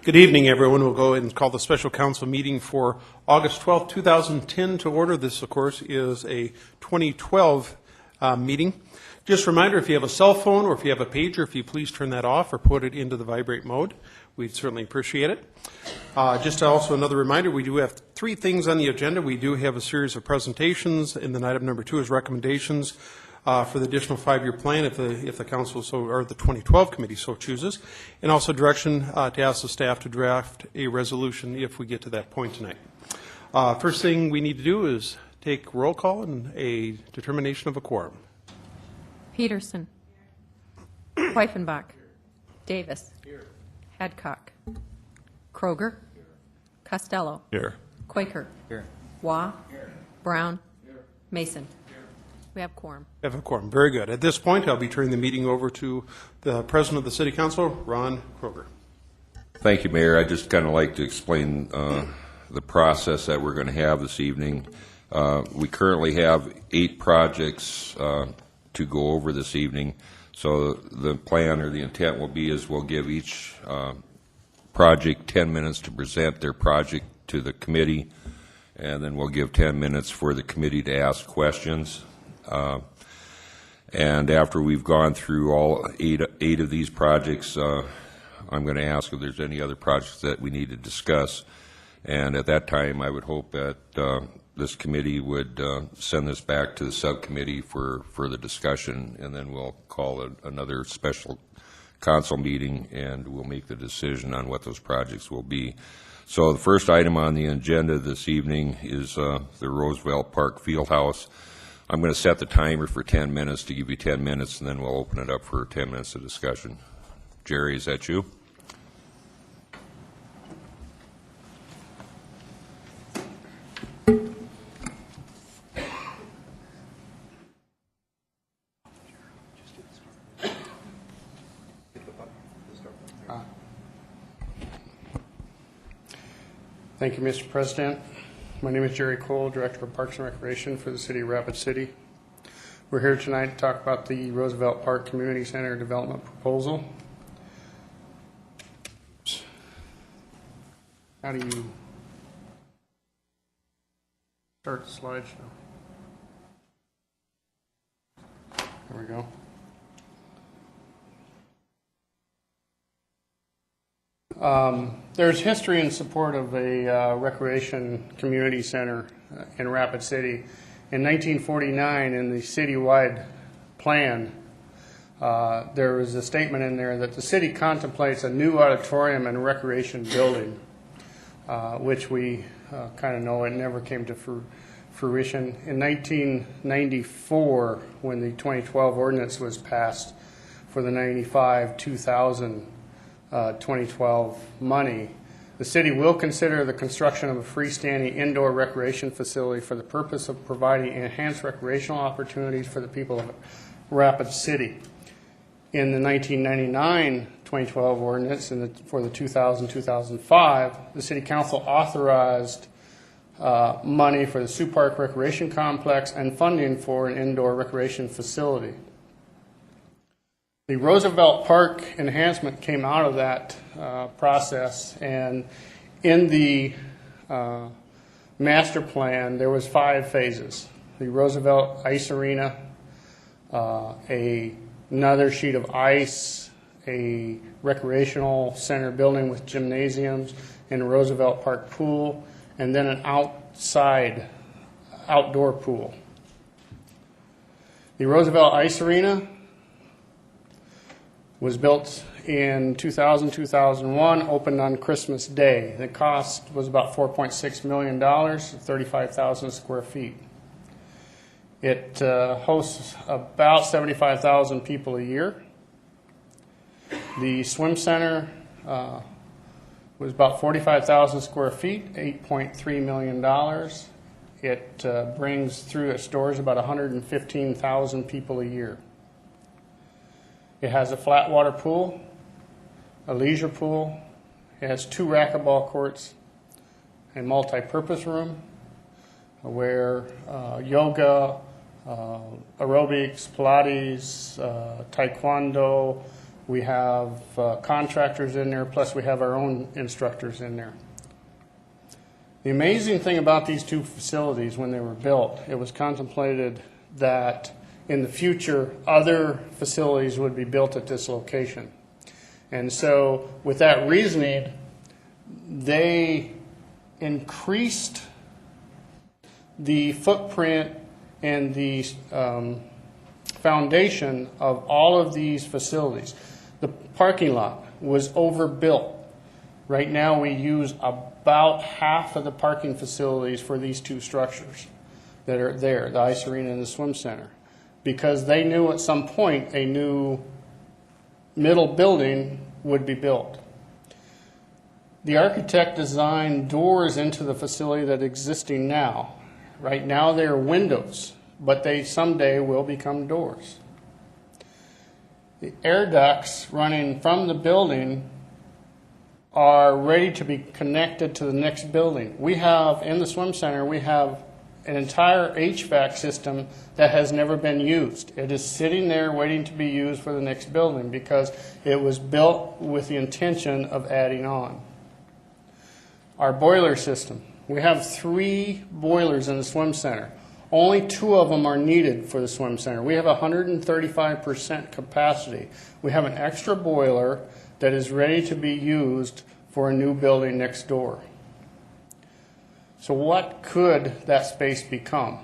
Good evening, everyone. We'll go ahead and call the special council meeting for August 12, 2010 to order. This, of course, is a 2012 meeting. Just a reminder, if you have a cell phone or if you have a pager, if you please turn that off or put it into the vibrate mode. We'd certainly appreciate it. Just also another reminder, we do have three things on the agenda. We do have a series of presentations, and then item number 2 is recommendations for the additional 5-year plan if the council so, or the 2012 committee so chooses, and also direction to ask the staff to draft a resolution if we get to that point tonight. First thing we need to do is take roll call and a determination of a quorum. Peterson. Weifenbach. Davis. Hadcock. Kroger. Costello. Here. Quaker. Waugh. Brown. Mason. We have quorum. We have a quorum. Very good. At this point, I'll be turning the meeting over to the President of the City Council, Ron Kroger. Thank you, Mayor. I'd just kind of like to explain the process that we're going to have this evening. We currently have 8 projects to go over this evening. So the plan or the intent will be is we'll give each project 10 minutes to present their project to the committee, and then we'll give 10 minutes for the committee to ask questions. And after we've gone through all eight of these projects, I'm going to ask if there's any other projects that we need to discuss. And at that time, I would hope that this committee would send this back to the subcommittee for further discussion, and then we'll call another special council meeting, and we'll make the decision on what those projects will be. So the first item on the agenda this evening is the Roosevelt Park Fieldhouse. I'm going to set the timer for 10 minutes to give you 10 minutes, and then we'll open it up for 10 minutes of discussion. Jerry, is that you? Thank you, Mr. President. My name is Jerry Cole, Director of Parks and Recreation for the City of Rapid City. We're here tonight to talk about the Roosevelt Park Community Center development proposal. How do you start the slideshow? There we go. There's history in support of a recreation community center in Rapid City. In 1949, in the citywide plan, there was a statement in there that the city contemplates a new auditorium and recreation building, which we kind of know it never came to fruition. In 1994, when the 2012 ordinance was passed for the 95-2000 2012 money, the city will consider the construction of a freestanding indoor recreation facility for the purpose of providing enhanced recreational opportunities for the people of Rapid City. In the 1999-2012 ordinance for the 2000-2005, the City Council authorized money for the Sioux Park Recreation Complex and funding for an indoor recreation facility. The Roosevelt Park enhancement came out of that process, and in the master plan there was 5 phases. The Roosevelt Ice Arena, another sheet of ice, a recreational center building with gymnasiums, and a Roosevelt Park pool, and then an outdoor pool. The Roosevelt Ice Arena was built in 2000-2001, opened on Christmas Day. The cost was about $4.6 million, 35,000 square feet. It hosts about 75,000 people a year. The swim center was about 45,000 square feet, $8.3 million. It brings through its doors about 115,000 people a year. It has a flat water pool, a leisure pool. It has 2 racquetball courts, a multi-purpose room where yoga, aerobics, Pilates, taekwondo. We have contractors in there, plus we have our own instructors in there. The amazing thing about these 2 facilities, when they were built, it was contemplated that in the future other facilities would be built at this location. And so with that reasoning, they increased the footprint and the foundation of all of these facilities. The parking lot was overbuilt. Right now we use about half of the parking facilities for these 2 structures that are there, the ice arena and the swim center, because they knew at some point a new middle building would be built. The architect designed doors into the facility that is existing now. Right now they are windows, but they someday will become doors. The air ducts running from the building are ready to be connected to the next building. We have, in the swim center, we have an entire HVAC system that has never been used. It is sitting there waiting to be used for the next building because it was built with the intention of adding on. Our boiler system. We have 3 boilers in the swim center. Only 2 of them are needed for the swim center. We have 135% capacity. We have an extra boiler that is ready to be used for a new building next door. So what could that space become?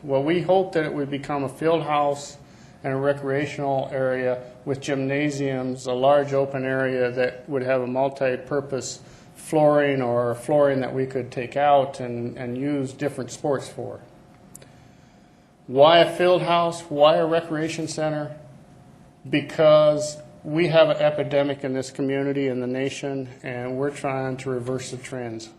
Well, we hope that it would become a field house and a recreational area with gymnasiums, a large open area that would have a multi-purpose flooring or flooring that we could take out and use different sports for. Why a field house? Why a recreation center? Because we have an epidemic in this community and the nation, and we're trying to reverse the trends.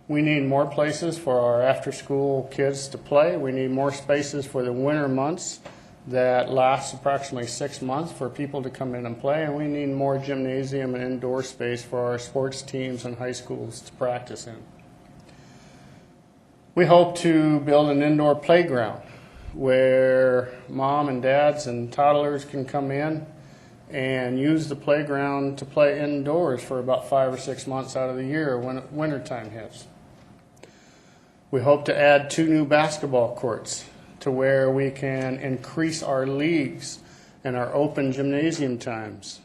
We need more places for our after-school kids to play. We need more spaces for the winter months that last approximately 6 months for people to come in and play, and we need more gymnasium and indoor space for our sports teams and high schools to practice in. We hope to build an indoor playground where mom and dads and toddlers can come in and use the playground to play indoors for about 5 or 6 months out of the year when wintertime hits. We hope to add 2 new basketball courts to where we can increase our leagues and our open gymnasium times.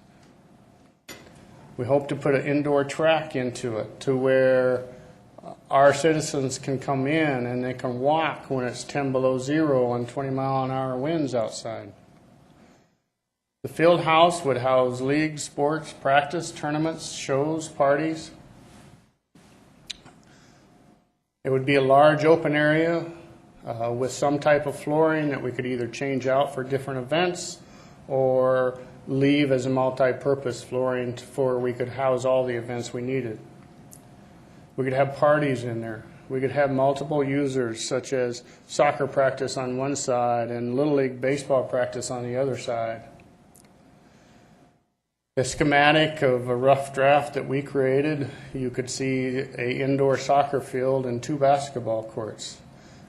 We hope to put an indoor track into it to where our citizens can come in and they can walk when it's 10 below zero and 20-mile-an-hour winds outside. The field house would house leagues, sports, practice, tournaments, shows, parties. It would be a large open area with some type of flooring that we could either change out for different events or leave as a multi-purpose flooring for we could house all the events we needed. We could have parties in there. We could have multiple users, such as soccer practice on one side and Little League baseball practice on the other side. The schematic of a rough draft that we created, you could see an indoor soccer field and 2 basketball courts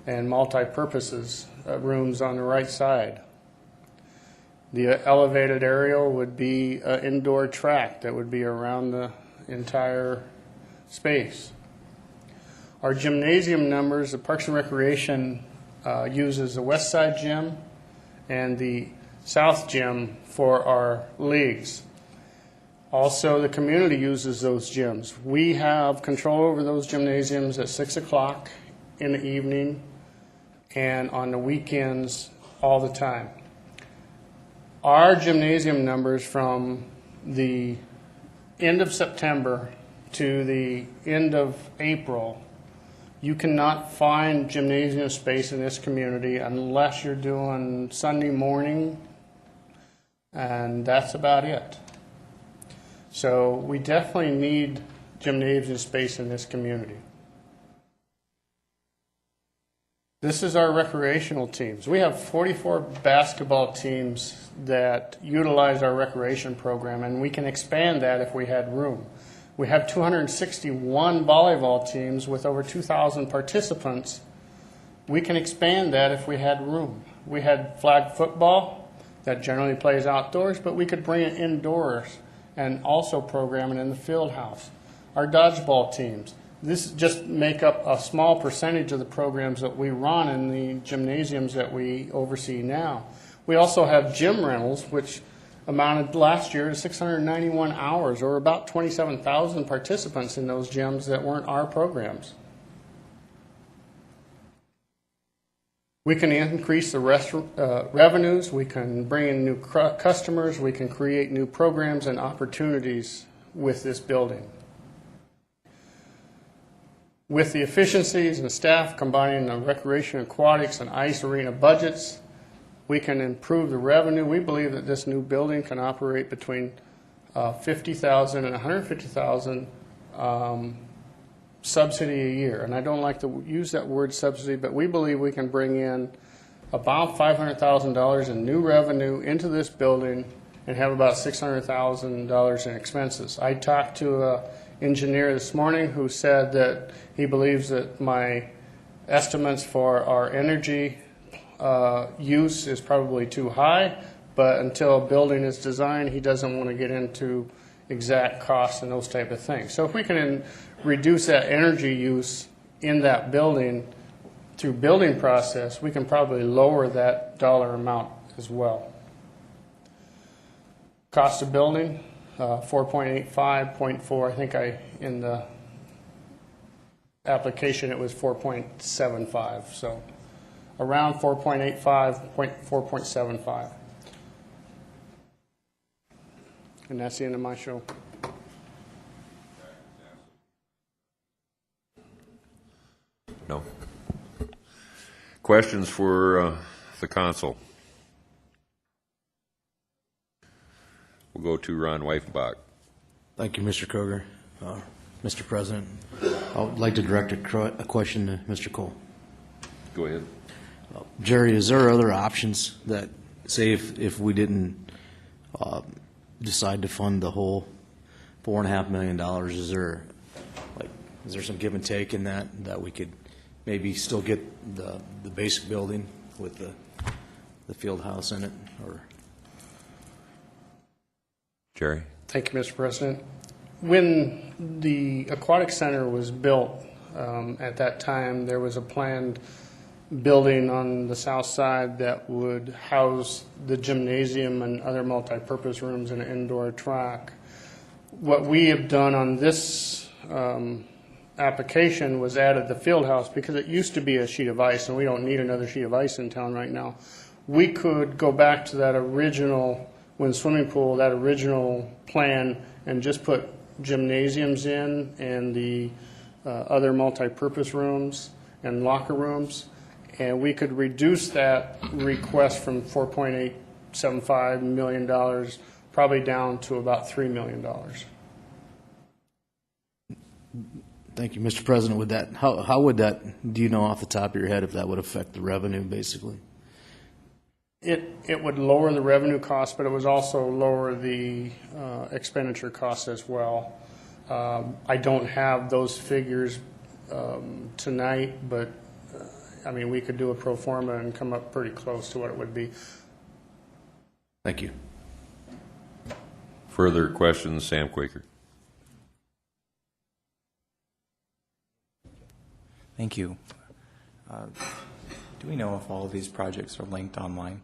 and multi-purposes rooms on the right side. The elevated aerial would be an indoor track that would be around the entire space. Our gymnasium numbers, the Parks and Recreation uses the West Side Gym and the South Gym for our leagues. Also, the community uses those gyms. We have control over those gymnasiums at 6 o'clock in the evening and on the weekends all the time. Our gymnasium numbers from the end of September to the end of April, you cannot find gymnasium space in this community unless you're doing Sunday morning, and that's about it. So we definitely need gymnasium space in this community. This is our recreational teams. We have 44 basketball teams that utilize our recreation program, and we can expand that if we had room. We have 261 volleyball teams with over 2,000 participants. We can expand that if we had room. We had flag football that generally plays outdoors, but we could bring it indoors and also program it in the field house. Our dodgeball teams. This just make up a small percentage of the programs that we run in the gymnasiums that we oversee now. We also have gym rentals, which amounted last year to 691 hours, or about 27,000 participants in those gyms that weren't our programs. We can increase the revenues, we can bring in new customers, we can create new programs and opportunities with this building. With the efficiencies and staff combining the recreation, aquatics, and ice arena budgets, we can improve the revenue. We believe that this new building can operate between $50,000 and $150,000 subsidy a year. And I don't like to use that word subsidy, but we believe we can bring in about $500,000 in new revenue into this building and have about $600,000 in expenses. I talked to an engineer this morning who said that he believes that my estimates for our energy use is probably too high, but until a building is designed, he doesn't want to get into exact costs and those type of things. So if we can reduce that energy use in that building through building process, we can probably lower that dollar amount as well. Cost of building, 4.85, 0.4. I think in the application it was 4.75. So around 4.85, 4.75. And that's the end of my show. No. Questions for the council? We'll go to Ron Weifenbach. Thank you, Mr. Kroger. Mr. President, I would like to direct a question to Mr. Cole. Go ahead. Jerry, is there other options that, say, if we didn't decide to fund the whole $4.5 million, is there some give and take in that we could maybe still get the basic building with the field house in it? Or Jerry? Thank you, Mr. President. When the aquatic center was built, at that time there was a planned building on the south side that would house the gymnasium and other multi-purpose rooms and an indoor track. what we have done on this application was added the field house because it used to be a sheet of ice, and we don't need another sheet of ice in town right now. We could go back to that original, when swimming pool, that original plan, and just put gymnasiums in and the other multi-purpose rooms and locker rooms, and we could reduce that request from $4.875 million probably down to about $3 million. Thank you, Mr. President. Would that, how would that, do you know off the top of your head if that would affect the revenue, basically? It would lower the revenue cost, but it would also lower the expenditure costs as well. I don't have those figures tonight, but I mean, we could do a pro forma and come up pretty close to what it would be. Thank you. Further questions, Sam Quaker? Thank you. Do we know if all of these projects are linked online?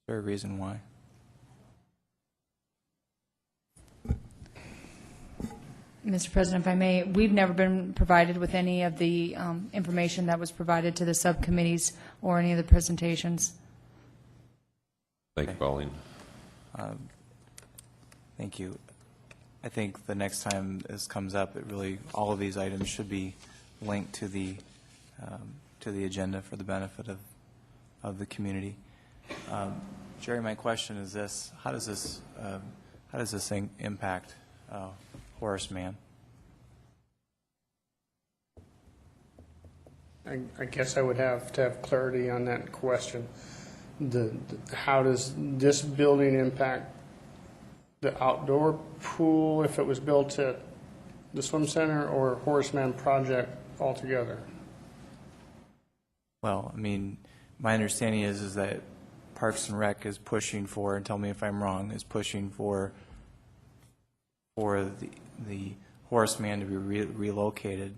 Is there a reason why? Mr. President, if I may, we've never been provided with any of the information that was provided to the subcommittees or any of the presentations. Thank you, Pauline. Thank you. I think the next time this comes up, it really, all of these items should be linked to the agenda for the benefit of the community. Jerry, my question is this: how does this thing impact Horace Mann? I guess I would have to have clarity on that question. How does this building impact the outdoor pool if it was built at the swim center, or Horace Mann project altogether? Well, I mean, my understanding is that Parks and Rec is pushing for, and tell me if I'm wrong, is pushing for the Horace Mann to be relocated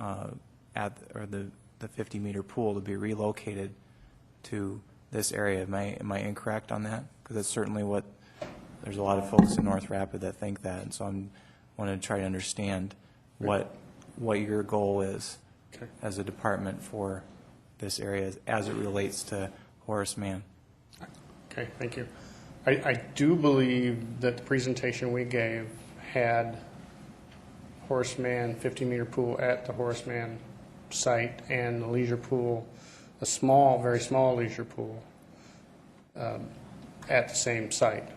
or the 50-meter pool to be relocated to this area. Am I incorrect on that? Because that's certainly what, there's a lot of folks in North Rapid that think that, and so I want to try to understand what your goal is as a department for this area as it relates to Horace Mann. Okay, thank you. I do believe that the presentation we gave had Horace Mann 50-meter pool at the Horace Mann site and the leisure pool, a small, very small leisure pool at the same site.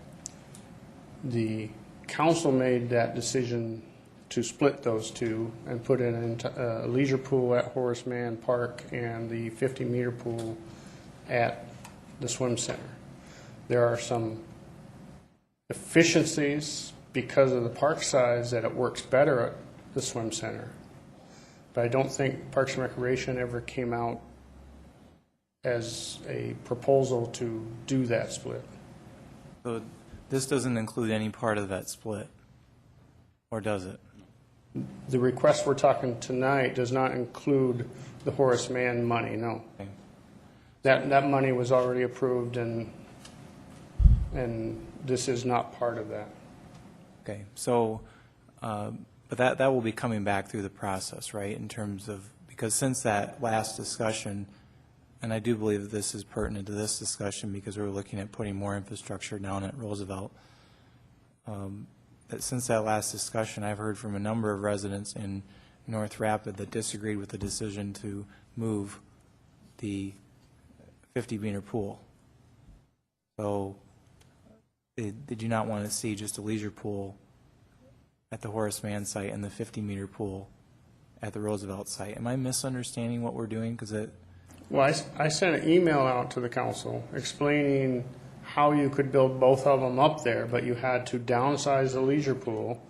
The council made that decision to split those two and put in a leisure pool at Horace Mann Park and the 50-meter pool at the swim center. There are some efficiencies because of the park size that it works better at the swim center. But I don't think Parks and Recreation ever came out as a proposal to do that split. So this doesn't include any part of that split, or does it? The request we're talking tonight does not include the Horace Mann money, no. Okay. That money was already approved, and this is not part of that. Okay, so, but that will be coming back through the process, right, in terms of, because since that last discussion, and I do believe that this is pertinent to this discussion because we're looking at putting more infrastructure down at Roosevelt, that since that last discussion, I've heard from a number of residents in North Rapid that disagreed with the decision to move the 50-meter pool. So did you not want to see just a leisure pool at the Horace Mann site and the 50-meter pool at the Roosevelt site? Am I misunderstanding what we're doing? Because it... Well, I sent an email out to the council explaining how you could build both of them up there, but you had to downsize the leisure pool.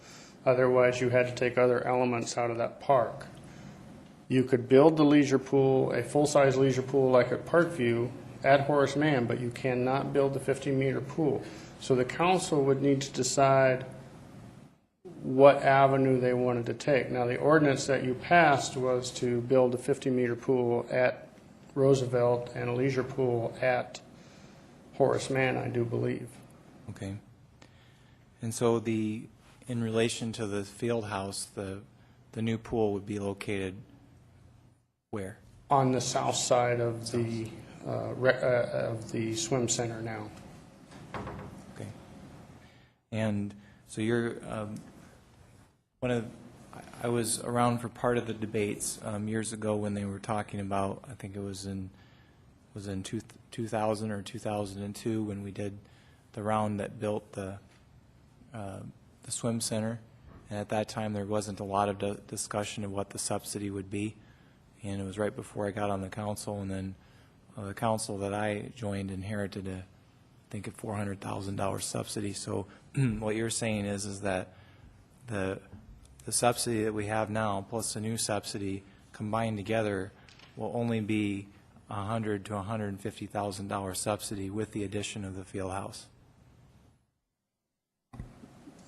Otherwise, you had to take other elements out of that park. You could build the leisure pool, a full-size leisure pool like at Parkview at Horace Mann, but you cannot build the 50-meter pool. So the council would need to decide what avenue they wanted to take. Now, the ordinance that you passed was to build a 50-meter pool at Roosevelt and a leisure pool at Horace Mann, I do believe. Okay. And so in relation to the field house, the new pool would be located where? On the south side of the swim center now. Okay. And so you're, I was around for part of the debates years ago when they were talking about, I think it was in 2000 or 2002 when we did the round that built the swim center. And at that time, there wasn't a lot of discussion of what the subsidy would be. And it was right before I got on the council, and then the council that I joined inherited I think a $400,000 subsidy. So what you're saying is that the subsidy that we have now plus the new subsidy combined together will only be $100,000 to $150,000 subsidy with the addition of the field house.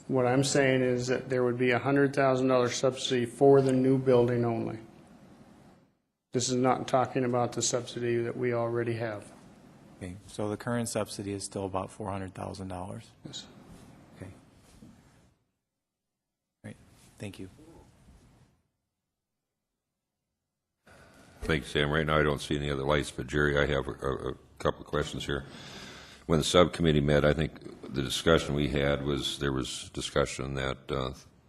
What I'm saying is that there would be a $100,000 subsidy for the new building only. This is not talking about the subsidy that we already have. Okay, so the current subsidy is still about $400,000. Yes. Okay. Great, thank you. Thanks, Sam. Right now, I don't see any other lights, but Jerry, I have a couple of questions here. When the subcommittee met, I think the discussion we had was, there was discussion that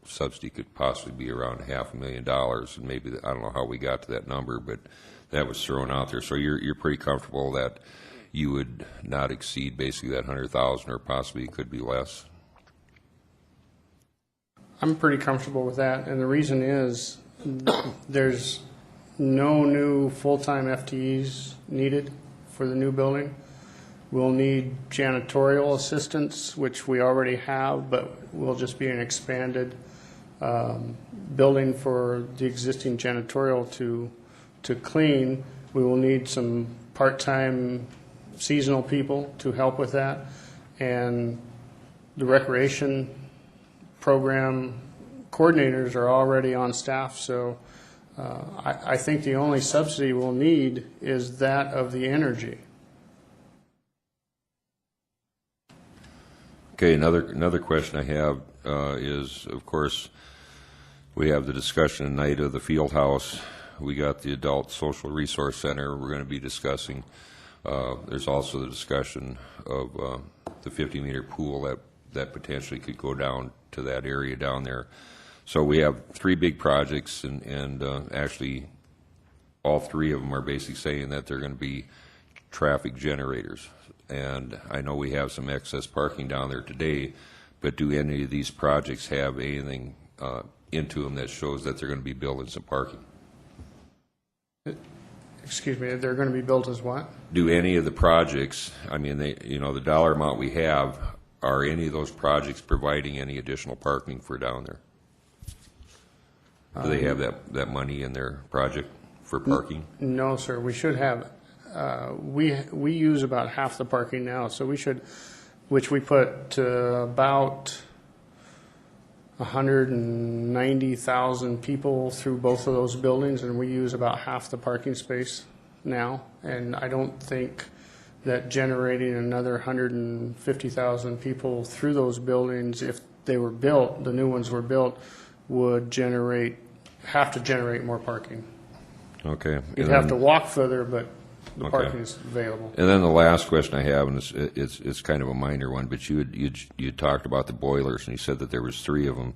subsidy could possibly be around $500,000, and maybe, I don't know how we got to that number, but that was thrown out there. So you're pretty comfortable that you would not exceed basically that $100,000, or possibly it could be less? I'm pretty comfortable with that, and the reason is there's no new full-time FTEs needed for the new building. We'll need janitorial assistants, which we already have, but will just be an expanded building for the existing janitorial to clean. We will need some part-time seasonal people to help with that, and the recreation program coordinators are already on staff, so I think the only subsidy we'll need is that of the energy. Okay, another question I have is, of course, we have the discussion tonight of the field house. We got the Adult Social Resource Center we're going to be discussing. There's also the discussion of the 50-meter pool that potentially could go down to that area down there. So we have three big projects, and actually all three of them are basically saying that they're going to be traffic generators. And I know we have some excess parking down there today, but do any of these projects have anything into them that shows that they're going to be building some parking? Excuse me, they're going to be built as what? Do any of the projects, I mean, the dollar amount we have, are any of those projects providing any additional parking for down there? Do they have that money in their project for parking? No, sir, we should have. We use about half the parking now, so we should, which we put to about 190,000 people through both of those buildings, and we use about half the parking space now. And I don't think that generating another 150,000 people through those buildings, if they were built, the new ones were built, would have to generate more parking. Okay. You'd And have to then- walk further, but the Okay. parking is available. And then the last question I have, and it's kind of a minor one, but you talked about the boilers, and you said that there was three of them.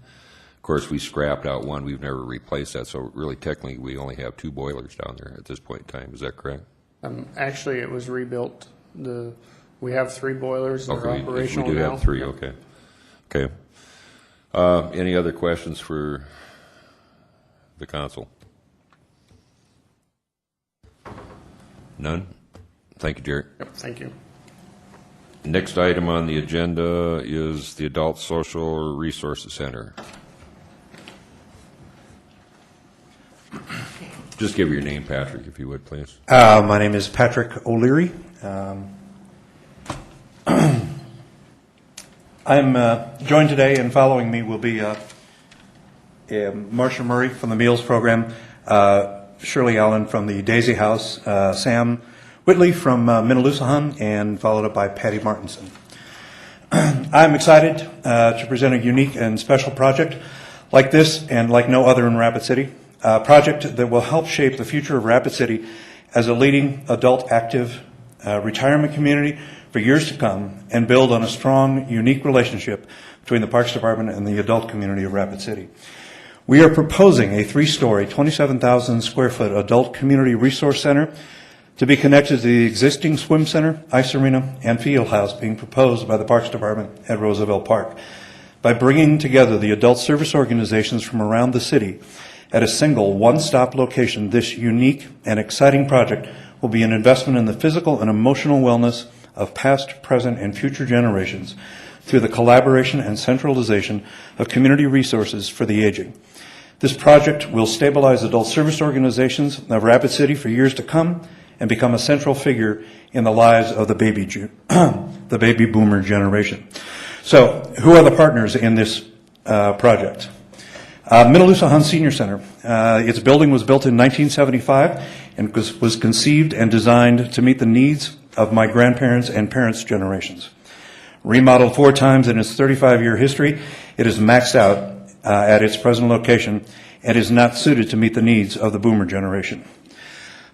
Of course, we scrapped out one. We've never replaced that, so really technically we only have two boilers down there at this point in time. Is that correct? Actually, it was rebuilt. We have three boilers that are Okay, operational we do now. have three. Okay. Okay. Any other questions for the council? None? Thank you, Jerry. Yep, thank you. Next item on the agenda is the Adult Social Resources Center. Just give your name, Patrick, if you would, please. My name is Patrick O'Leary. I'm joined today, and following me will be Marcia Murray from the Meals Program, Shirley Allen from the Daisy House, Sam Whitley from Minnelusahan, and followed up by Patty Martinson. I'm excited to present a unique and special project like this and like no other in Rapid City, a project that will help shape the future of Rapid City as a leading adult active retirement community for years to come and build on a strong, unique relationship between the Parks Department and the adult community of Rapid City. We are proposing a 3-story, 27,000 square foot adult community resource center to be connected to the existing swim center, ice arena, and field house being proposed by the Parks Department at Roosevelt Park. By bringing together the adult service organizations from around the city at a single one-stop location, this unique and exciting project will be an investment in the physical and emotional wellness of past, present, and future generations through the collaboration and centralization of community resources for the aging. This project will stabilize adult service organizations of Rapid City for years to come and become a central figure in the lives of the baby boomer generation. So, who are the partners in this project? Middle-Lusahan Senior Center. Its building was built in 1975 and was conceived and designed to meet the needs of my grandparents' and parents' generations. Remodeled 4 times in its 35-year history, it is maxed out at its present location and is not suited to meet the needs of the boomer generation.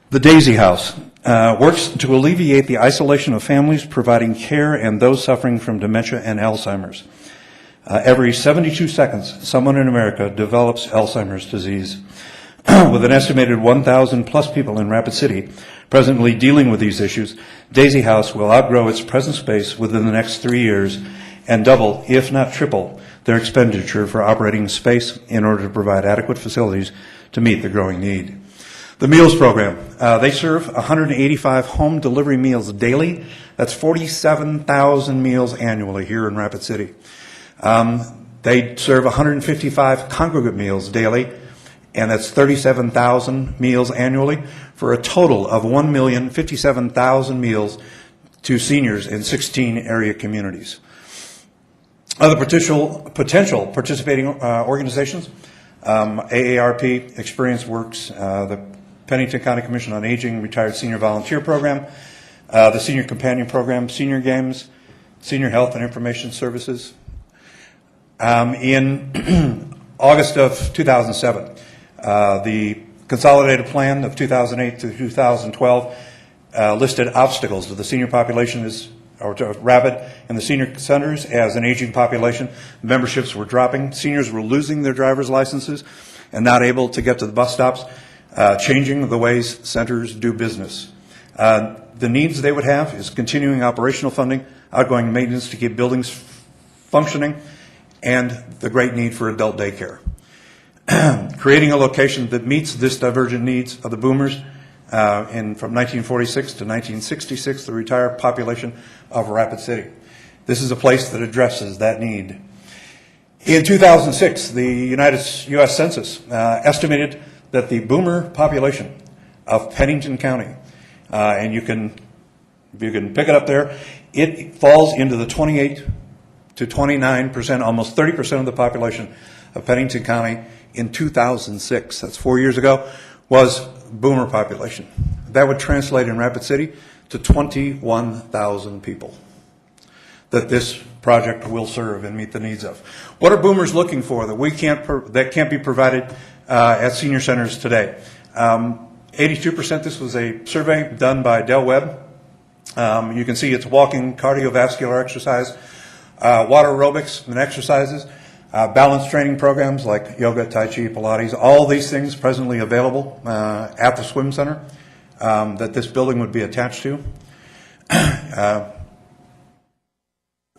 The Daisy House works to alleviate the isolation of families, providing care and those suffering from dementia and Alzheimer's. Every 72 seconds, someone in America develops Alzheimer's disease. With an estimated 1,000 plus people in Rapid City presently dealing with these issues, Daisy House will outgrow its present space within the next 3 years and double, if not triple, their expenditure for operating space in order to provide adequate facilities to meet the growing need. The Meals Program. They serve 185 home delivery meals daily. That's 47,000 meals annually here in Rapid City. They serve 155 congregate meals daily, and that's 37,000 meals annually, for a total of 1,057,000 meals to seniors in 16 area communities. Other potential participating organizations, AARP, Experience Works, the Pennington County Commission on Aging Retired Senior Volunteer Program, the Senior Companion Program, Senior Games, Senior Health and Information Services. In August of 2007, the Consolidated Plan of 2008 to 2012 listed obstacles to the senior population or to Rapid and the senior centers as an aging population. Memberships were dropping. Seniors were losing their driver's licenses and not able to get to the bus stops, changing the ways centers do business. The needs they would have is continuing operational funding, outgoing maintenance to keep buildings functioning, and the great need for adult daycare. Creating a location that meets this divergent needs of the boomers from 1946 to 1966, the retired population of Rapid City. This is a place that addresses that need. In 2006, the U.S. Census estimated that the boomer population of Pennington County, and you can pick it up there, it falls into the 28 to 29%, almost 30% of the population of Pennington County in 2006, that's 4 years ago, was boomer population. That would translate in Rapid City to 21,000 people that this project will serve and meet the needs of. What are boomers looking for that can't be provided at senior centers today? 82%, this was a survey done by Del Webb. You can see it's walking, cardiovascular exercise, water aerobics and exercises, balance training programs like yoga, tai chi, Pilates, all these things presently available at the swim center that this building would be attached to.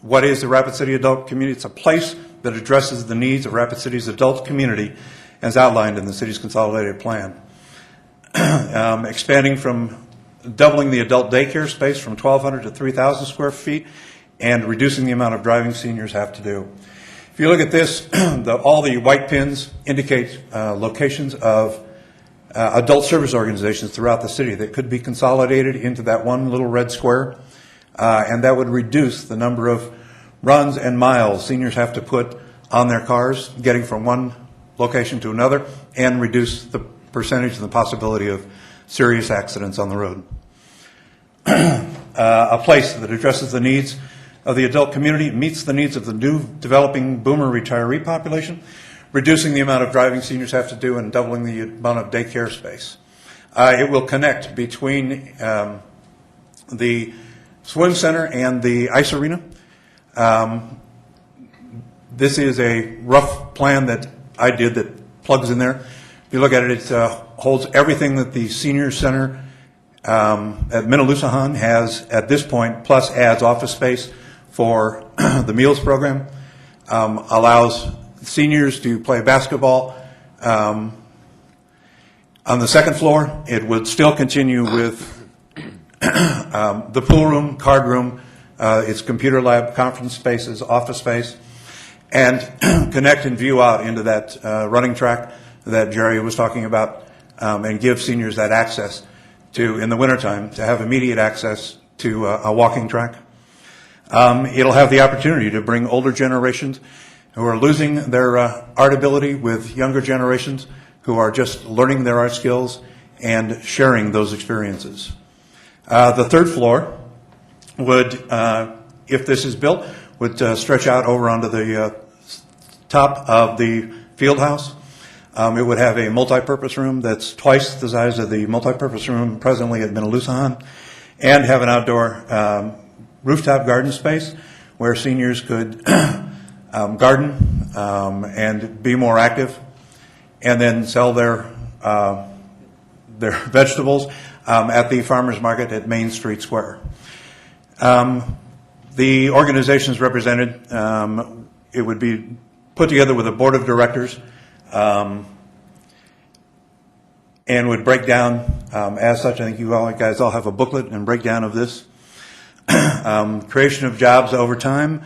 What is the Rapid City Adult Community? It's a place that addresses the needs of Rapid City's adult community as outlined in the city's consolidated plan. Expanding from doubling the adult daycare space from 1,200 to 3,000 square feet and reducing the amount of driving seniors have to do. If you look at this, all the white pins indicate locations of adult service organizations throughout the city that could be consolidated into that one little red square, and that would reduce the number of runs and miles seniors have to put on their cars getting from one location to another, and reduce the percentage and the possibility of serious accidents on the road. A place that addresses the needs of the adult community, meets the needs of the new developing boomer retiree population, reducing the amount of driving seniors have to do and doubling the amount of daycare space. It will connect between the swim center and the ice arena. This is a rough plan that I did that plugs in there. If you look at it, it holds everything that the senior center at Minnelusahan has at this point, plus adds office space for the meals program, allows seniors to play basketball. On the second floor, it would still continue with the pool room, card room, its computer lab, conference spaces, office space, and connect and view out into that running track that Jerry was talking about, and give seniors that access to, in the wintertime, to have immediate access to a walking track. It'll have the opportunity to bring older generations who are losing their art ability with younger generations who are just learning their art skills and sharing those experiences. The third floor would, if this is built, would stretch out over onto the top of the field house. It would have a multi-purpose room that's twice the size of the multi-purpose room presently at Minnelusahan, and have an outdoor rooftop garden space where seniors could garden and be more active, and then sell their vegetables at the farmers market at Main Street Square. The organizations represented, it would be put together with a board of directors, and would break down as such. I think you all guys all have a booklet and breakdown of this. Creation of jobs over time.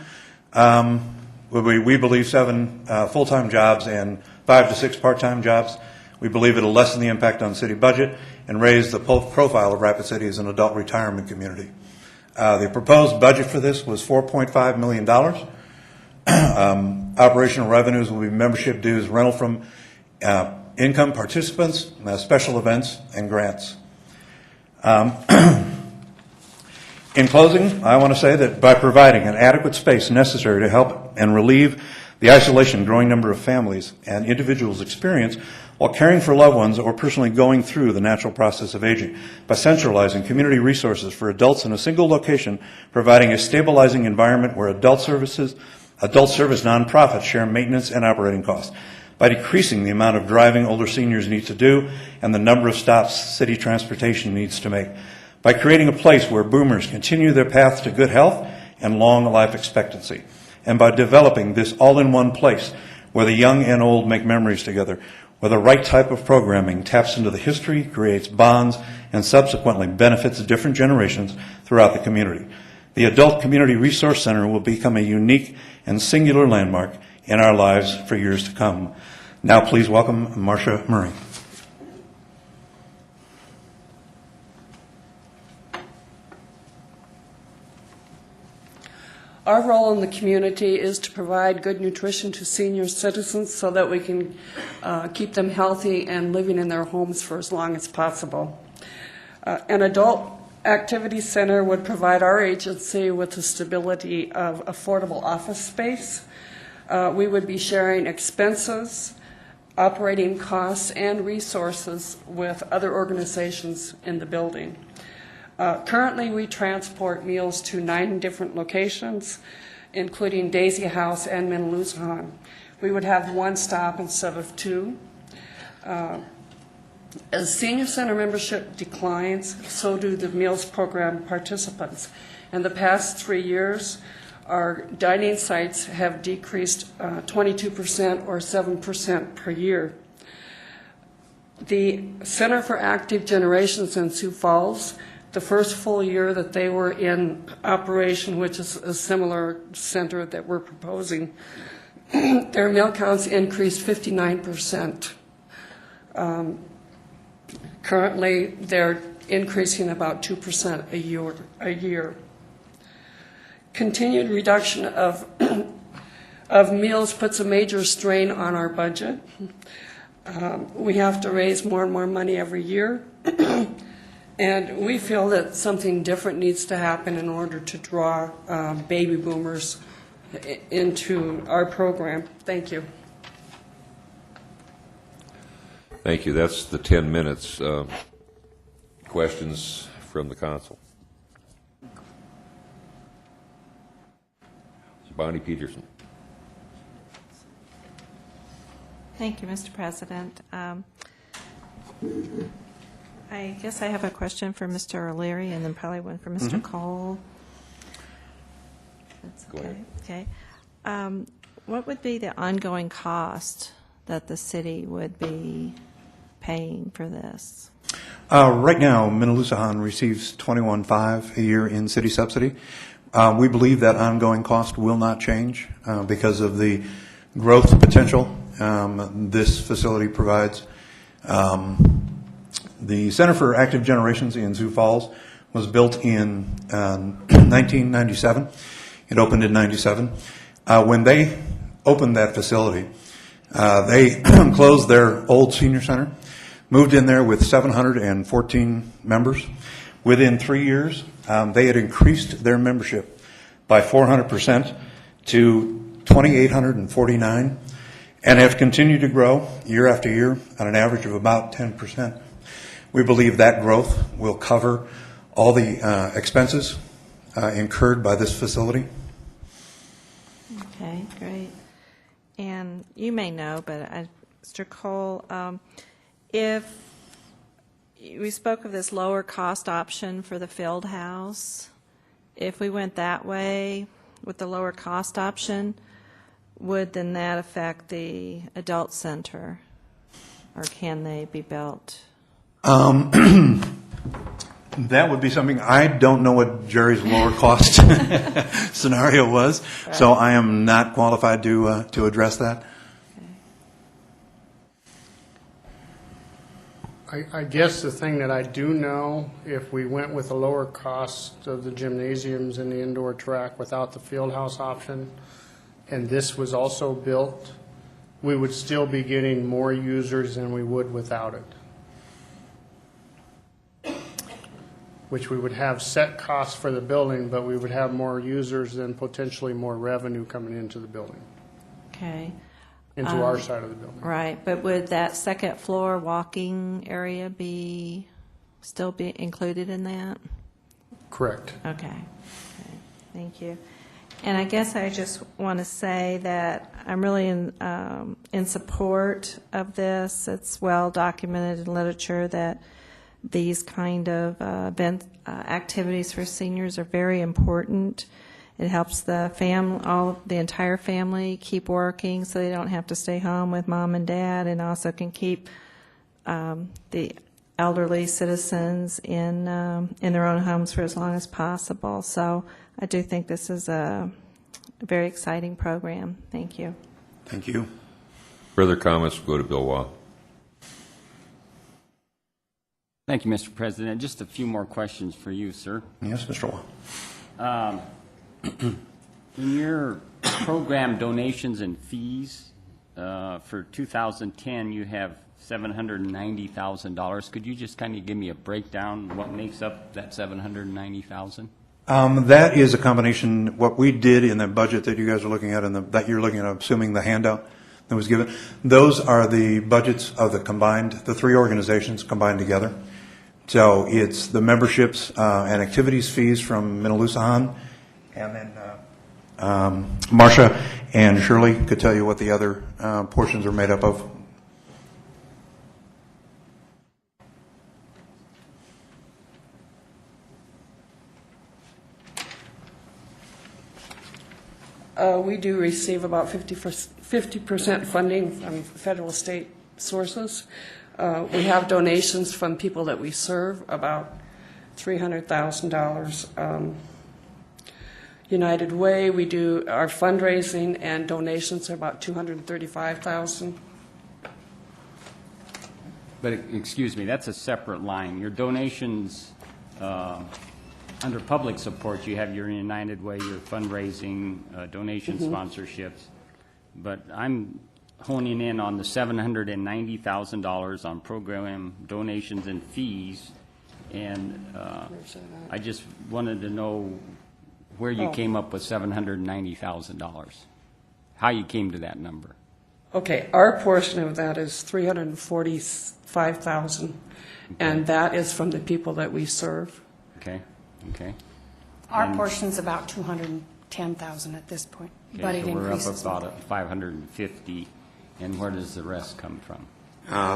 We believe 7 full-time jobs and 5 to 6 part-time jobs. We believe it'll lessen the impact on city budget and raise the profile of Rapid City as an adult retirement community. The proposed budget for this was $4.5 million. Operational revenues will be membership dues, rental from income participants, special events, and grants. In closing, I want to say that by providing an adequate space necessary to help and relieve the isolation growing number of families and individuals experience while caring for loved ones or personally going through the natural process of aging, by centralizing community resources for adults in a single location, providing a stabilizing environment where adult service nonprofits share maintenance and operating costs, by decreasing the amount of driving older seniors need to do and the number of stops city transportation needs to make, by creating a place where boomers continue their path to good health and long life expectancy, and by developing this all-in-one place where the young and old make memories together, where the right type of programming taps into the history, creates bonds, and subsequently benefits different generations throughout the community. The Adult Community Resource Center will become a unique and singular landmark in our lives for years to come. Now please welcome Marcia Murray. Our role in the community is to provide good nutrition to senior citizens so that we can keep them healthy and living in their homes for as long as possible. An adult activity center would provide our agency with the stability of affordable office space. We would be sharing expenses, operating costs, and resources with other organizations in the building. Currently, we transport meals to 9 different locations, including Daisy House and Minnelusahan. We would have 1 stop instead of 2. As senior center membership declines, so do the meals program participants. In the past 3 years, our dining sites have decreased 22% or 7% per year. The Center for Active Generations in Sioux Falls, the first full year that they were in operation, which is a similar center that we're proposing, their meal counts increased 59%. Currently, they're increasing about 2% a year. Continued reduction of meals puts a major strain on our budget. We have to raise more and more money every year. And we feel that something different needs to happen in order to draw baby boomers into our program. Thank you. Thank you. That's the 10 minutes. Questions from the council? Bonnie Peterson. Thank you, Mr. President. I guess I have a question for Mr. O'Leary and then probably one for Mr. Cole. That's Go okay. ahead. Okay. What would be the ongoing cost that the city would be paying for this? Right now, Minnelusahan receives $21.5 a year in city subsidy. We believe that ongoing cost will not change because of the growth potential this facility provides. The Center for Active Generations in Sioux Falls was built in 1997. It opened in 97. When they opened that facility, they closed their old senior center, moved in there with 714 members. Within 3 years, they had increased their membership by 400% to 2,849 and have continued to grow year after year on an average of about 10%. We believe that growth will cover all the expenses incurred by this facility. Okay, great. And you may know, but Mr. Cole, if we spoke of this lower cost option for the field house, if we went that way with the lower cost option, would then that affect the adult center, or can they be built? That would be something, I don't know what Jerry's lower cost scenario was, so I am not qualified to address that. I guess the thing that I do know, if we went with a lower cost of the gymnasiums and the indoor track without the field house option, and this was also built, we would still be getting more users than we would without it. Which we would have set costs for the building, but we would have more users and potentially more revenue coming into the building, Okay. into our side of the building. Right, but would that second floor walking area still be included in that? Correct. Okay, thank you. And I guess I just want to say that I'm really in support of this. It's well documented in literature that these kind of activities for seniors are very important. It helps the entire family keep working, so they don't have to stay home with mom and dad, and also can keep the elderly citizens in their own homes for as long as possible. So I do think this is a very exciting program. Thank you. Thank you. Further comments? Go to Bill Waugh. Thank you, Mr. President. Just a few more questions for you, sir. Yes, Mr. Waugh. In your program donations and fees for 2010, you have $790,000. Could you just kind of give me a breakdown what makes up that $790,000? That is a combination, what we did in the budget that you guys are looking at, and that you're looking at, assuming the handout that was given. Those are the budgets of the three organizations combined together. So it's the memberships and activities fees from Minnelusahan, and then Marcia and Shirley could tell you what the other portions are made up of. We do receive about 50% funding from federal state sources. We have donations from people that we serve, about $300,000. United Way, we do our fundraising and donations are about $235,000. But excuse me, that's a separate line. Your donations, under public support, you have your United Way, your fundraising, donation sponsorships. But I'm honing in on the $790,000 on program donations and fees. And I just wanted to know where you came up with $790,000, how you came to that number. Okay, our portion of that is 345,000, and that is from the people that we serve. Okay, okay. Our portion's about 210,000 at this point, Okay, but it so we're up increases. about 550, and where does the rest come from?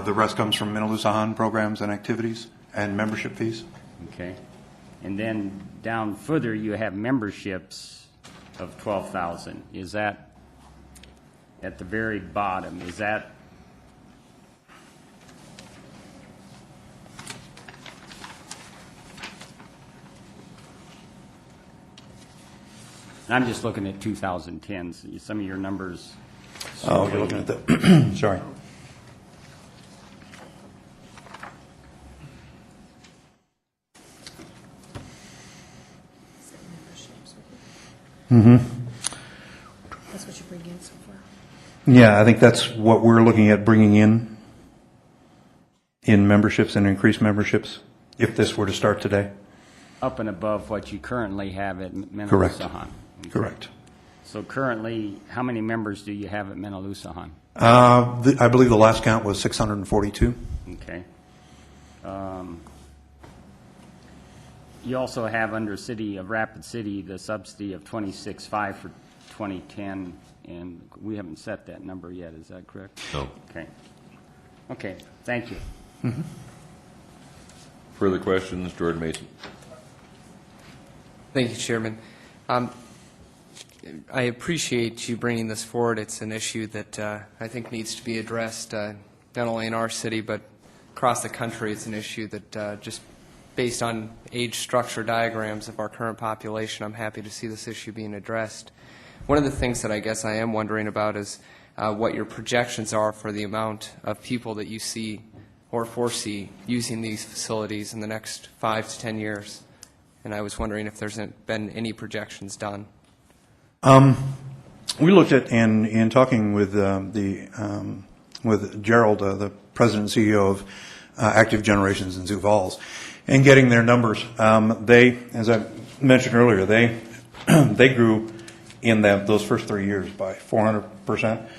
The rest comes from Minaloosahan programs and activities and membership fees. Okay. And then down further, you have memberships of 12,000. Is that at the very bottom? Is that I'm just looking at 2010s. Some of your numbers. Oh, you're looking at the, sorry. That's what you bring in so far. Yeah, I think that's what we're looking at bringing in memberships and increased memberships, if this were to start today. Up and above what you currently have at Correct. Minaloosahan. Okay. Correct. So currently, how many members do you have at Minaloosahan? I believe the last count was 642. Okay. You also have under City of Rapid City the subsidy of 26.5 for 2010, and we haven't set that number yet. Is that correct? No. Okay. Okay. Thank you. Further questions, Jordan Mason? Thank you, Chairman. I appreciate you bringing this forward. It's an issue that I think needs to be addressed not only in our city but across the country. It's an issue that just based on age structure diagrams of our current population, I'm happy to see this issue being addressed. One of the things that I guess I am wondering about is what your projections are for the amount of people that you see or foresee using these facilities in the next 5 to 10 years. And I was wondering if there's been any projections done. We looked at, in talking with with Gerald, the president and CEO of Active Generations in Sioux Falls, and getting their numbers. They, as I mentioned earlier, they grew in those first 3 years by 400%.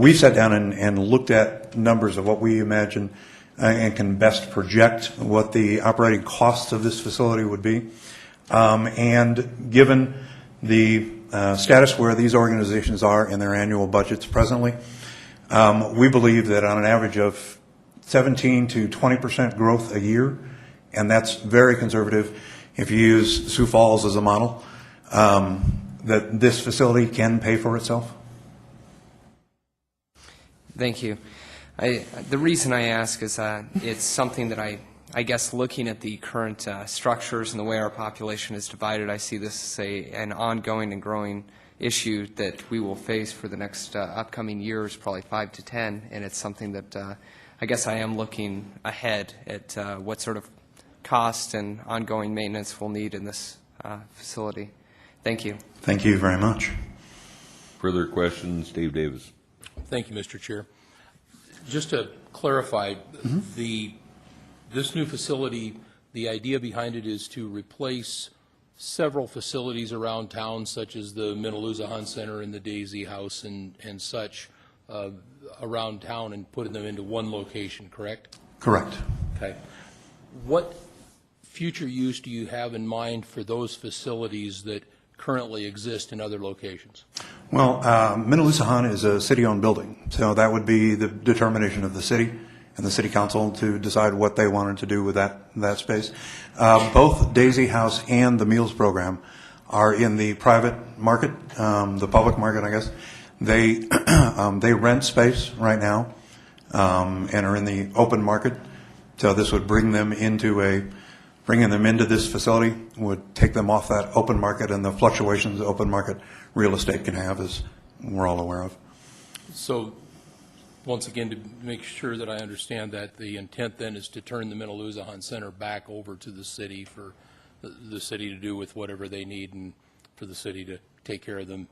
We sat down and looked at numbers of what we imagine and can best project what the operating costs of this facility would be. And given the status where these organizations are in their annual budgets presently, we believe that on an average of 17 to 20% growth a year, and that's very conservative if you use Sioux Falls as a model, that this facility can pay for itself. Thank you. The reason I ask is it's something that I guess looking at the current structures and the way our population is divided, I see this as an ongoing and growing issue that we will face for the next upcoming years, probably 5 to 10, and it's something that I guess I am looking ahead at what sort of cost and ongoing maintenance we'll need in this facility. Thank you. Thank you very much. Further questions, Dave Davis? Thank you, Mr. Chair. Just to clarify, this new facility, the idea behind it is to replace several facilities around town, such as the Minaloosahan Center and the Daisy House and such, around town, and putting them into one location, correct? Correct. Okay. What future use do you have in mind for those facilities that currently exist in other locations? Well, Minaloosahan is a city-owned building, so that would be the determination of the city and the city council to decide what they wanted to do with that space. Both Daisy House and the Meals Program are in the private market, the public market, I guess. They rent space right now and are in the open market. So this would bringing them into this facility would take them off that open market and the fluctuations the open market real estate can have, as we're all aware of. So, once again, to make sure that I understand that, the intent then is to turn the Minaloosahan Center back over to the city for the city to do with whatever they need, and for the city to take care of the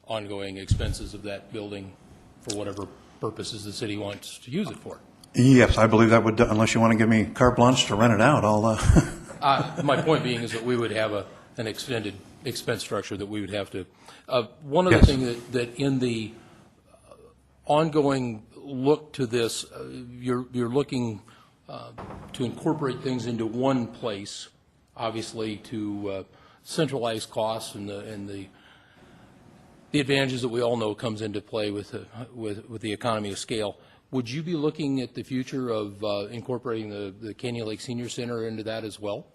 ongoing expenses of that building for whatever purposes the city wants to use it for. Yes, I believe that would, unless you want to give me carte blanche to rent it out, I'll, My point being is that we would have an extended expense structure that we would have to. One other Yes. thing that in the ongoing look to this, you're looking to incorporate things into one place, obviously to centralize costs and the advantages that we all know comes into play with the economy of scale. Would you be looking at the future of incorporating the Canyon Lake Senior Center into that as well?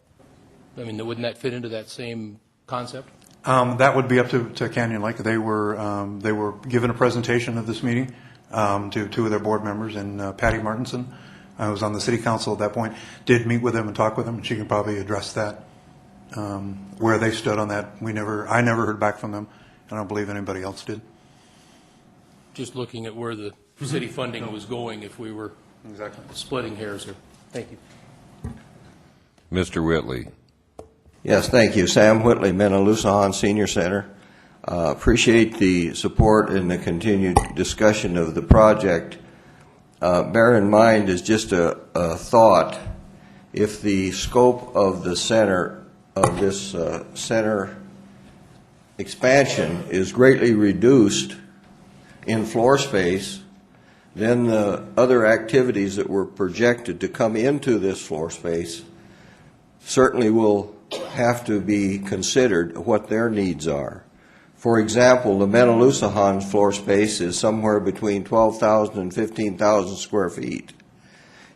I mean, wouldn't that fit into that same concept? that would be up to Canyon Lake. They were given a presentation of this meeting to two of their board members, and Patty Martinson, who was on the city council at that point, did meet with them and talk with them, and she can probably address that, where they stood on that. I never heard back from them. I don't believe anybody else did. Just looking at where the city funding was going if we were Exactly. splitting hairs here. Thank you. Mr. Whitley. Yes, thank you. Sam Whitley, Menalusahan Senior Center. Appreciate the support and the continued discussion of the project. Bear in mind, as just a thought, if the scope of the center, of this center expansion is greatly reduced in floor space, then the other activities that were projected to come into this floor space certainly will have to be considered what their needs are. For example, the Menalusahan floor space is somewhere between 12,000 and 15,000 square feet.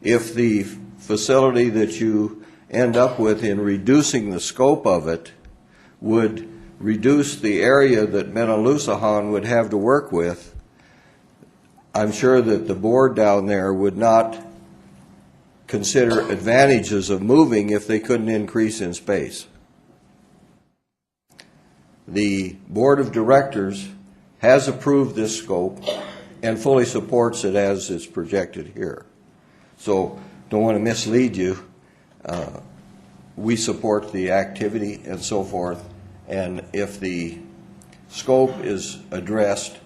If the facility that you end up with in reducing the scope of it would reduce the area that Menalusahan would have to work with, I'm sure that the board down there would not consider advantages of moving if they couldn't increase in space. The board of directors has approved this scope and fully supports it as it's projected here. So don't want to mislead you. We support the activity and so forth, and if the scope is addressed,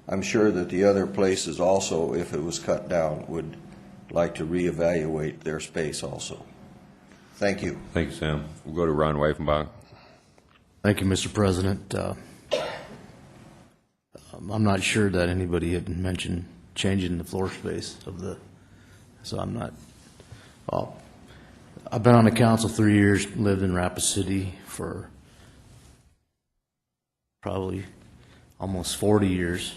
I'm sure that the other places also, if it was cut down, would like to reevaluate their space also. Thank you. Thank you, Sam. We'll go to Ron Weifenbach. Thank you, Mr. President. I'm not sure that anybody had mentioned changing the floor space of the, so I'm not, I've been on the council 3 years, lived in Rapid City for probably almost 40 years.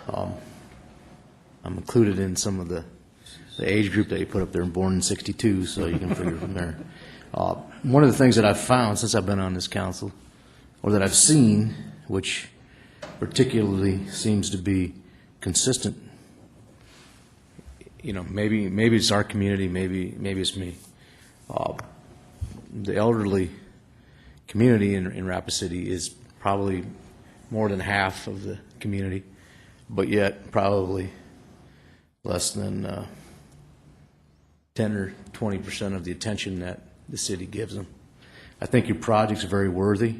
I'm included in some of the age group that you put up there, born in 62, so you can figure from there. One of the things that I've found since I've been on this council, or that I've seen, which particularly seems to be consistent, you know, maybe it's our community, maybe it's me. The elderly community in Rapid City is probably more than half of the community, but yet probably less than 10 or 20% of the attention that the city gives them. I think your project's very worthy.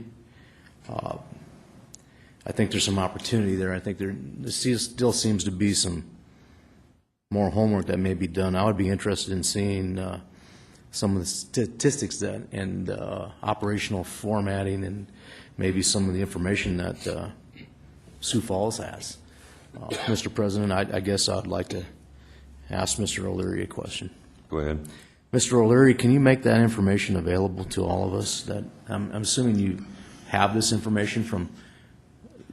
I think there's some opportunity there. I think there still seems to be some more homework that may be done. I would be interested in seeing some of the statistics that and operational formatting and maybe some of the information that Sioux Falls has. Mr. President, I guess I'd like to ask Mr. O'Leary a question. Go ahead. Mr. O'Leary, can you make that information available to all of us? That I'm assuming you have this information from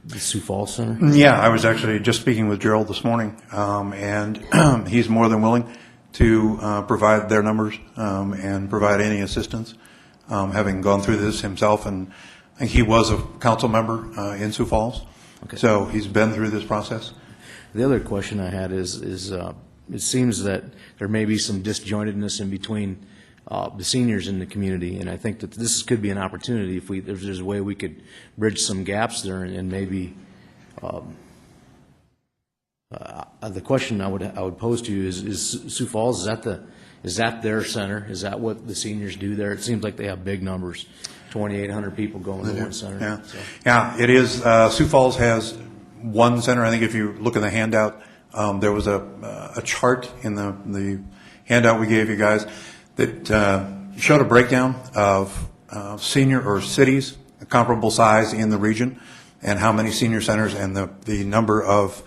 the Sioux Falls Center? Yeah, I was actually just speaking with Gerald this morning, and he's more than willing to provide their numbers and provide any assistance, having gone through this himself, and I think he was a council member in Sioux Falls, Okay. So he's been through this process. The other question I had is it seems that there may be some disjointedness in between the seniors in the community, and I think that this could be an opportunity if there's a way we could bridge some gaps there, and maybe the question I would pose to you is Sioux Falls, is that their center? Is that what the seniors do there? It seems like they have big numbers, 2,800 people going to one center. Yeah, So. yeah, it is. Sioux Falls has one center. I think if you look in the handout, There was a chart in the handout we gave you guys that showed a breakdown of senior or cities, comparable size in the region, and how many senior centers and the number of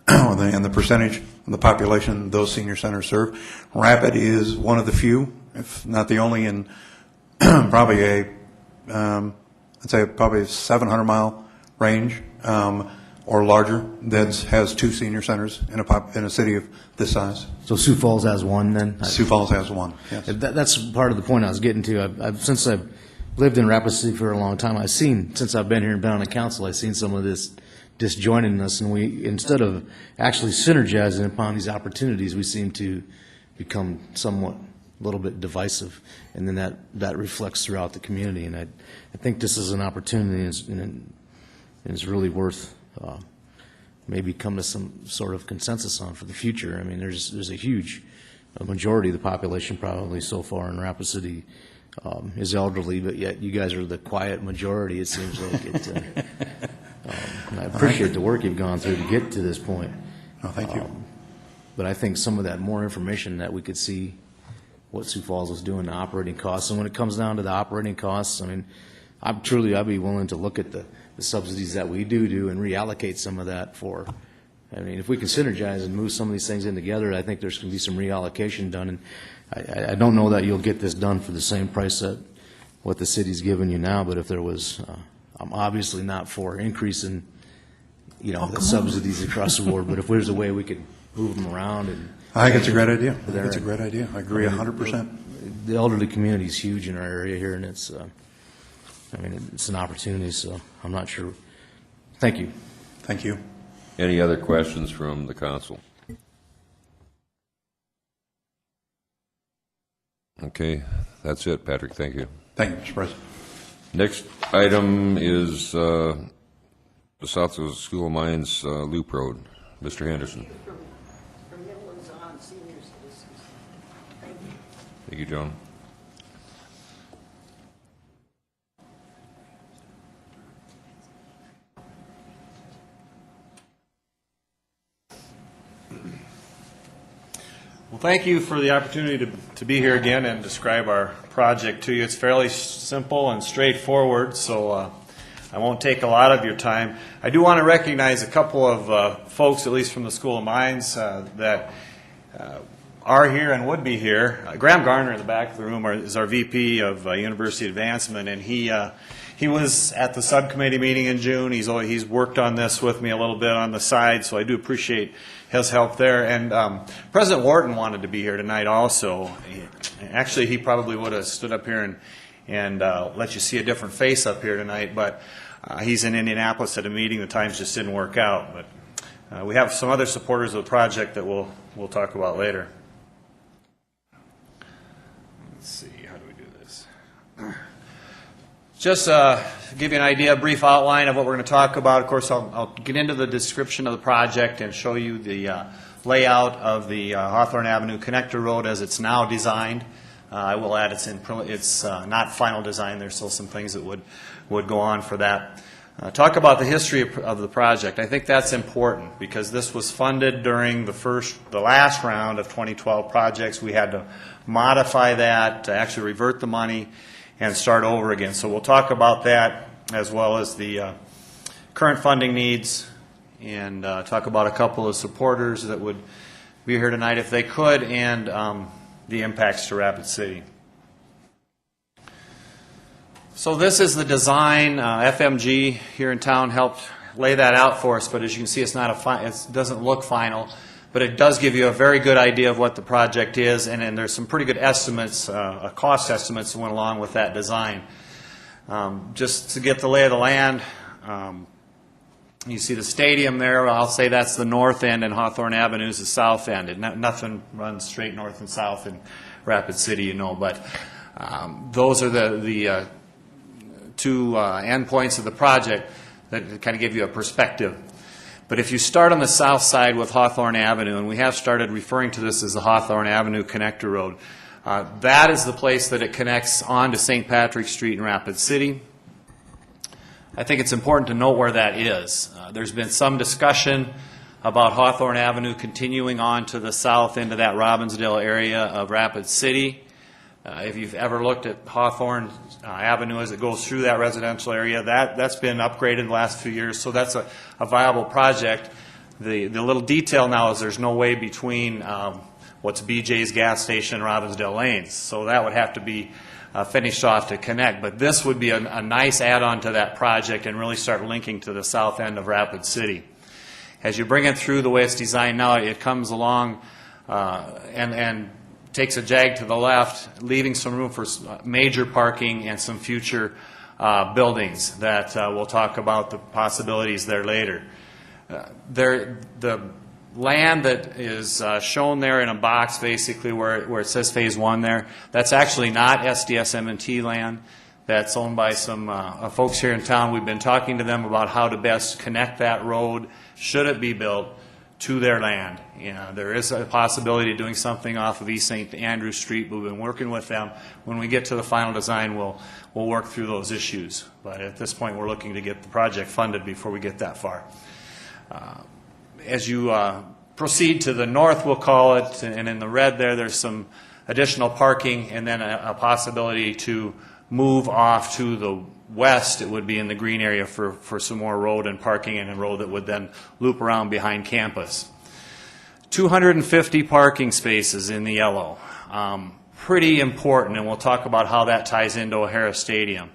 and the percentage of the population those senior centers serve. Rapid is one of the few, if not the only, in probably I'd say probably a 700-mile range or larger that has 2 senior centers in a city of this size. So Sioux Falls has one then? Sioux Falls has one, yes. That's part of the point I was getting to. Since I've lived in Rapid City for a long time, since I've been here and been on the council, I've seen some of this disjointedness, and we, instead of actually synergizing upon these opportunities, we seem to become somewhat a little bit divisive, and then that reflects throughout the community. And I think this is an opportunity, and it's really worth maybe come to some sort of consensus on for the future. I mean, there's a majority of the population probably so far in Rapid City is elderly, but yet you guys are the quiet majority, it seems like. I appreciate the work you've gone through to get to this point. Oh, thank you. But I think some of that more information that we could see what Sioux Falls is doing, the operating costs. And when it comes down to the operating costs, I mean, I'd be willing to look at the subsidies that we do and reallocate some of that for, I mean, if we can synergize and move some of these things in together, I think there's going to be some reallocation done. And I don't know that you'll get this done for the same price that what the city's giving you now, but if there was, I'm obviously not for increasing, the subsidies across the board, but if there's a way we could move them around and. I think it's a great idea. It's a great idea. I agree 100%. The elderly community is huge in our area here, and it's an opportunity, so I'm not sure. Thank you. Thank you. Any other questions from the council? Okay, that's it, Patrick. Thank you. Thank you, Mr. President. Next item is the South School of Mines Loop Road. Mr. Henderson. Thank you, John. Well, thank you for the opportunity to be here again and describe our project to you. It's fairly simple and straightforward, so I won't take a lot of your time. I do want to recognize a couple of folks, at least from the School of Mines, that are here and would be here. Graham Garner in the back of the room is our VP of University Advancement, and he was at the subcommittee meeting in June. He's worked on this with me a little bit on the side, so I do appreciate his help there. And President Wharton wanted to be here tonight also. Actually, he probably would have stood up here and let you see a different face up here tonight, but he's in Indianapolis at a meeting. The times just didn't work out. But we have some other supporters of the project that we'll talk about later. Let's see, how do we do this? Just give you an idea, a brief outline of what we're going to talk about. Of course, I'll get into the description of the project and show you the layout of the Hawthorne Avenue Connector Road as it's now designed. I will add it's not final design. There's still some things that would go on for that. Talk about the history of the project. I think that's important because this was funded during the last round of 2012 projects. We had to modify that to actually revert the money and start over again. So we'll talk about that as well as the current funding needs and talk about a couple of supporters that would be here tonight if they could and the impacts to Rapid City. So this is the design. FMG here in town helped lay that out for us, but as you can see, it doesn't look final, but it does give you a very good idea of what the project is, and there's some pretty good estimates, cost estimates that went along with that design. Just to get the lay of the land, you see the stadium there. I'll say that's the north end, and Hawthorne Avenue is the south end. And nothing runs straight north and south in Rapid City, but those are the two endpoints of the project that kind of give you a perspective. But if you start on the south side with Hawthorne Avenue, and we have started referring to this as the Hawthorne Avenue Connector Road, that is the place that it connects on to St. Patrick Street in Rapid City. I think it's important to note where that is. There's been some discussion about Hawthorne Avenue continuing on to the south into that Robbinsdale area of Rapid City. If you've ever looked at Hawthorne Avenue as it goes through that residential area, that's been upgraded in the last few years, so that's a viable project. The little detail now is there's no way between what's BJ's gas station and Robbinsdale Lanes, so that would have to be finished off to connect. But this would be a nice add-on to that project and really start linking to the south end of Rapid City. As you bring it through the way it's designed now, it comes along and takes a jag to the left, leaving some room for major parking and some future buildings that we'll talk about the possibilities there later. The land that is shown there in a box, basically where it says Phase 1 there, that's actually not SDSM&T land. That's owned by some folks here in town. We've been talking to them about how to best connect that road, should it be built, to their land. There is a possibility of doing something off of East St. Andrew Street. We've been working with them. When we get to the final design, we'll work through those issues. But at this point, we're looking to get the project funded before we get that far. As you proceed to the north, we'll call it, and in the red there's some additional parking, and then a possibility to move off to the west. It would be in the green area for some more road and parking, and a road that would then loop around behind campus. 250 parking spaces in the yellow. Pretty important, and we'll talk about how that ties into O'Hara Stadium.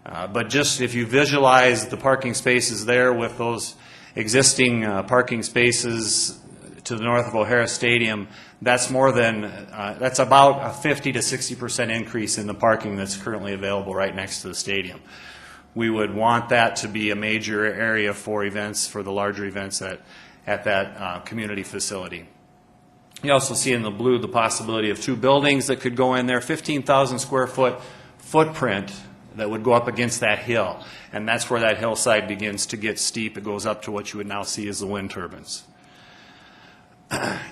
But just if you visualize the parking spaces there with those existing parking spaces to the north of O'Hara Stadium, that's more than that's about a 50 to 60% increase in the parking that's currently available right next to the stadium. We would want that to be a major area for events, for the larger events at that community facility. You also see in the blue the possibility of 2 buildings that could go in there, 15,000 square foot footprint that would go up against that hill, and that's where that hillside begins to get steep. It goes up to what you would now see as the wind turbines.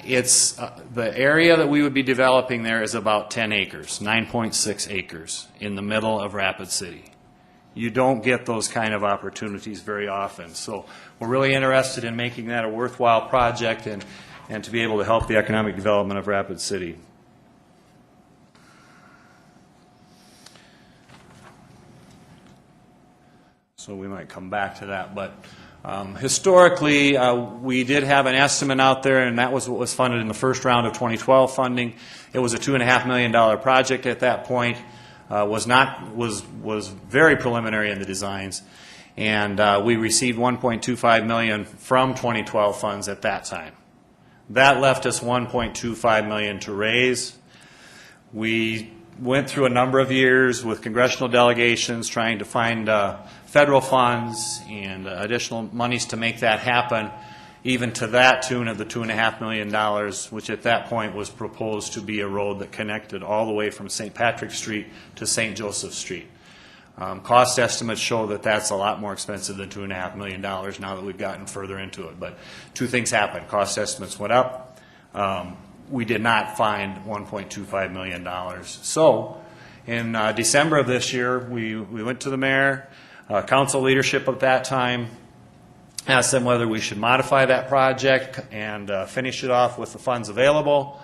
It's the area that we would be developing there is about 10 acres, 9.6 acres in the middle of Rapid City. You don't get those kind of opportunities very often, so we're really interested in making that a worthwhile project and to be able to help the economic development of Rapid City. So we might come back to that, but historically, we did have an estimate out there, and that was what was funded in the first round of 2012 funding. It was a $2.5 million project at that point. Was very preliminary in the designs, and we received $1.25 million from 2012 funds at that time. That left us $1.25 million to raise. We went through a number of years with congressional delegations trying to find federal funds and additional monies to make that happen, even to that tune of the $2.5 million, which at that point was proposed to be a road that connected all the way from St. Patrick Street to St. Joseph Street. Cost estimates show that that's a lot more expensive than $2.5 million now that we've gotten further into it. But 2 things happened. Cost estimates went up. We did not find $1.25 million. So in December of this year, we went to the mayor, council leadership at that time, asked them whether we should modify that project and finish it off with the funds available,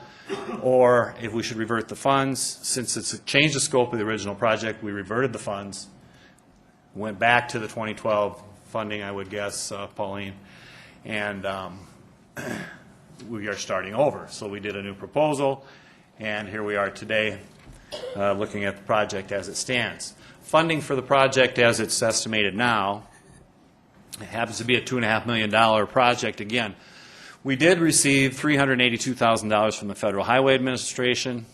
or if we should revert the funds. Since it's changed the scope of the original project, we reverted the funds, went back to the 2012 funding, I would guess, Pauline, and we are starting over. So we did a new proposal, and here we are today looking at the project as it stands. Funding for the project as it's estimated now, it happens to be a $2.5 million project again. We did receive $382,000 from the Federal Highway Administration.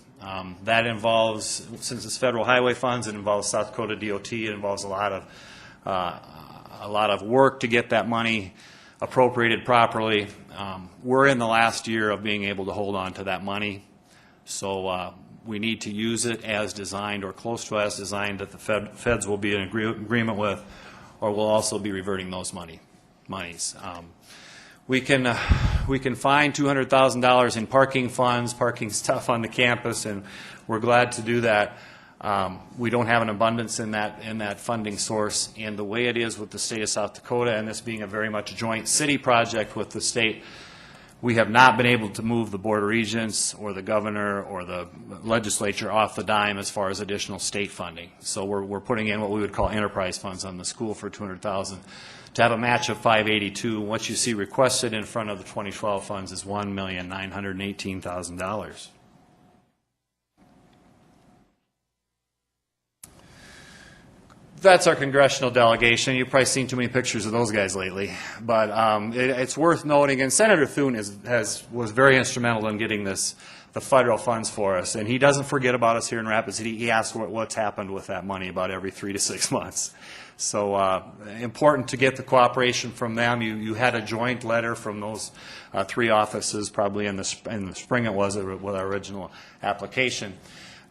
That involves, since it's federal highway funds, it involves South Dakota DOT. It involves a lot of work to get that money appropriated properly. We're in the last year of being able to hold on to that money, so we need to use it as designed or close to as designed that the feds will be in agreement with, or we'll also be reverting those monies. We can find $200,000 in parking funds. Parking's tough on the campus, and we're glad to do that. We don't have an abundance in that funding source, and the way it is with the state of South Dakota, and this being a very much joint city project with the state, we have not been able to move the Board of Regents or the governor or the legislature off the dime as far as additional state funding. So we're putting in what we would call enterprise funds on the school for $200,000 to have a match of $582,000. What you see requested in front of the 2012 funds is $1,918,000. That's our congressional delegation. You've probably seen too many pictures of those guys lately. But it's worth noting, and Senator Thune was very instrumental in getting the federal funds for us. And he doesn't forget about us here in Rapid City. He asks what's happened with that money about every 3 to 6 months. So important to get the cooperation from them. You had a joint letter from those 3 offices, probably in the spring it was, with our original application.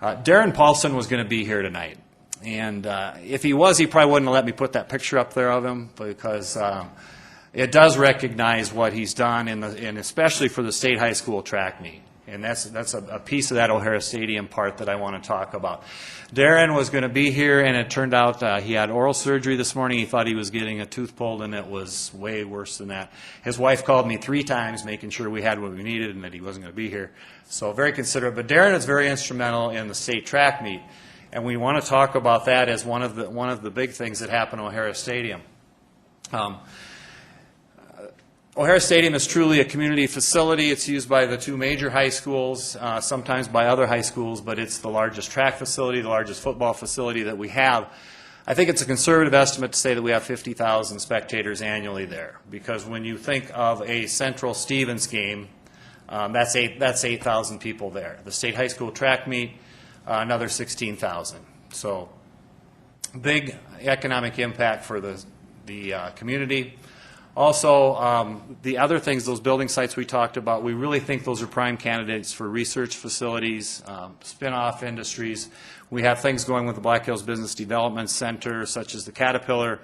Darren Paulson was going to be here tonight. And if he was, he probably wouldn't have let me put that picture up there of him, because it does recognize what he's done, and especially for the state high school track meet. And that's a piece of that O'Hara Stadium part that I want to talk about. Darren was going to be here, and it turned out he had oral surgery this morning. He thought he was getting a tooth pulled, and it was way worse than that. His wife called me 3 times making sure we had what we needed and that he wasn't going to be here. So very considerate. But Darren is very instrumental in the state track meet. And we want to talk about that as one of the big things that happened at O'Hara Stadium. O'Hara Stadium is truly a community facility. It's used by the 2 major high schools, sometimes by other high schools, but it's the largest track facility, the largest football facility that we have. I think it's a conservative estimate to say that we have 50,000 spectators annually there, because when you think of a Central Stevens game, that's 8,000 people there. The state high school track meet, another 16,000. So big economic impact for the community. Also, the other things, those building sites we talked about, we really think those are prime candidates for research facilities, spin-off industries. We have things going with the Black Hills Business Development Center, such as the Caterpillar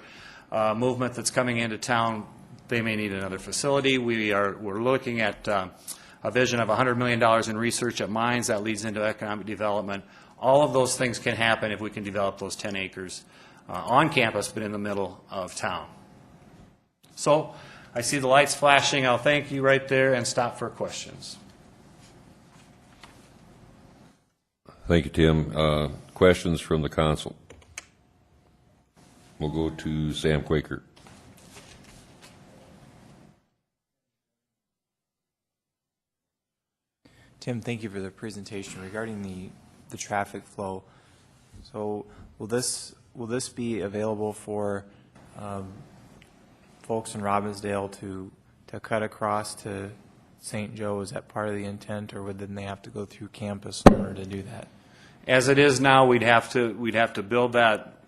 movement that's coming into town. They may need another facility. We're looking at a vision of $100 million in research at mines that leads into economic development. All of those things can happen if we can develop those 10 acres on campus, but in the middle of town. So I see the lights flashing. I'll thank you right there and stop for questions. Thank you, Tim. Questions from the council? We'll go to Sam Quaker. Tim, thank you for the presentation regarding the traffic flow. So will this be available for folks in Robbinsdale to cut across to St. Joe? Is that part of the intent, or would then they have to go through campus in order to do that? As it is now, we'd have to build that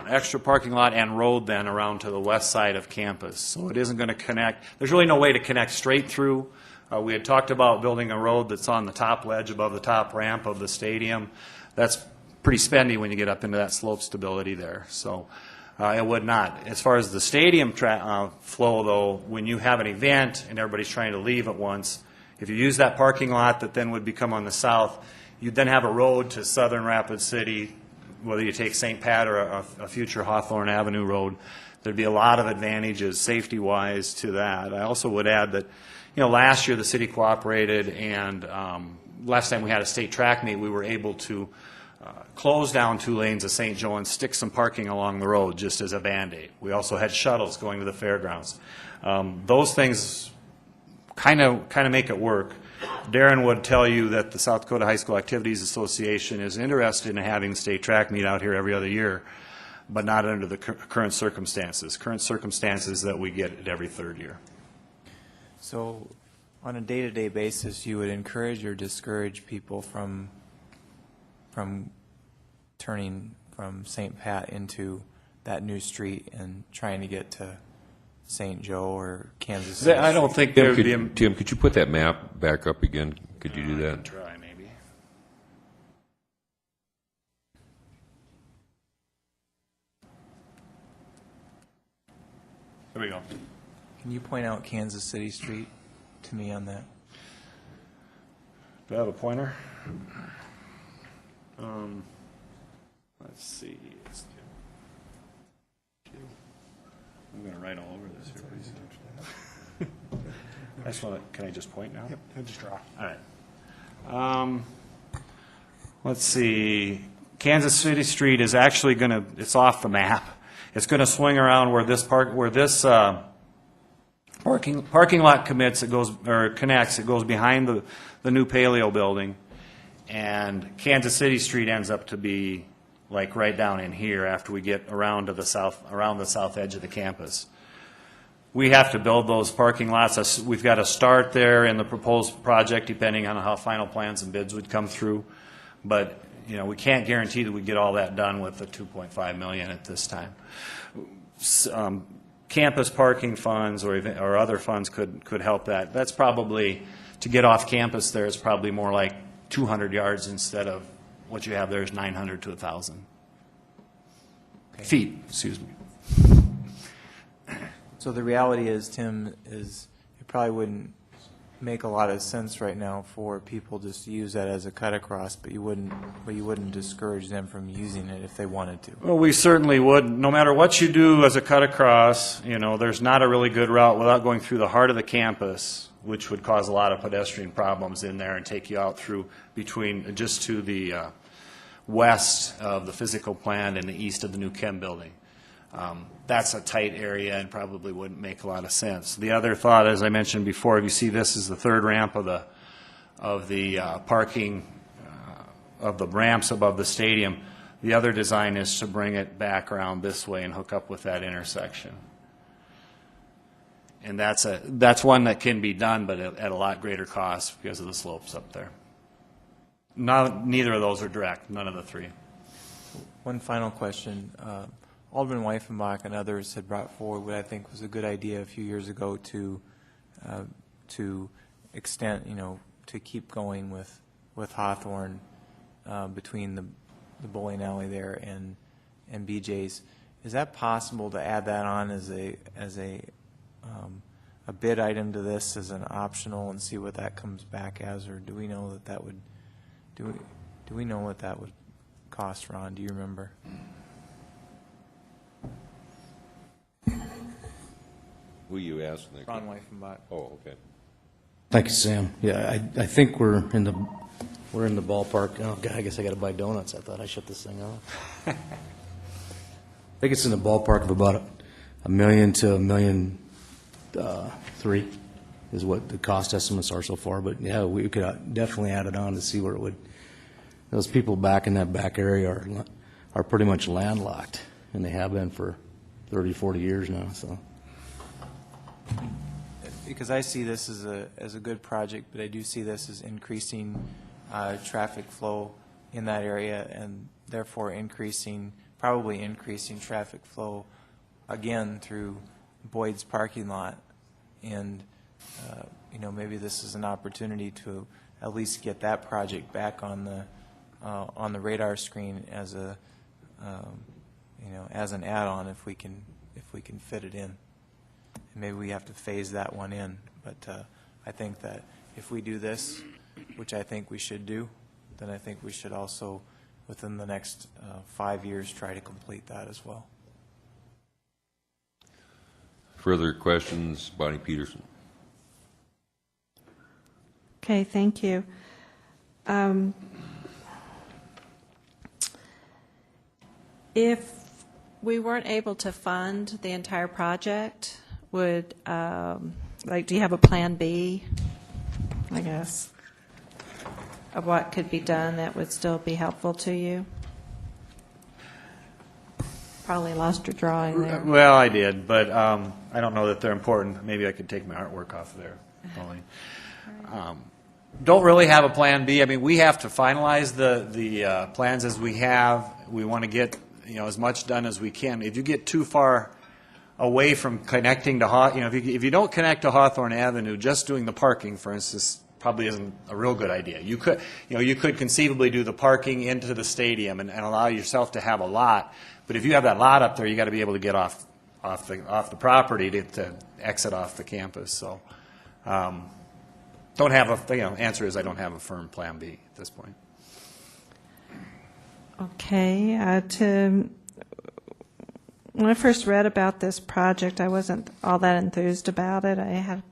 extra parking lot and road then around to the west side of campus. So it isn't going to connect. There's really no way to connect straight through. We had talked about building a road that's on the top ledge above the top ramp of the stadium. That's pretty spendy when you get up into that slope stability there. So it would not. As far as the stadium flow, though, when you have an event and everybody's trying to leave at once, if you use that parking lot that then would become on the south, you'd then have a road to southern Rapid City, whether you take St. Pat or a future Hawthorne Avenue road. There'd be a lot of advantages safety-wise to that. I also would add that, last year the city cooperated, and last time we had a state track meet, we were able to close down 2 lanes of St. Joe and stick some parking along the road just as a Band-Aid. We also had shuttles going to the fairgrounds. Those things kind of make it work. Darren would tell you that the South Dakota High School Activities Association is interested in having the state track meet out here every other year, but not under the current circumstances. Current circumstances that we get it every 3rd year. So on a day-to-day basis, you would encourage or discourage people from turning from St. Pat into that new street and trying to get to St. Joe or Kansas City? I don't think there would be a... Tim, could you put that map back up again? Could you do that? I can try, maybe. There we go. Can you point out Kansas City Street to me on that? Do I have a pointer? Let's see. I'm going to write all over this here, please. I just want to, can I just point now? Yep, I just draw. All right. Let's see. Kansas City Street is actually going to, it's off the map. It's going to swing around where this parking lot connects. It goes behind the new Paleo building, and Kansas City Street ends up to be like right down in here after we get around to the south, around the south edge of the campus. We have to build those parking lots. We've got to start there in the proposed project, depending on how final plans and bids would come through. But you know, we can't guarantee that we get all that done with the $2.5 million at this time. Campus parking funds or other funds could help that. That's probably, to get off campus there, is probably more like 200 yards instead of what you have there is 900 to 1,000 feet. Excuse me. So the reality is, Tim, is it probably wouldn't make a lot of sense right now for people just to use that as a cut across, but you wouldn't discourage them from using it if they wanted to. Well, we certainly would. No matter what you do as a cut across, you know, there's not a really good route without going through the heart of the campus, which would cause a lot of pedestrian problems in there and take you out through between just to the west of the physical plant and the east of the new chem building. That's a tight area and probably wouldn't make a lot of sense. The other thought, as I mentioned before, if you see this is the third ramp of the parking of the ramps above the stadium. The other design is to bring it back around this way and hook up with that intersection. And that's one that can be done, but at a lot greater cost because of the slopes up there. Neither of those are direct, none of the three. One final question. Alderman Weifenbach and others had brought forward what I think was a good idea a few years ago to extend, you know, to keep going with Hawthorne between the bowling alley there and BJ's. Is that possible to add that on as a bid item to this as an optional and see what that comes back as, or do we know that would do we know what that would cost, Ron? Do you remember? Who you asking? Ron Weifenbach. Oh, okay. Thank you, Sam. Yeah, I think we're in the ballpark. Oh, God, I guess I got to buy donuts. I thought I shut this thing off. I think it's in the ballpark of about $1 million to $1.3 million is what the cost estimates are so far. But yeah, we could definitely add it on to see where it would. Those people back in that back area are pretty much landlocked, and they have been for 30, 40 years now. So. Because I see this as a good project, but I do see this as increasing traffic flow in that area, and therefore probably increasing traffic flow again through Boyd's parking lot. And you know, maybe this is an opportunity to at least get that project back on the radar screen as a you know, as an add-on if we can fit it in. Maybe we have to phase that one in, but I think that if we do this, which I think we should do, then I think we should also, within the next 5 years, try to complete that as well. Further questions? Bonnie Peterson. Okay, thank you. If we weren't able to fund the entire project, would, do you have a plan B, I guess, of what could be done that would still be helpful to you? Probably lost your drawing there. Well, I did, but I don't know that they're important. Maybe I could take my artwork off there. Don't really have a plan B. I mean, we have to finalize the plans as we have. We want to get, you know, as much done as we can. If you get too far away from connecting to, you know, if you don't connect to Hawthorne Avenue, just doing the parking, for instance, probably isn't a real good idea. You could conceivably do the parking into the stadium and allow yourself to have a lot, but if you have that lot up there, you got to be able to get off the property to exit off the campus. So, don't have a, you know, answer is I don't have a firm plan B at this point. Okay, when I first read about this project, I wasn't all that enthused about it. I had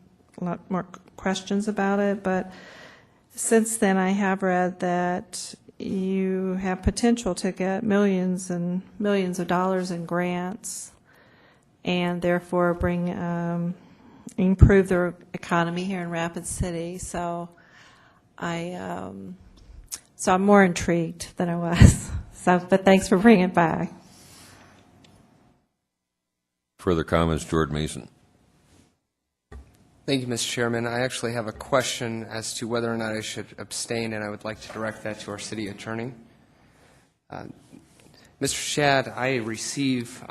a lot more questions about it, but since then I have read that you have potential to get millions and millions of dollars in grants and therefore improve the economy here in Rapid City. So I'm more intrigued than I was. But thanks for bringing it back. Further comments, George Mason. Thank you, Mr. Chairman. I actually have a question as to whether or not I should abstain, and I would like to direct that to our city attorney. Mr. Shad, I receive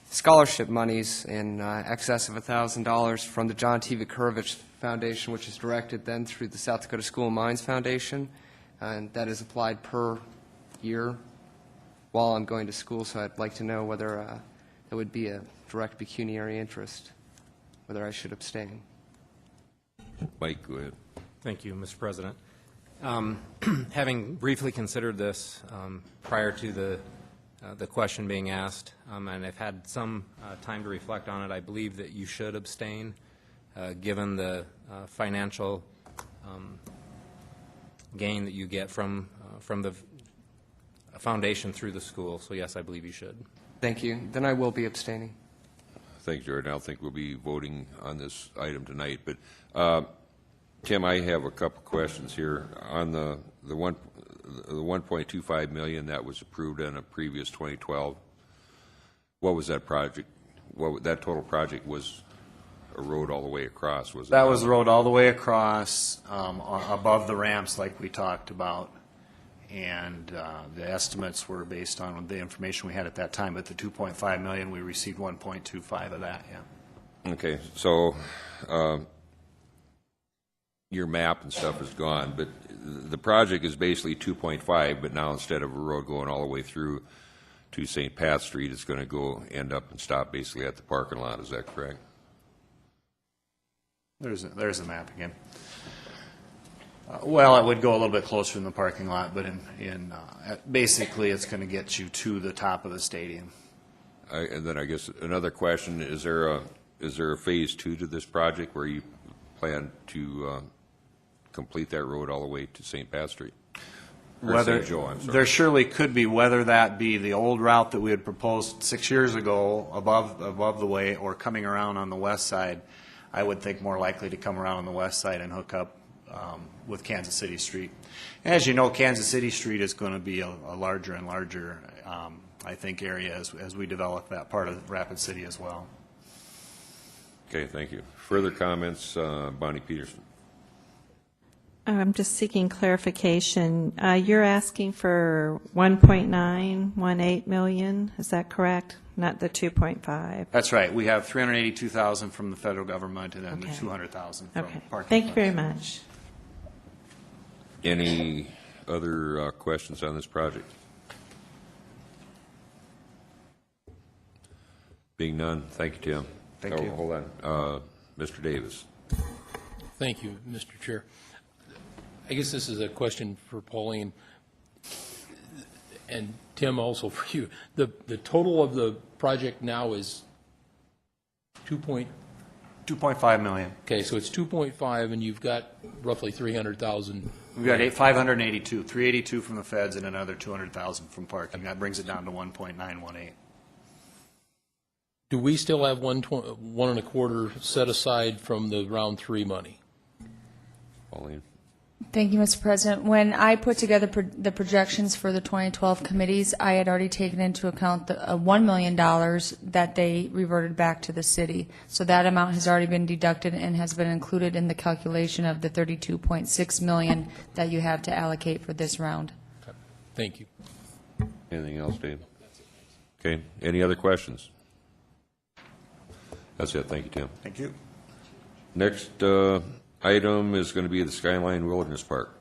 scholarship monies in excess of $1,000 from the John T. Vukurovich Foundation, which is directed then through the South Dakota School of Mines Foundation, and that is applied per year while I'm going to school, so I'd like to know whether there would be a direct pecuniary interest, whether I should abstain. Mike, go ahead. Thank you, Mr. President. Having briefly considered this prior to the question being asked, and I've had some time to reflect on it, I believe that you should abstain, given the financial gain that you get from the foundation through the school. So yes, I believe you should. Thank you. Then I will be abstaining. Thanks, Jared. I don't think we'll be voting on this item tonight, but Tim, I have a couple questions here on the 1.25 million that was approved in a previous 2012. What was that project? That total project was a road all the way across, was it? That was the road all the way across, above the ramps like we talked about. And the estimates were based on the information we had at that time. But the 2.5 million, we received 1.25 of that, yeah. Okay, so your map and stuff is gone, but the project is basically 2.5, but now instead of a road going all the way through to St. Pat Street, it's going to end up and stop basically at the parking lot. Is that correct? There's the map again. Well, it would go a little bit closer in the parking lot, but basically it's going to get you to the top of the stadium. And then I guess another question, is there a phase 2 to this project where you plan to complete that road all the way to St. Pat Street? St. Joe, I'm sorry. There surely could be, whether that be the old route that we had proposed 6 years ago above the way, or coming around on the west side. I would think more likely to come around on the west side and hook up with Kansas City Street. As you know, Kansas City Street is going to be a larger and larger, I think, area as we develop that part of Rapid City as well. Okay, thank you. Further comments, Bonnie Peterson? I'm just seeking clarification. You're asking for 1.918 million, is that correct? Not the 2.5? That's right. We have 382,000 from the federal government and then the 200,000 from parking. Thank you very much. Any other questions on this project? Being none, thank you, Tim. Thank you. Hold on. Mr. Davis. Thank you, Mr. Chair. I guess this is a question for Pauline and Tim, also for you. The total of the project now is 2.5 million. Okay, so it's 2.5, and you've got roughly 300,000. We've got 582, 382 from the feds and another 200,000 from parking. That brings it down to 1.918. Do we still have 1.25 set aside from the round 3 money? Pauline. Thank you, Mr. President. When I put together the projections for the 2012 committees, I had already taken into account the $1 million that they reverted back to the city. So that amount has already been deducted and has been included in the calculation of the $32.6 million that you have to allocate for this round. Okay. Thank you. Anything else, Dave? Okay. Any other questions? That's it. Thank you, Tim. Thank you. Next item is going to be the Skyline Wilderness Park.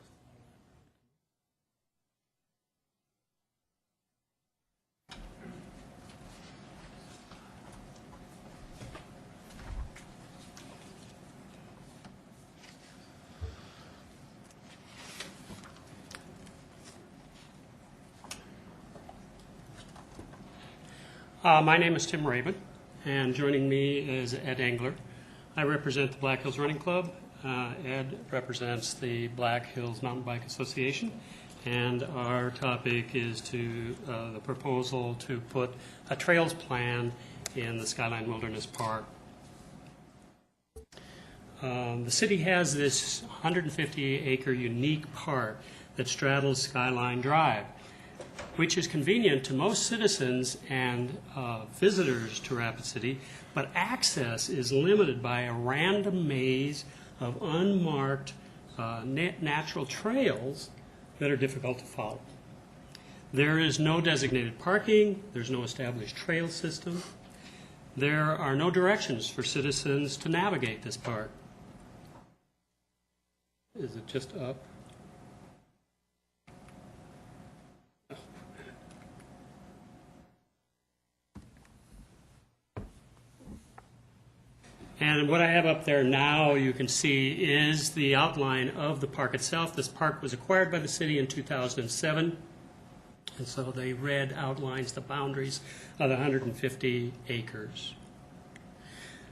My name is Tim Raven, and joining me is Ed Engler. I represent the Black Hills Running Club. Ed represents the Black Hills Mountain Bike Association, and our topic is the proposal to put a trails plan in the Skyline Wilderness Park. The city has this 150-acre unique park that straddles Skyline Drive, which is convenient to most citizens and visitors to Rapid City, but access is limited by a random maze of unmarked natural trails that are difficult to follow. There is no designated parking, there's no established trail system, there are no directions for citizens to navigate this park. Is it just up? And what I have up there now, you can see, is the outline of the park itself. This park was acquired by the city in 2007, and so the red outlines the boundaries of the 150 acres.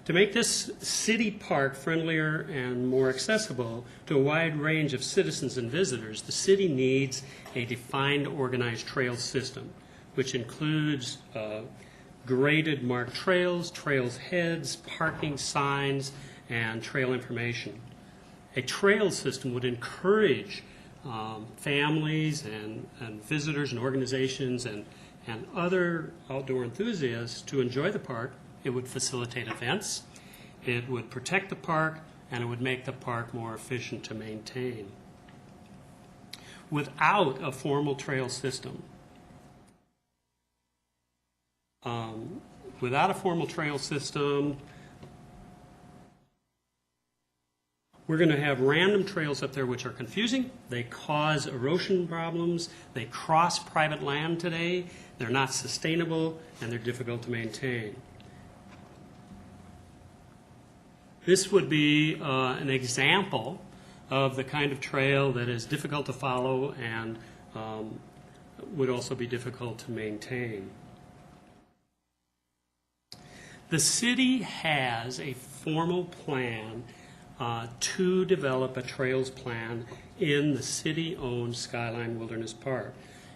To make this city park friendlier and more accessible to a wide range of citizens and visitors, the city needs a defined, organized trail system, which includes graded marked trails, trails heads, parking signs, and trail information. A trail system would encourage families and visitors and organizations and other outdoor enthusiasts to enjoy the park. It would facilitate events, it would protect the park, and it would make the park more efficient to maintain. Without a formal trail system, we're going to have random trails up there which are confusing. They cause erosion problems. They cross private land today. They're not sustainable, and they're difficult to maintain. This would be an example of the kind of trail that is difficult to follow and would also be difficult to maintain. The city has a formal plan to develop a trails plan in the city-owned Skyline Wilderness Park,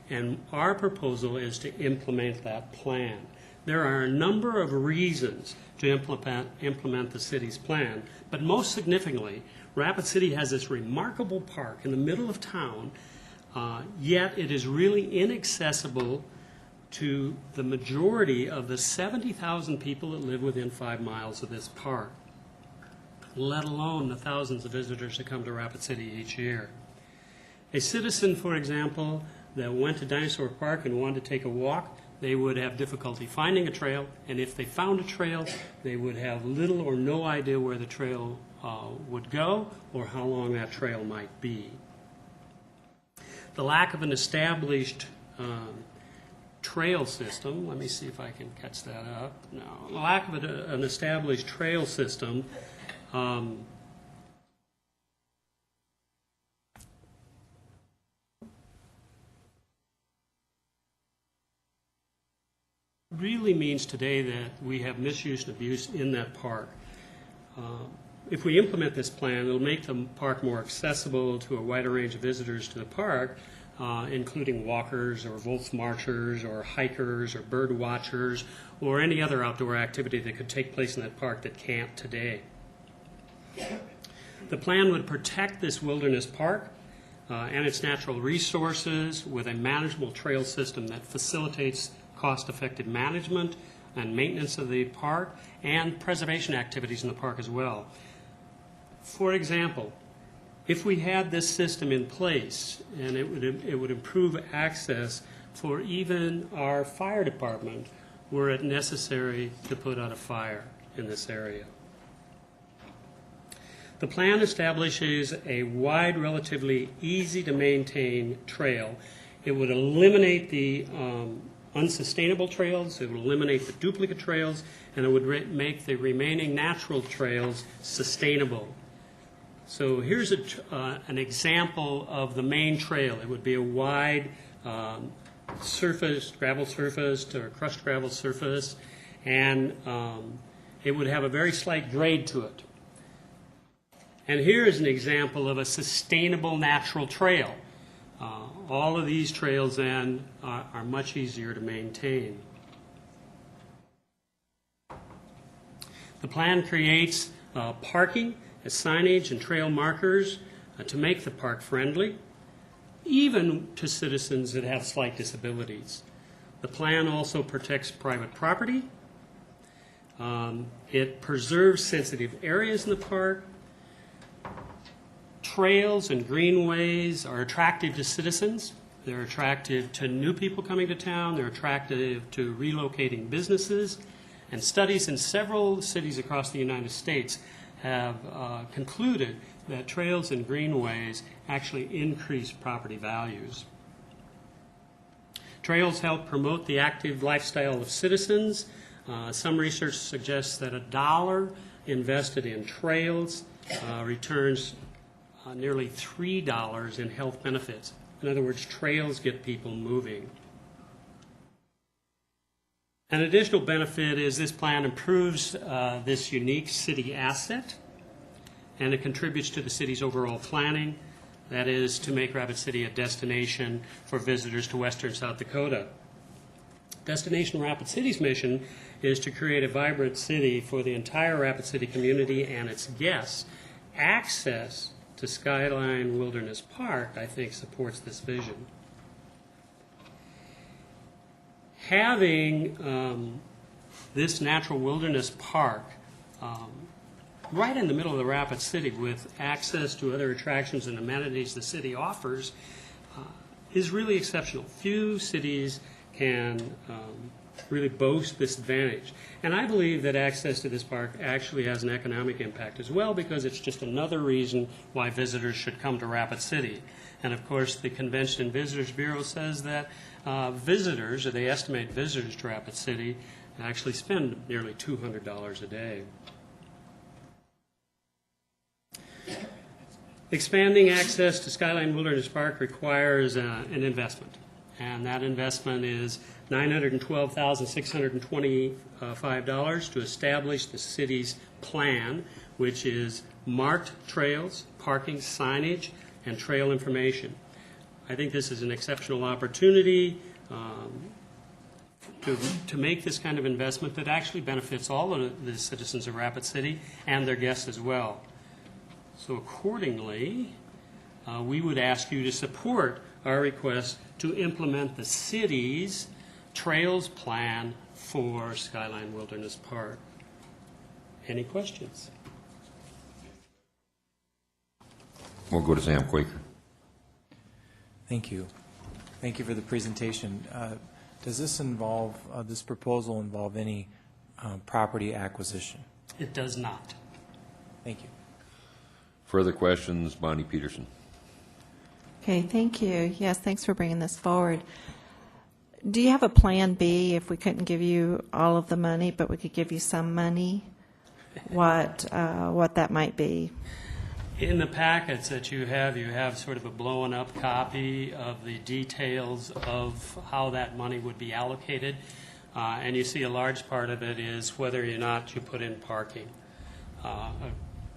and our proposal is to implement that plan. There are a number of reasons to implement the city's plan, but most significantly, Rapid City has this remarkable park in the middle of town, yet it is really inaccessible to the majority of the 70,000 people that live within 5 miles of this park, let alone the thousands of visitors that come to Rapid City each year. A citizen, for example, that went to Dinosaur Park and wanted to take a walk, they would have difficulty finding a trail, and if they found a trail, they would have little or no idea where the trail would go or how long that trail might be. The lack of an established trail system, let me see if I can catch that up. No, the lack of an established trail system really means today that we have misuse and abuse in that park. If we implement this plan, it'll make the park more accessible to a wider range of visitors to the park, including walkers or wolf marchers or hikers or bird watchers or any other outdoor activity that could take place in that park that can't today. The plan would protect this wilderness park and its natural resources with a manageable trail system that facilitates cost-effective management and maintenance of the park and preservation activities in the park as well. For example, if we had this system in place, and it would improve access for even our fire department were it necessary to put out a fire in this area. The plan establishes a wide, relatively easy-to-maintain trail. It would eliminate the unsustainable trails, it would eliminate the duplicate trails, and it would make the remaining natural trails sustainable. So here's an example of the main trail. It would be a wide surface, gravel surface or crushed gravel surface, and it would have a very slight grade to it. And here is an example of a sustainable natural trail. All of these trails then are much easier to maintain. The plan creates parking, signage, and trail markers to make the park friendly, even to citizens that have slight disabilities. The plan also protects private property. It preserves sensitive areas in the park. Trails and greenways are attractive to citizens. They're attractive to new people coming to town. They're attractive to relocating businesses. And studies in several cities across the United States have concluded that trails and greenways actually increase property values. Trails help promote the active lifestyle of citizens. Some research suggests that $1 invested in trails returns nearly $3 in health benefits. In other words, trails get people moving. An additional benefit is this plan improves this unique city asset, and it contributes to the city's overall planning. That is to make Rapid City a destination for visitors to western South Dakota. Destination Rapid City's mission is to create a vibrant city for the entire Rapid City community and its guests. Access to Skyline Wilderness Park, I think, supports this vision. Having this natural wilderness park right in the middle of the Rapid City with access to other attractions and amenities the city offers is really exceptional. Few cities can really boast this advantage. And I believe that access to this park actually has an economic impact as well, because it's just another reason why visitors should come to Rapid City. And of course, the Convention and Visitors Bureau says that visitors, or they estimate visitors to Rapid City, actually spend nearly $200 a day. Expanding access to Skyline Wilderness Park requires an investment, and that investment is $912,625 to establish the city's plan, which is marked trails, parking, signage, and trail information. I think this is an exceptional opportunity to make this kind of investment that actually benefits all of the citizens of Rapid City and their guests as well. So accordingly, we would ask you to support our request to implement the city's trails plan for Skyline Wilderness Park. Any questions? We'll go to Sam Quaker. Thank you. Thank you for the presentation. Does this involve, this proposal involve any property acquisition? It does not. Thank you. Further questions, Bonnie Peterson. Okay, thank you. Yes, thanks for bringing this forward. Do you have a plan B if we couldn't give you all of the money, but we could give you some money? What that might be? In the packets that you have sort of a blown up copy of the details of how that money would be allocated. And you see a large part of it is whether or not you put in parking. A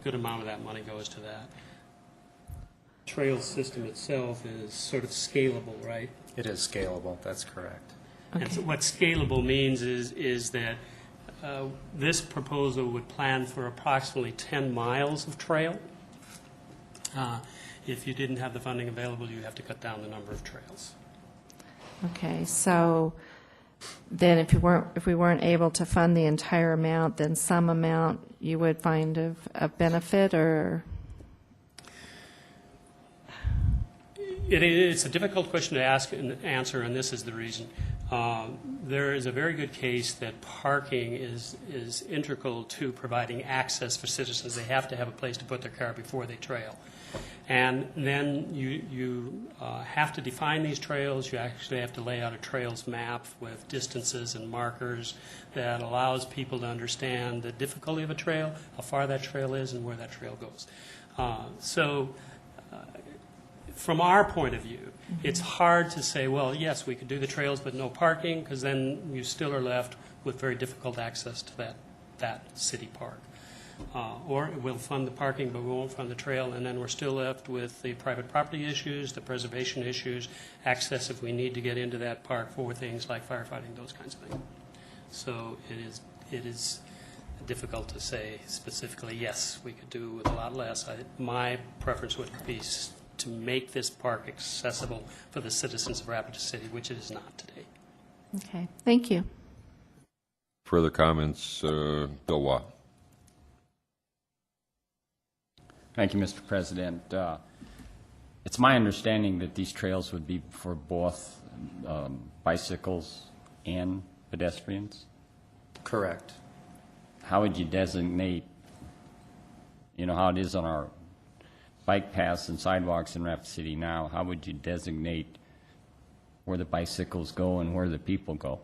good amount of that money goes to that. Trail system itself is sort of scalable, right? It is scalable, that's correct. Okay. And so what scalable means is that this proposal would plan for approximately 10 miles of trail. If you didn't have the funding available, you have to cut down the number of trails. Okay, so then if we weren't able to fund the entire amount, then some amount you would find of benefit, or? It's a difficult question to ask and answer, and this is the reason. There is a very good case that parking is integral to providing access for citizens. They have to have a place to put their car before they trail. And then you have to define these trails. You actually have to lay out a trails map with distances and markers that allows people to understand the difficulty of a trail, how far that trail is, and where that trail goes. from our point of view, it's hard to say, well, yes, we could do the trails, but no parking, because then you still are left with very difficult access to that city park. Or we'll fund the parking, but we won't fund the trail, and then we're still left with the private property issues, the preservation issues, access if we need to get into that park for things like firefighting, those kinds of things. So it is difficult to say specifically, yes, we could do with a lot less. My preference would be to make this park accessible for the citizens of Rapid City, which it is not today. Okay, thank you. Further comments, Bill Waugh. Thank you, Mr. President. It's my understanding that these trails would be for both bicycles and pedestrians? Correct. How would you designate, you know, how it is on our bike paths and sidewalks in Rapid City now, how would you designate where the bicycles go and where the people go?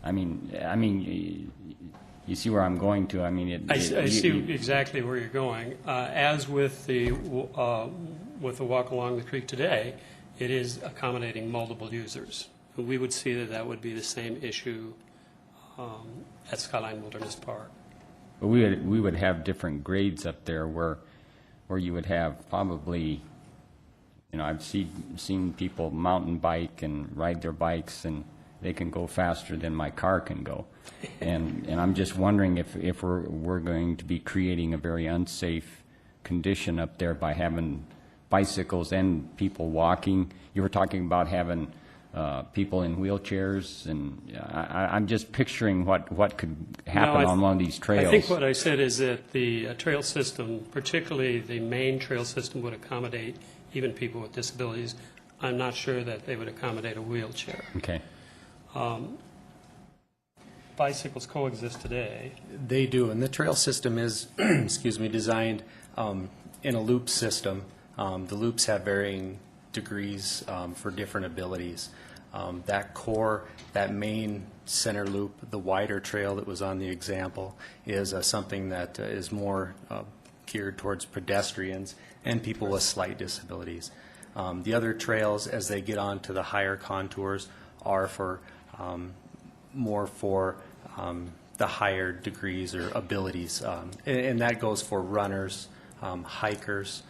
I mean, you see where I'm going to. I mean, I see exactly where you're going. As with the walk along the creek today, it is accommodating multiple users. We would see that would be the same issue at Skyline Wilderness Park. But we would have different grades up there where you would have probably, you know, I've seen people mountain bike and ride their bikes, and they can go faster than my car can go. And I'm just wondering if we're going to be creating a very unsafe condition up there by having bicycles and people walking. You were talking about having people in wheelchairs, and I'm just picturing what could happen on one of these trails. I think what I said is that the trail system, particularly the main trail system, would accommodate even people with disabilities. I'm not sure that they would accommodate a wheelchair. Okay. Bicycles coexist today. They do, and the trail system is, excuse me, designed in a loop system. The loops have varying degrees for different abilities. That core, that main center loop, the wider trail that was on the example, is something that is more geared towards pedestrians and people with slight disabilities. The other trails, as they get onto the higher contours, are for more for the higher degrees or abilities, and that goes for runners, hikers,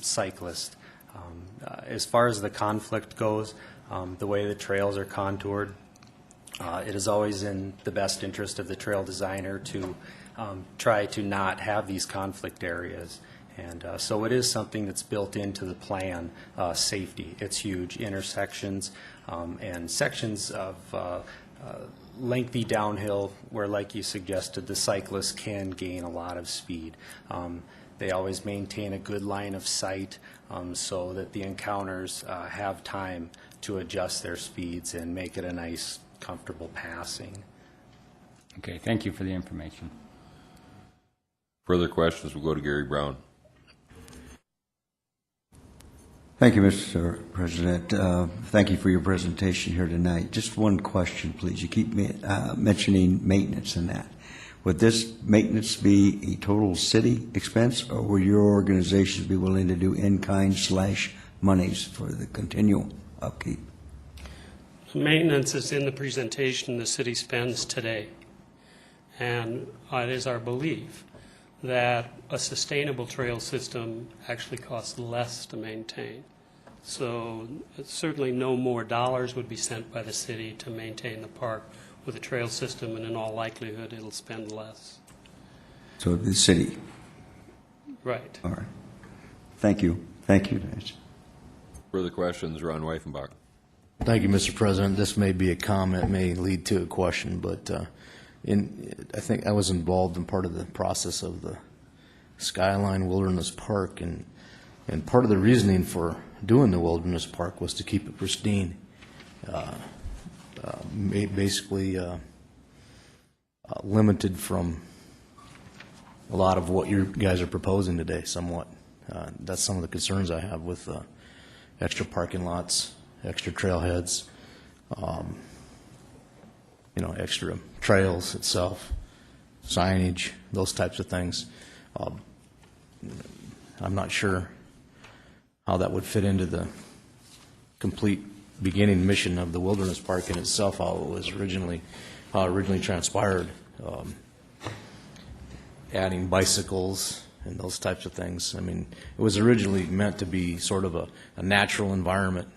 cyclists. As far as the conflict goes, the way the trails are contoured, it is always in the best interest of the trail designer to try to not have these conflict areas. And so it is something that's built into the plan, safety. It's huge. Intersections and sections of lengthy downhill where, like you suggested, the cyclists can gain a lot of speed. They always maintain a good line of sight so that the encounters have time to adjust their speeds and make it a nice, comfortable passing. Okay, thank you for the information. Further questions, we'll go to Gary Brown. Thank you, Mr. President. Thank you for your presentation here tonight. Just one question, please. You keep mentioning maintenance and that. Would this maintenance be a total city expense, or will your organizations be willing to do in-kind / monies for the continual upkeep? Maintenance is in the presentation the city spends today. And it is our belief that a sustainable trail system actually costs less to maintain. So certainly no more dollars would be sent by the city to maintain the park with a trail system, and in all likelihood it'll spend less. So the city. Right. All right. Thank you. Thank you, guys. Further questions, Ron Weifenbach. Thank you, Mr. President. This may be a comment, may lead to a question, but I think I was involved in part of the process of the Skyline Wilderness Park, and part of the reasoning for doing the Wilderness Park was to keep it pristine. Basically limited from a lot of what you guys are proposing today, somewhat. That's some of the concerns I have with extra parking lots, extra trailheads, extra trails itself, signage, those types of things. I'm not sure how that would fit into the complete beginning mission of the Wilderness Park in itself, how it was originally transpired, adding bicycles and those types of things. I mean, it was originally meant to be sort of a natural environment,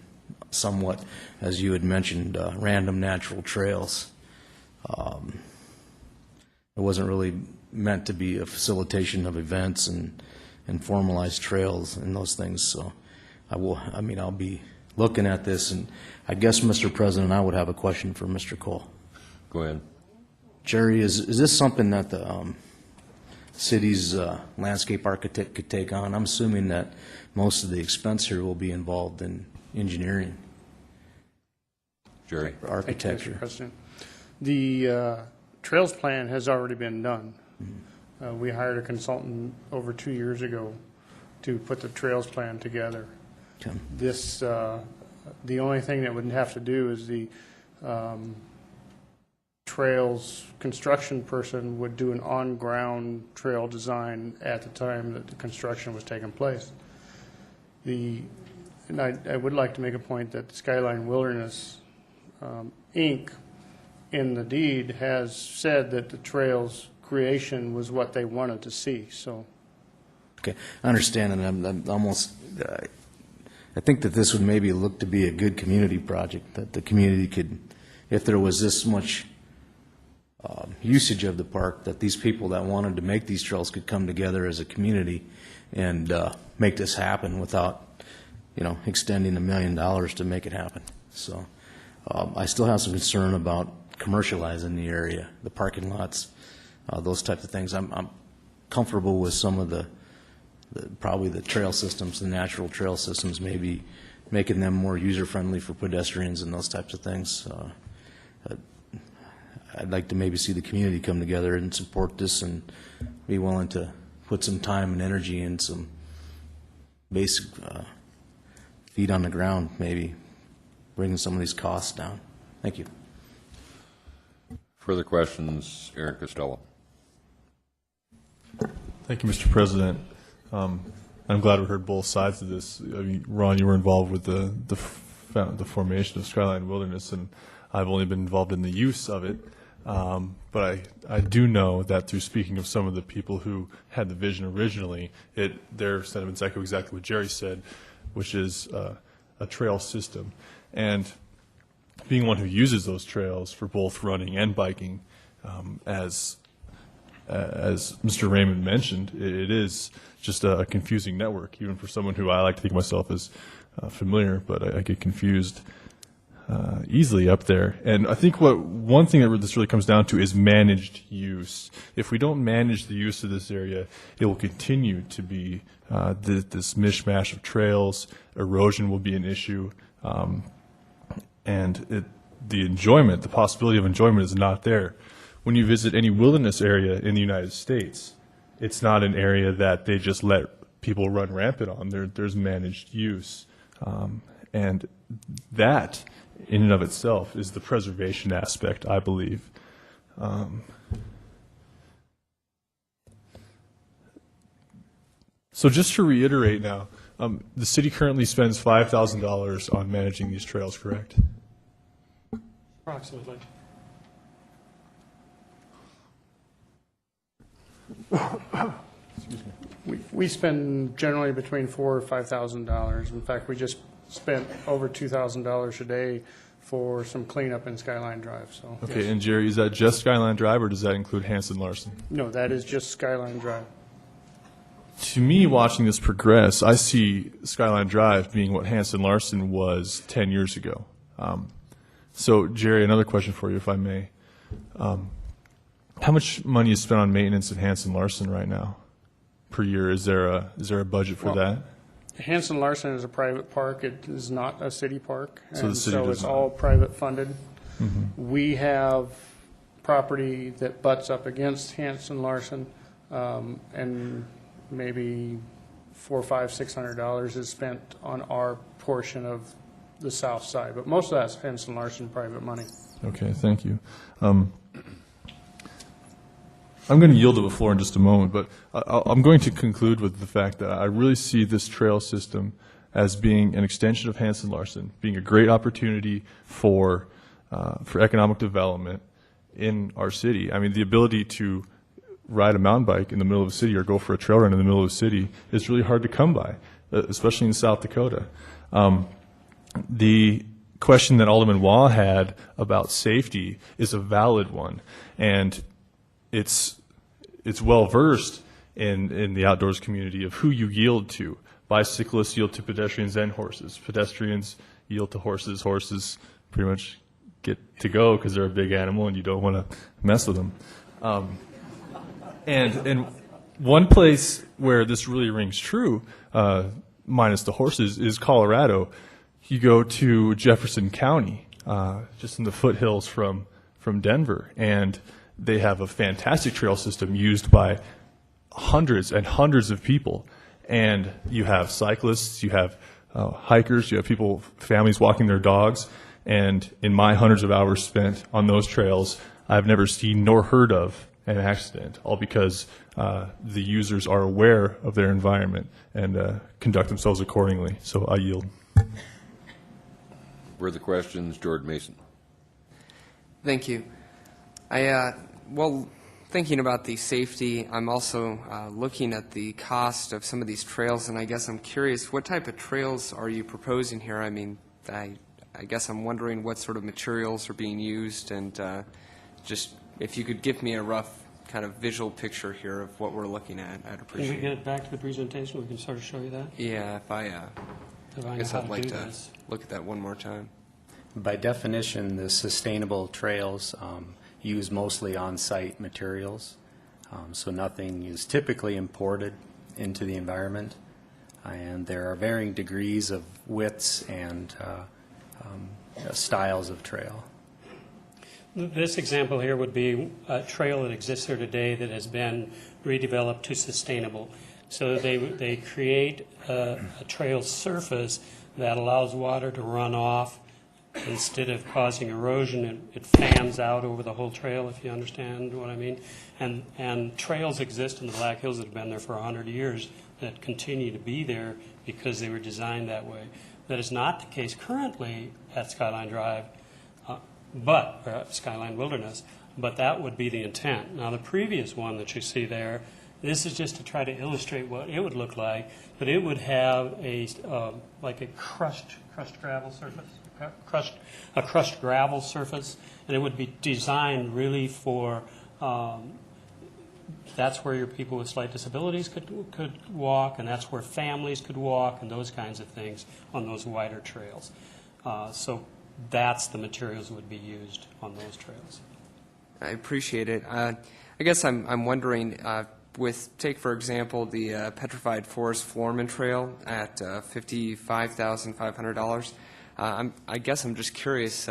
somewhat, as you had mentioned, random natural trails. It wasn't really meant to be a facilitation of events and formalized trails and those things. So I'll be looking at this, and I guess, Mr. President, I would have a question for Mr. Cole. Go ahead. Jerry, is this something that the city's landscape architect could take on? I'm assuming that most of the expense here will be involved in engineering. Jerry. Architecture. Thank you, Mr. President. The trails plan has already been done. We hired a consultant over 2 years ago to put the trails plan together. Okay. This, the only thing that would have to do is the trails construction person would do an on-ground trail design at the time that the construction was taking place. And I would like to make a point that Skyline Wilderness, Inc., in the deed has said that the trails creation was what they wanted to see, so. Okay, I understand, and I'm almost, I think that this would maybe look to be a good community project, that the community could, if there was this much usage of the park, that these people that wanted to make these trails could come together as a community and make this happen without, extending $1 million to make it happen. So I still have some concern about commercializing the area, the parking lots, those types of things. I'm comfortable with some of the probably the trail systems, the natural trail systems, maybe making them more user-friendly for pedestrians and those types of things. I'd like to maybe see the community come together and support this and be willing to put some time and energy and some basic feet on the ground, maybe bringing some of these costs down. Thank you. Further questions, Aaron Costello. Thank you, Mr. President. I'm glad we heard both sides of this. I mean, Ron, you were involved with the formation of Skyline Wilderness, and I've only been involved in the use of it. But I do know that through speaking of some of the people who had the vision originally, their sentiments echo exactly what Jerry said, which is a trail system. And being one who uses those trails for both running and biking, as Mr. Raymond mentioned, it is just a confusing network, even for someone who I like to think of myself as familiar, but I get confused easily up there. And I think one thing that this really comes down to is managed use. If we don't manage the use of this area, it will continue to be this mishmash of trails. Erosion will be an issue, and the enjoyment, the possibility of enjoyment, is not there. When you visit any wilderness area in the United States, it's not an area that they just let people run rampant on. There's managed use, and that in and of itself is the preservation aspect, I believe. So just to reiterate now, the city currently spends $5,000 on managing these trails, correct? Approximately. We spend generally between $4,000 or $5,000. In fact, we just spent over $2,000 a day for some cleanup in Skyline Drive. So Okay, yes. and Jerry, is that just Skyline Drive, or does that include Hanson Larson? No, that is just Skyline Drive. To me, watching this progress, I see Skyline Drive being what Hanson Larson was 10 years ago. So, Jerry, another question for you, if I may. How much money is spent on maintenance at Hanson Larson right now per year? Is there a budget for that? Hanson Larson is a private park. It is not a city park. So the city so does it's not. all private funded. Mm-hmm. We have property that butts up against Hanson Larson, and maybe $400, $500, $600 is spent on our portion of the south side. But most of that's Hanson Larson private money. Okay, thank you. I'm going to yield to the floor in just a moment, but I'm going to conclude with the fact that I really see this trail system as being an extension of Hanson Larson, being a great opportunity for economic development in our city. I mean, the ability to ride a mountain bike in the middle of the city or go for a trail run in the middle of the city is really hard to come by, especially in South Dakota. The question that Alderman Waugh had about safety is a valid one, and it's well versed in the outdoors community of who you yield to. Bicyclists yield to pedestrians and horses. Pedestrians yield to horses. Horses pretty much get to go because they're a big animal and you don't want to mess with them. And one place where this really rings true, minus the horses, is Colorado. You go to Jefferson County, just in the foothills from Denver, and they have a fantastic trail system used by hundreds and hundreds of people. And you have cyclists, you have hikers, you have people, families walking their dogs. And in my hundreds of hours spent on those trails, I've never seen nor heard of an accident, all because the users are aware of their environment and conduct themselves accordingly. So I yield. Further questions? George Mason. Thank you. Well, thinking about the safety, I'm also looking at the cost of some of these trails, and I guess I'm curious, what type of trails are you proposing here? I mean, I guess I'm wondering what sort of materials are being used, and just if you could give me a rough kind of visual picture here of what we're looking at, I'd appreciate it. Can we get it back to the presentation? We can sort of show you that? Yeah, if I guess I'd like to look at that one more time. By definition, the sustainable trails use mostly on-site materials, so nothing is typically imported into the environment, and there are varying degrees of widths and styles of trail. This example here would be a trail that exists here today that has been redeveloped to sustainable. So they create a trail surface that allows water to run off. Instead of causing erosion, it fans out over the whole trail, if you understand what I mean. And trails exist in the Black Hills that have been there for 100 years that continue to be there because they were designed that way. That is not the case currently at Skyline Drive, Skyline Wilderness, but that would be the intent. Now, the previous one that you see there, this is just to try to illustrate what it would look like, but it would have like a crushed gravel surface. A crushed gravel surface, and it would be designed really for, that's where your people with slight disabilities could walk, and that's where families could walk, and those kinds of things on those wider trails. So that's the materials that would be used on those trails. I appreciate it. I guess I'm wondering, take for example the Petrified Forest Floorman Trail at $55,500. I guess I'm just curious,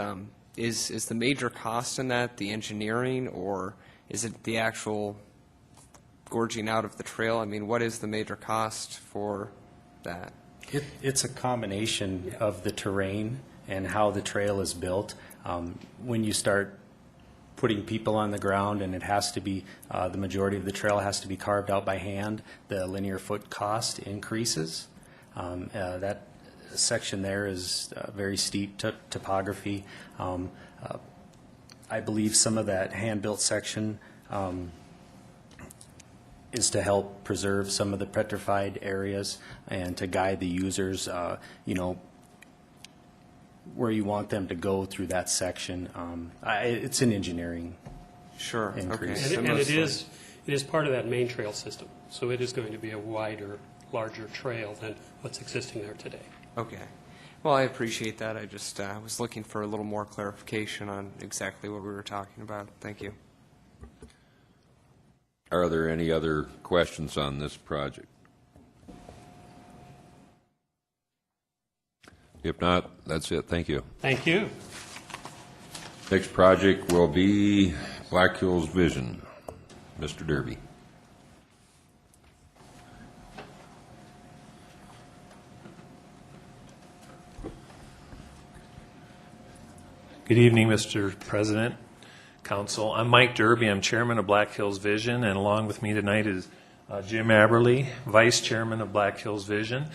is the major cost in that the engineering, or is it the actual gorging out of the trail? I mean, what is the major cost for that? It's a combination of the terrain and how the trail is built. When you start putting people on the ground and it has to be, the majority of the trail has to be carved out by hand, the linear foot cost increases. That section there is very steep topography. I believe some of that hand-built section is to help preserve some of the petrified areas and to guide the users, where you want them to go through that section. It's an engineering increase. And it is part of that main trail system, so it is going to be a wider, larger trail than what's existing there today. Okay. Well, I appreciate that. I just was looking for a little more clarification on exactly what we were talking about. Thank you. Are there any other questions on this project? If not, that's it. Thank you. Thank you. Next project will be Black Hills Vision. Mr. Derby. Good evening, Mr. President, Council. I'm Mike Derby. I'm chairman of Black Hills Vision, and along with me tonight is Jim Aberly, Vice Chairman of Black Hills Vision.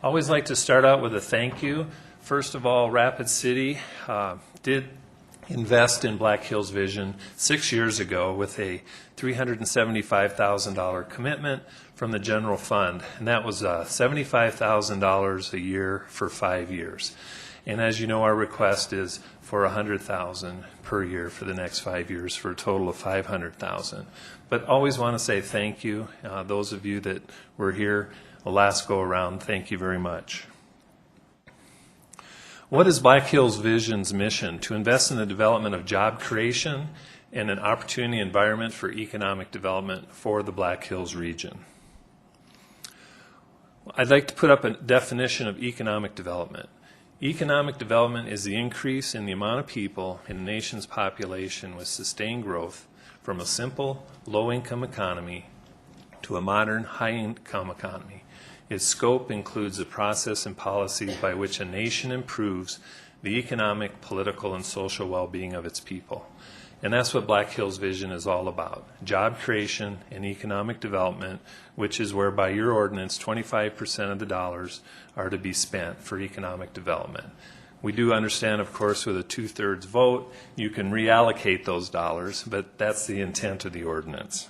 I always like to start out with a thank you. First of all, Rapid City did invest in Black Hills Vision 6 years ago with a $375,000 commitment from the general fund, and that was $75,000 a year for 5 years. And as you know, our request is for $100,000 per year for the next 5 years for a total of $500,000. But always want to say thank you. Those of you that were here the last go around, thank you very much. What is Black Hills Vision's mission? To invest in the development of job creation and an opportunity environment for economic development for the Black Hills region. I'd like to put up a definition of economic development. Economic development is the increase in the amount of people in a nation's population with sustained growth from a simple, low-income economy to a modern, high-income economy. Its scope includes the process and policies by which a nation improves the economic, political, and social well-being of its people. And that's what Black Hills Vision is all about, job creation and economic development, which is where by your ordinance 25% of the dollars are to be spent for economic development. We do understand, of course, with a 2/3 vote, you can reallocate those dollars, but that's the intent of the ordinance.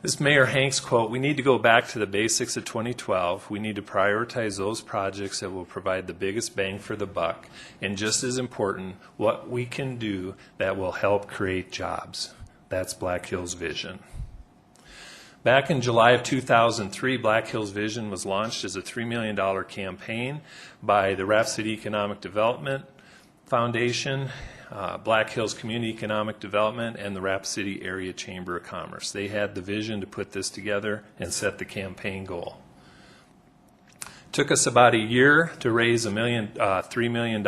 This Mayor Hanks quote, we need to go back to the basics of 2012. We need to prioritize those projects that will provide the biggest bang for the buck, and just as important, what we can do that will help create jobs. That's Black Hills Vision. Back in July of 2003, Black Hills Vision was launched as a $3 million campaign by the Rapid City Economic Development Foundation, Black Hills Community Economic Development, and the Rapid City Area Chamber of Commerce. They had the vision to put this together and set the campaign goal. Took us about a year to raise $3 million,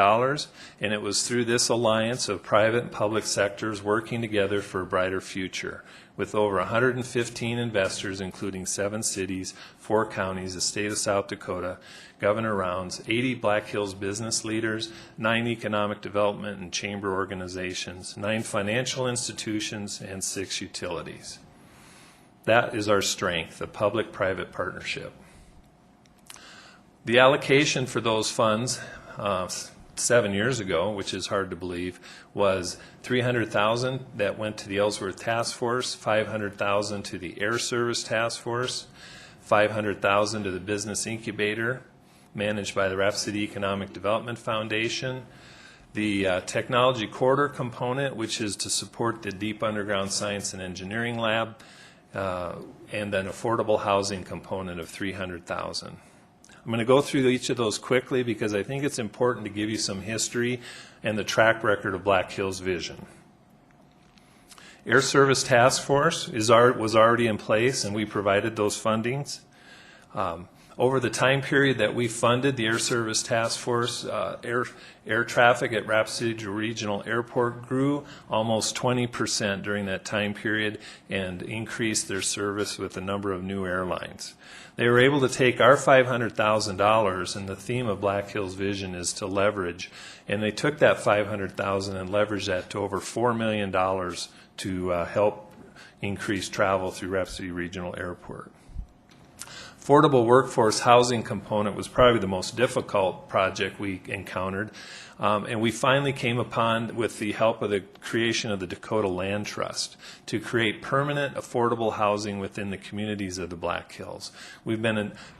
and it was through this alliance of private and public sectors working together for a brighter future, with over 115 investors, including 7 cities, 4 counties, the state of South Dakota, Governor Rounds, 80 Black Hills business leaders, 9 economic development and chamber organizations, 9 financial institutions, and 6 utilities. That is our strength, a public-private partnership. The allocation for those funds 7 years ago, which is hard to believe, was $300,000 that went to the Ellsworth Task Force, $500,000 to the Air Service Task Force, $500,000 to the Business Incubator, managed by the Rapid City Economic Development Foundation, the Technology Corridor component, which is to support the Deep Underground Science and Engineering Lab, and an affordable housing component of $300,000. I'm going to go through each of those quickly because I think it's important to give you some history and the track record of Black Hills Vision. Air Service Task Force was already in place, and we provided those fundings. Over the time period that we funded the Air Service Task Force, air traffic at Rapid City Regional Airport grew almost 20% during that time period and increased their service with a number of new airlines. They were able to take our $500,000, and the theme of Black Hills Vision is to leverage, and they took that $500,000 and leveraged that to over $4 million to help increase travel through Rapid City Regional Airport. Affordable workforce housing component was probably the most difficult project we encountered, and we finally came upon, with the help of the creation of the Dakota Land Trust, to create permanent affordable housing within the communities of the Black Hills. We've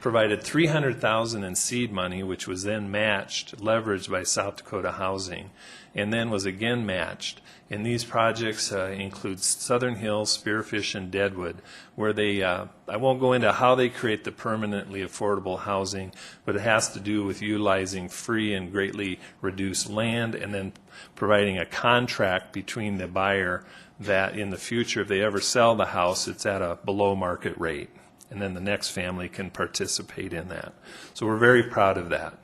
provided $300,000 in seed money, which was then matched, leveraged by South Dakota Housing, and then was again matched. And these projects include Southern Hills, Spearfish, and Deadwood, where they, I won't go into how they create the permanently affordable housing, but it has to do with utilizing free and greatly reduced land and then providing a contract between the buyer that in the future, if they ever sell the house, it's at a below market rate. And then the next family can participate in that. So we're very proud of that.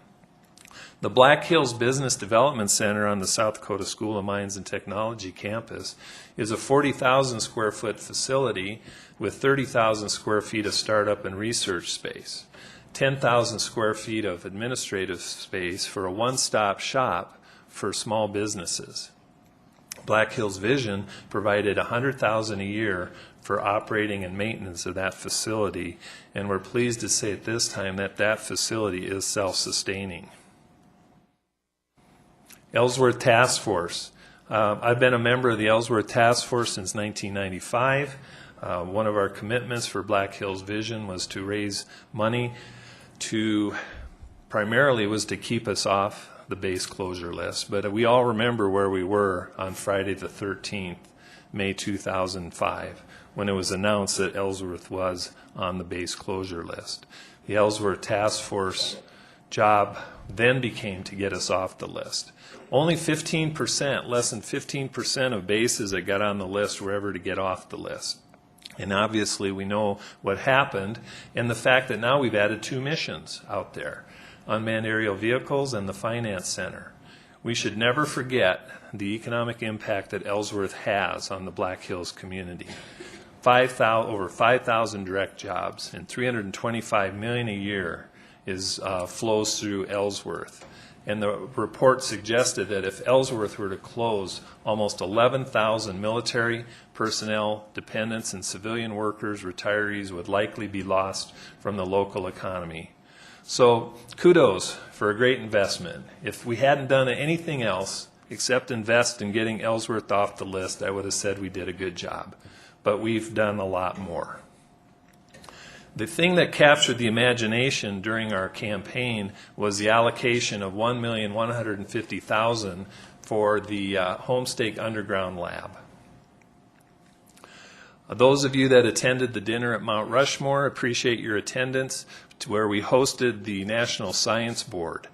The Black Hills Business Development Center on the South Dakota School of Mines and Technology campus is a 40,000 square foot facility with 30,000 square feet of startup and research space, 10,000 square feet of administrative space for a one-stop shop for small businesses. Black Hills Vision provided $100,000 a year for operating and maintenance of that facility, and we're pleased to say at this time that that facility is self-sustaining. Ellsworth Task Force. I've been a member of the Ellsworth Task Force since 1995. One of our commitments for Black Hills Vision was to raise money primarily was to keep us off the base closure list. But we all remember where we were on Friday the 13th, May 2005, when it was announced that Ellsworth was on the base closure list. The Ellsworth Task Force job then became to get us off the list. Only 15%, less than 15% of bases that got on the list were ever to get off the list. And obviously we know what happened, and the fact that now we've added 2 missions out there, unmanned aerial vehicles and the finance center. We should never forget the economic impact that Ellsworth has on the Black Hills community. Over 5,000 direct jobs and $325 million a year flows through Ellsworth. And the report suggested that if Ellsworth were to close, almost 11,000 military personnel, dependents, and civilian workers, retirees would likely be lost from the local economy. So kudos for a great investment. If we hadn't done anything else except invest in getting Ellsworth off the list, I would have said we did a good job. But we've done a lot more. The thing that captured the imagination during our campaign was the allocation of $1,150,000 for the Homestake Underground Lab. Those of you that attended the dinner at Mount Rushmore, appreciate your attendance, to where we hosted the National Science Board.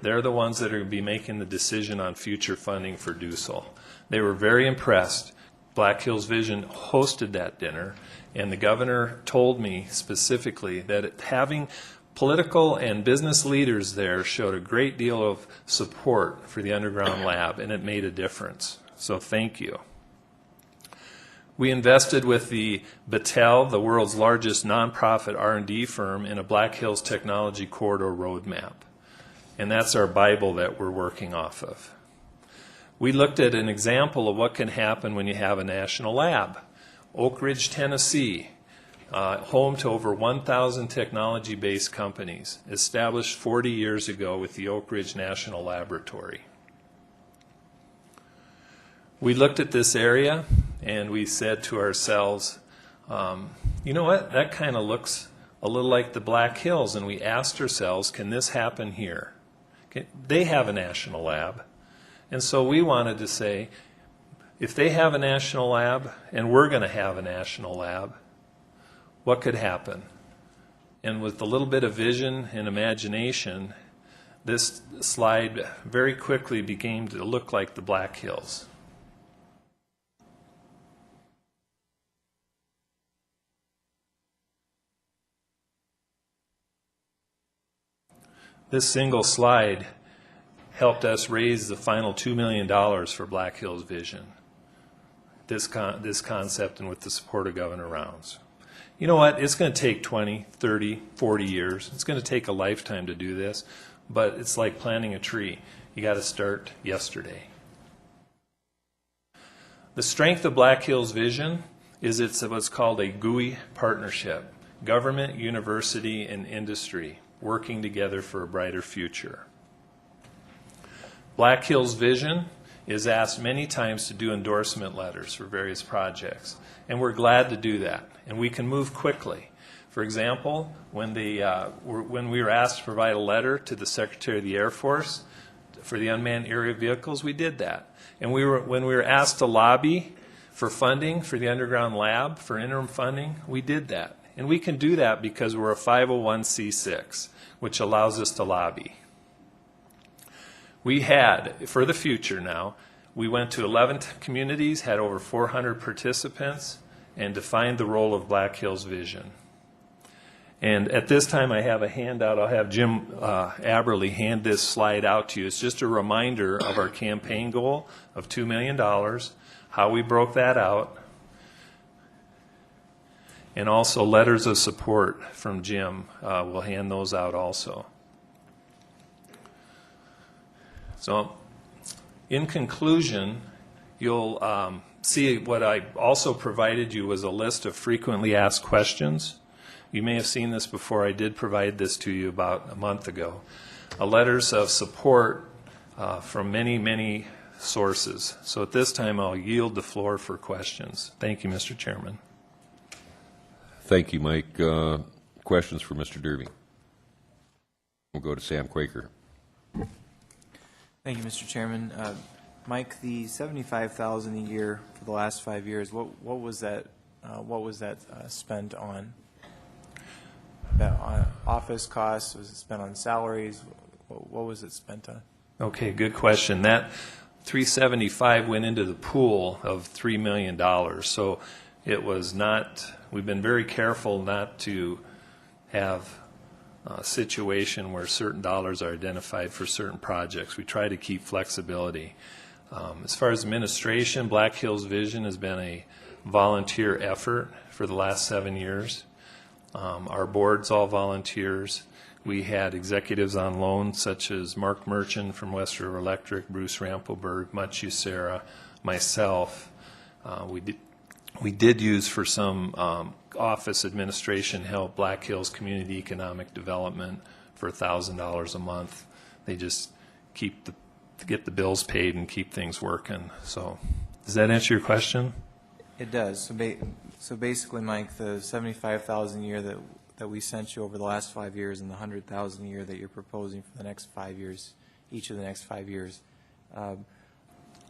They're the ones that are going to be making the decision on future funding for DUSEL. They were very impressed. Black Hills Vision hosted that dinner, and the governor told me specifically that having political and business leaders there showed a great deal of support for the underground lab, and it made a difference. So thank you. We invested with the Battelle, the world's largest nonprofit R&D firm, in a Black Hills Technology Corridor roadmap. And that's our Bible that we're working off of. We looked at an example of what can happen when you have a national lab. Oak Ridge, Tennessee, home to over 1,000 technology-based companies, established 40 years ago with the Oak Ridge National Laboratory. We looked at this area and we said to ourselves, you know what, that kind of looks a little like the Black Hills, and we asked ourselves, can this happen here? They have a national lab, and so we wanted to say, if they have a national lab and we're going to have a national lab, what could happen? And with a little bit of vision and imagination, this slide very quickly became to look like the Black Hills. This single slide helped us raise the final $2 million for Black Hills Vision, this concept, and with the support of Governor Rounds. You know what? It's going to take 20, 30, 40 years. It's going to take a lifetime to do this, but it's like planting a tree. You got to start yesterday. The strength of Black Hills Vision is it's what's called a GUI partnership, government, university, and industry, working together for a brighter future. Black Hills Vision is asked many times to do endorsement letters for various projects, and we're glad to do that, and we can move quickly. For example, when we were asked to provide a letter to the Secretary of the Air Force for the unmanned aerial vehicles, we did that. And when we were asked to lobby for funding for the underground lab, for interim funding, we did that. And we can do that because we're a 501c6, which allows us to lobby. We had, for the future now, we went to 11 communities, had over 400 participants, and defined the role of Black Hills Vision. And at this time I have a handout. I'll have Jim Aberly hand this slide out to you. It's just a reminder of our campaign goal of $2 million, how we broke that out, and also letters of support from Jim. We'll hand those out also. So in conclusion, you'll see, what I also provided you was a list of frequently asked questions. You may have seen this before. I did provide this to you about a month ago. Letters of support from many, many sources. So at this time, I'll yield the floor for questions. Thank you, Mr. Chairman. Thank you, Mike. Questions for Mr. Derby? We'll go to Sam Quaker. Thank you, Mr. Chairman. Mike, the $75,000 a year for the last 5 years, what was that spent on? On office costs? Was it spent on salaries? What was it spent on? Okay, good question. That 375 went into the pool of $3 million. So it was not, we've been very careful not to have a situation where certain dollars are identified for certain projects. We try to keep flexibility. As far as administration, Black Hills Vision has been a volunteer effort for the last 7 years. Our board's all volunteers. We had executives on loan such as Mark Merchant from West River Electric, Bruce Rampelberg, Much Usera, myself. We did use for some office administration help Black Hills Community Economic Development for $1,000 a month. They just get the bills paid and keep things working. So does that answer your question? It does. So basically, Mike, the $75,000 a year that we sent you over the last 5 years and the $100,000 a year that you're proposing for the next 5 years, each of the next 5 years,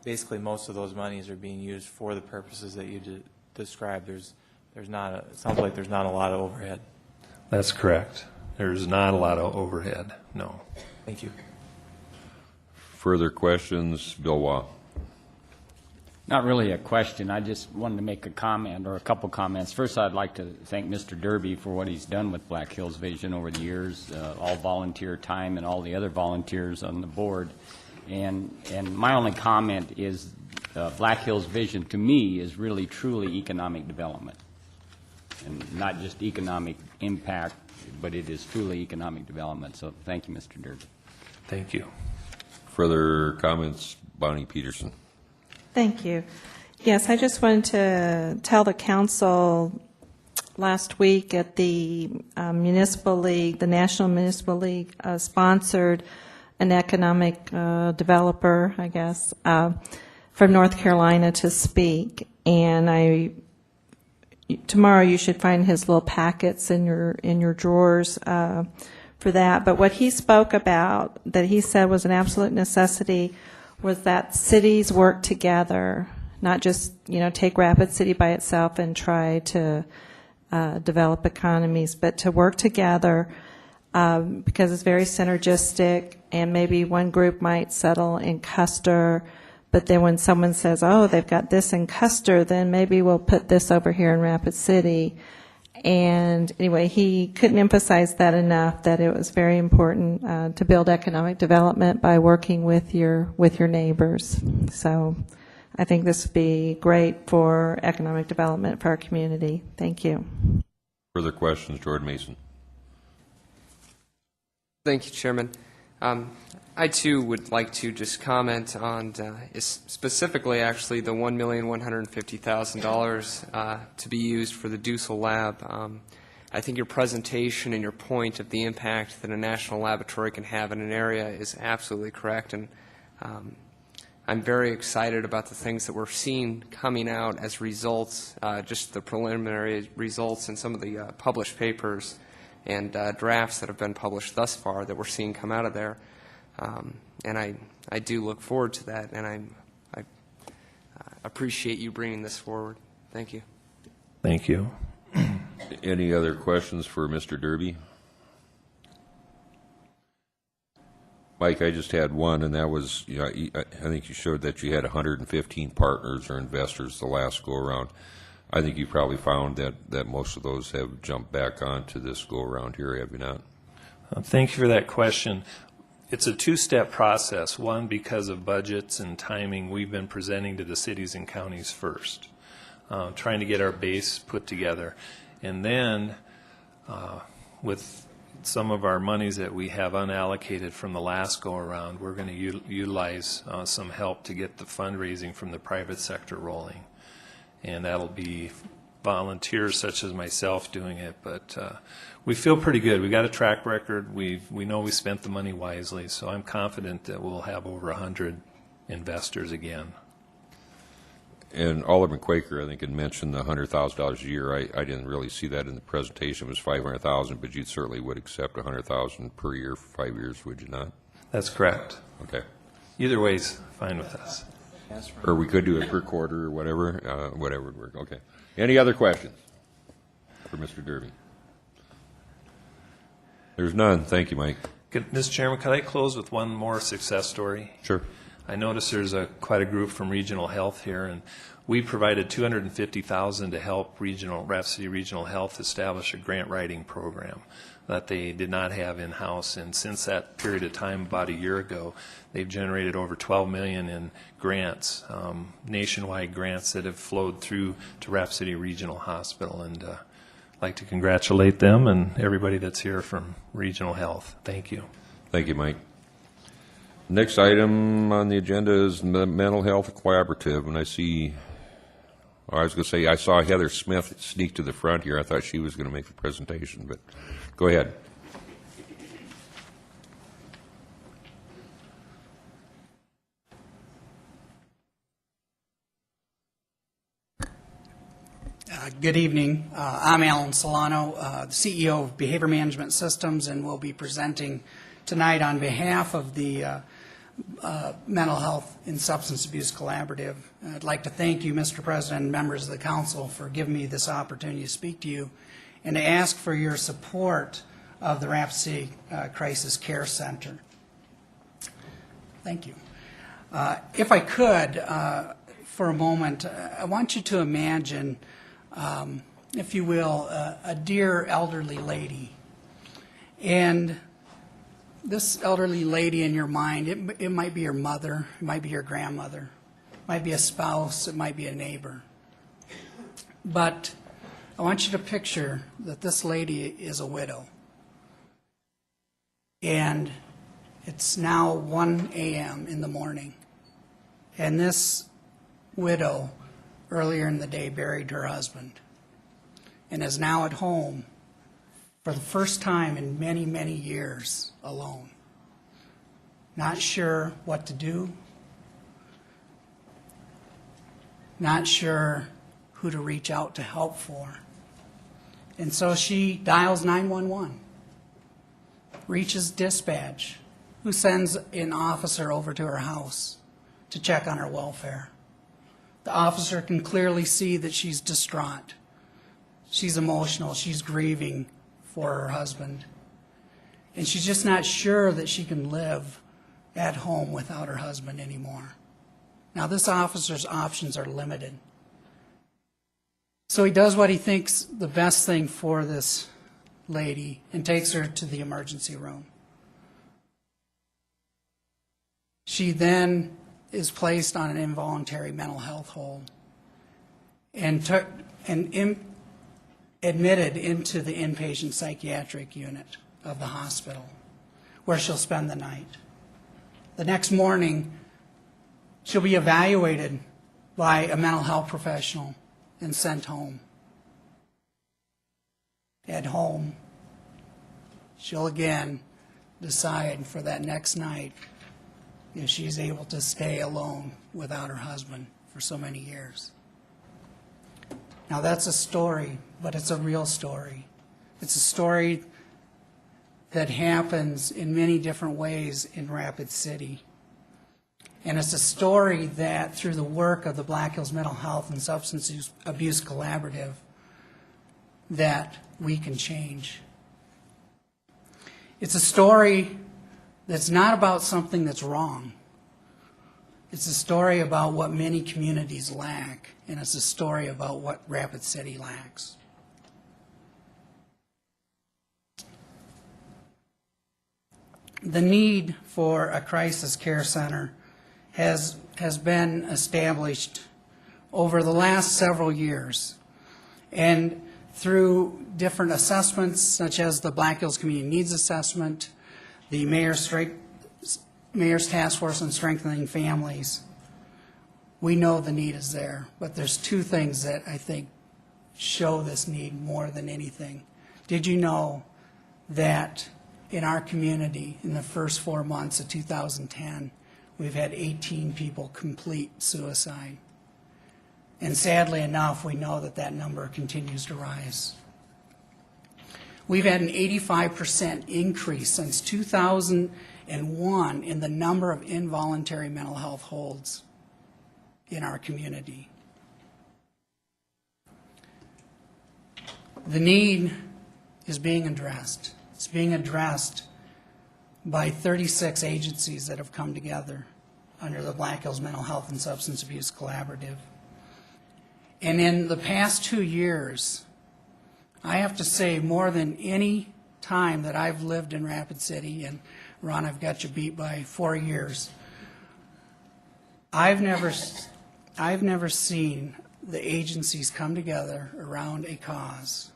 basically most of those monies are being used for the purposes that you described. It sounds like there's not a lot of overhead. That's correct. There's not a lot of overhead, no. Thank you. Further questions? Bill Waugh. Not really a question. I just wanted to make a comment or a couple comments. First, I'd like to thank Mr. Derby for what he's done with Black Hills Vision over the years, all volunteer time and all the other volunteers on the board. And my only comment is Black Hills Vision, to me, is really truly economic development. And not just economic impact, but it is truly economic development. So thank you, Mr. Derby. Thank you. Further comments? Bonnie Peterson. Thank you. Yes, I just wanted to tell the council last week at the Municipal League, the National Municipal League sponsored an economic developer, I guess, from North Carolina to speak. And tomorrow you should find his little packets in your drawers for that. But what he spoke about, that he said was an absolute necessity, was that cities work together, not just, take Rapid City by itself and try to develop economies, but to work together because it's very synergistic, and maybe one group might settle in Custer, but then when someone says, oh, they've got this in Custer, then maybe we'll put this over here in Rapid City. And anyway, he couldn't emphasize that enough, that it was very important to build economic development by working with your neighbors. So I think this would be great for economic development for our community. Thank you. Further questions? Jordan Mason. Thank you, Chairman. I, too, would like to just comment on specifically, actually, the $1,150,000 to be used for the Dussel Lab. I think your presentation and your point of the impact that a national laboratory can have in an area is absolutely correct, and I'm very excited about the things that we're seeing coming out as results, just the preliminary results in some of the published papers and drafts that have been published thus far that we're seeing come out of there. And I do look forward to that, and I appreciate you bringing this forward. Thank you. Thank you. Any other questions for Mr. Derby? Mike, I just had one, and that was, I think you showed that you had 115 partners or investors the last go-around. I think you probably found that most of those have jumped back onto this go-around here, have you not? Thank you for that question. It's a two-step process. One, because of budgets and timing, we've been presenting to the cities and counties first, trying to get our base put together. And then with some of our monies that we have unallocated from the last go-around, we're going to utilize some help to get the fundraising from the private sector rolling. and that'll be volunteers such as myself doing it. But we feel pretty good. We got a track record. We know we spent the money wisely, so I'm confident that we'll have over 100 investors again. And Alderman Quaker, I think, had mentioned the $100,000 a year. I didn't really see that in the presentation. It was $500,000, but you certainly would accept $100,000 per year for 5 years, would you not? That's correct. Okay. Either way's fine with us. Or we could do it per quarter or whatever, whatever would work. Okay. Any other questions for Mr. Derby? There's none. Thank you, Mike. Mr. Chairman, could I close with one more success story? Sure. I notice there's quite a group from Regional Health here, and we provided $250,000 to help Rapid City Regional Health establish a grant writing program that they did not have in-house. And since that period of time, about a year ago, they've generated over $12 million in grants, nationwide grants that have flowed through to Rapid City Regional Hospital. And I'd like to congratulate them and everybody that's here from Regional Health. Thank you. Thank you, Mike. Next item on the agenda is the Mental Health Collaborative, and I saw Heather Smith sneak to the front here. I thought she was going to make the presentation, but go ahead. Good evening. I'm Alan Solano, the CEO of Behavior Management Systems, and will be presenting tonight on behalf of the Mental Health and Substance Abuse Collaborative. I'd like to thank you, Mr. President, and members of the council for giving me this opportunity to speak to you and to ask for your support of the Rapid City Crisis Care Center. Thank you. If I could, for a moment, I want you to imagine, if you will, a dear elderly lady. And this elderly lady in your mind, it might be your mother, it might be your grandmother, it might be a spouse, it might be a neighbor. But I want you to picture that this lady is a widow. And it's now 1 a.m. in the morning. And this widow, earlier in the day, buried her husband and is now at home for the first time in many, many years alone. Not sure what to do, not sure who to reach out to help for. And so she dials 911, reaches dispatch, who sends an officer over to her house to check on her welfare. The officer can clearly see that she's distraught. She's emotional. She's grieving for her husband. And she's just not sure that she can live at home without her husband anymore. Now, this officer's options are limited. So he does what he thinks the best thing for this lady and takes her to the emergency room. She then is placed on an involuntary mental health hold and admitted into the inpatient psychiatric unit of the hospital, where she'll spend the night. The next morning, she'll be evaluated by a mental health professional and sent home. At home, she'll again decide for that next night if she's able to stay alone without her husband for so many years. Now, that's a story, but it's a real story. It's a story that happens in many different ways in Rapid City. And it's a story that, through the work of the Black Hills Mental Health and Substance Abuse Collaborative, that we can change. It's a story that's not about something that's wrong. It's a story about what many communities lack, and it's a story about what Rapid City lacks. The need for a crisis care center has been established over the last several years, and through different assessments, such as the Black Hills Community Needs Assessment, the Mayor's Task Force on Strengthening Families, We know the need is there, but there's two things that I think show this need more than anything. Did you know that in our community, in the first 4 months of 2010, we've had 18 people complete suicide? And sadly enough, we know that that number continues to rise. We've had an 85% increase since 2001 in the number of involuntary mental health holds in our community. The need is being addressed. It's being addressed by 36 agencies that have come together under the Black Hills Mental Health and Substance Abuse Collaborative. And in the past 2 years, I have to say more than any time that I've lived in Rapid City, and Ron, I've got you beat by 4 years, I've never seen the agencies come together around a cause,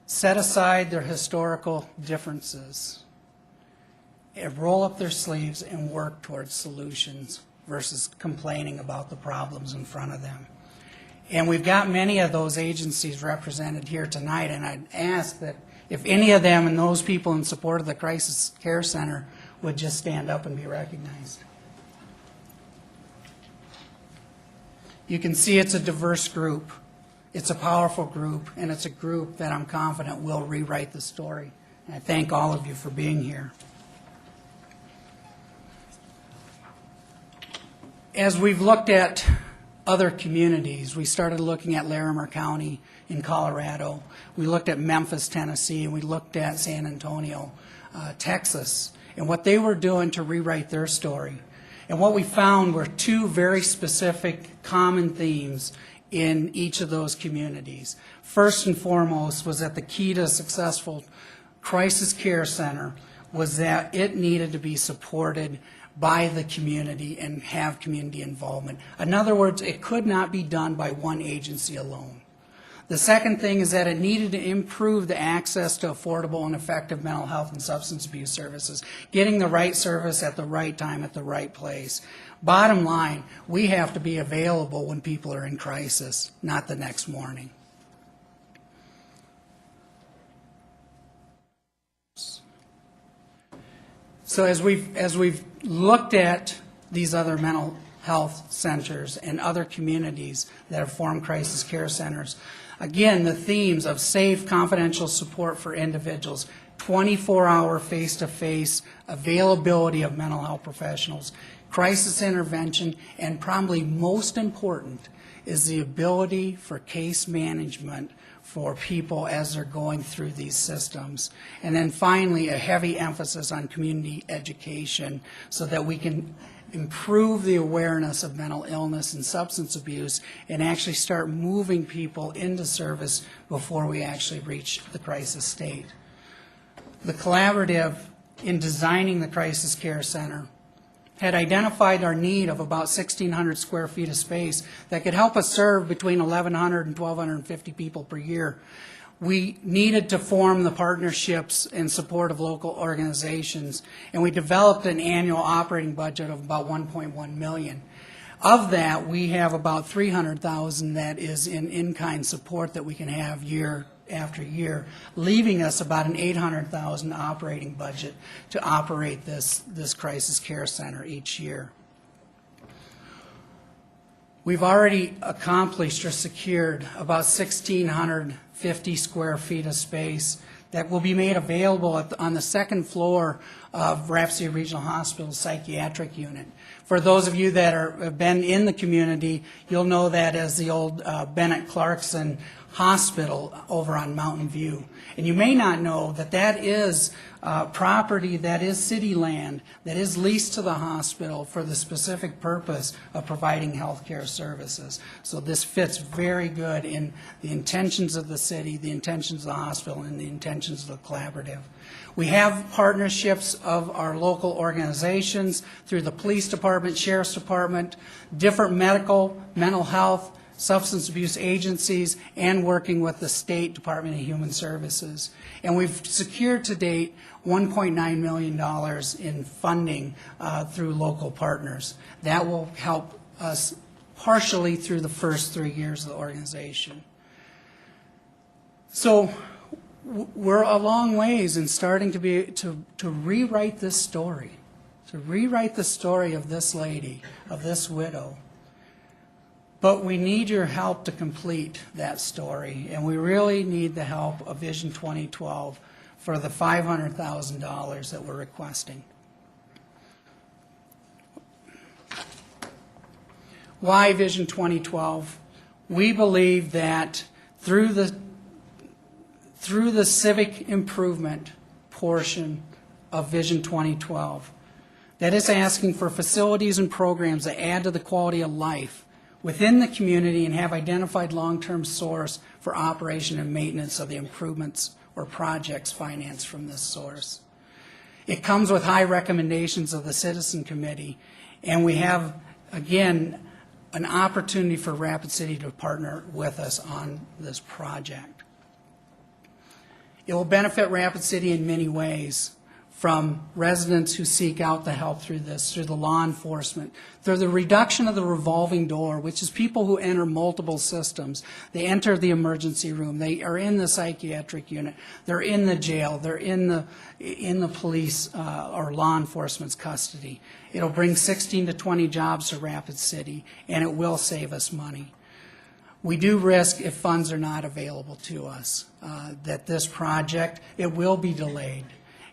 set aside their historical differences, and roll up their sleeves and work towards solutions versus complaining about the problems in front of them. And we've got many of those agencies represented here tonight, and I'd ask that if any of them and those people in support of the Crisis Care Center would just stand up and be recognized. You can see it's a diverse group. It's a powerful group, and it's a group that I'm confident will rewrite the story. And I thank all of you for being here. As we've looked at other communities, we started looking at Larimer County in Colorado. We looked at Memphis, Tennessee, and we looked at San Antonio, Texas, and what they were doing to rewrite their story. And what we found were two very specific common themes in each of those communities. First and foremost was that the key to a successful crisis care center was that it needed to be supported by the community and have community involvement. In other words, it could not be done by one agency alone. The second thing is that it needed to improve the access to affordable and effective mental health and substance abuse services, getting the right service at the right time at the right place. Bottom line, we have to be available when people are in crisis, not the next morning. So as we've looked at these other mental health centers and other communities that have formed crisis care centers, again, the themes of safe, confidential support for individuals, 24-hour face-to-face availability of mental health professionals, crisis intervention, and probably most important is the ability for case management for people as they're going through these systems. And then finally, a heavy emphasis on community education so that we can improve the awareness of mental illness and substance abuse and actually start moving people into service before we actually reach the crisis state. The collaborative, in designing the Crisis Care Center, had identified our need of about 1,600 square feet of space that could help us serve between 1,100 and 1,250 people per year. We needed to form the partnerships in support of local organizations, and we developed an annual operating budget of about $1.1 million. Of that, we have about $300,000 that is in-kind support that we can have year after year, leaving us about an $800,000 operating budget to operate this crisis care center each year. We've already accomplished or secured about 1,650 square feet of space that will be made available on the second floor of Rapid City Regional Hospital's psychiatric unit. For those of you that have been in the community, you'll know that as the old Bennett Clarkson Hospital over on Mountain View. And you may not know that that is property that is city land that is leased to the hospital for the specific purpose of providing health care services. So this fits very good in the intentions of the city, the intentions of the hospital, and the intentions of the collaborative. We have partnerships of our local organizations through the police department, sheriff's department, different medical, mental health, substance abuse agencies, and working with the State Department of Human Services. And we've secured to date $1.9 million in funding through local partners. That will help us partially through the first 3 years of the organization. So we're a long ways in starting to rewrite this story, to rewrite the story of this lady, of this widow. But we need your help to complete that story, and we really need the help of Vision 2012 for the $500,000 that we're requesting. Why Vision 2012? We believe that through the civic improvement portion of Vision 2012, that is asking for facilities and programs that add to the quality of life within the community and have identified long-term source for operation and maintenance of the improvements or projects financed from this source. It comes with high recommendations of the Citizen Committee, and we have, again, an opportunity for Rapid City to partner with us on this project. It will benefit Rapid City in many ways, from residents who seek out the help through this, through the law enforcement, through the reduction of the revolving door, which is people who enter multiple systems. They enter the emergency room, they are in the psychiatric unit, they're in the jail, they're in the police or law enforcement's custody. It'll bring 16 to 20 jobs to Rapid City, and it will save us money. We do risk, if funds are not available to us, that this project, it will be delayed.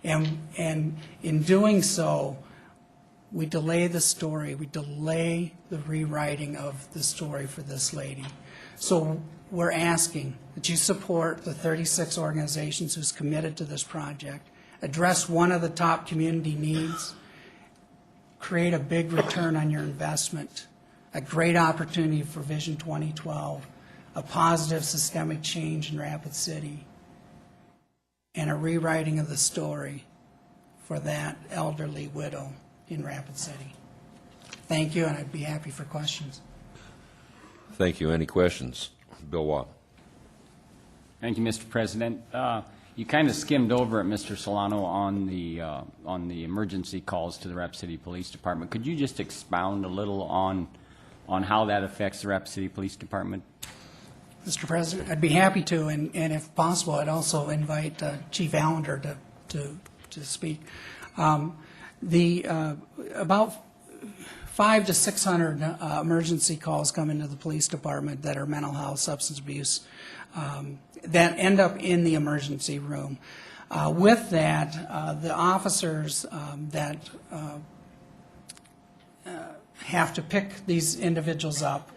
And in doing so, we delay the story, we delay the rewriting of the story for this lady. So we're asking that you support the 36 organizations who's committed to this project, address one of the top community needs, create a big return on your investment, a great opportunity for Vision 2012, a positive systemic change in Rapid City, and a rewriting of the story for that elderly widow in Rapid City. Thank you, and I'd be happy for questions. Thank you. Any questions? Bill Watt. Thank you, Mr. President. You kind of skimmed over it, Mr. Solano, on the emergency calls to the Rapid City Police Department. Could you just expound a little on how that affects the Rapid City Police Department? Mr. President, I'd be happy to, and if possible, I'd also invite Chief Allender to speak. About 500 to 600 emergency calls come into the police department that are mental health, substance abuse, that end up in the emergency room. With that, the officers that have to pick these individuals up,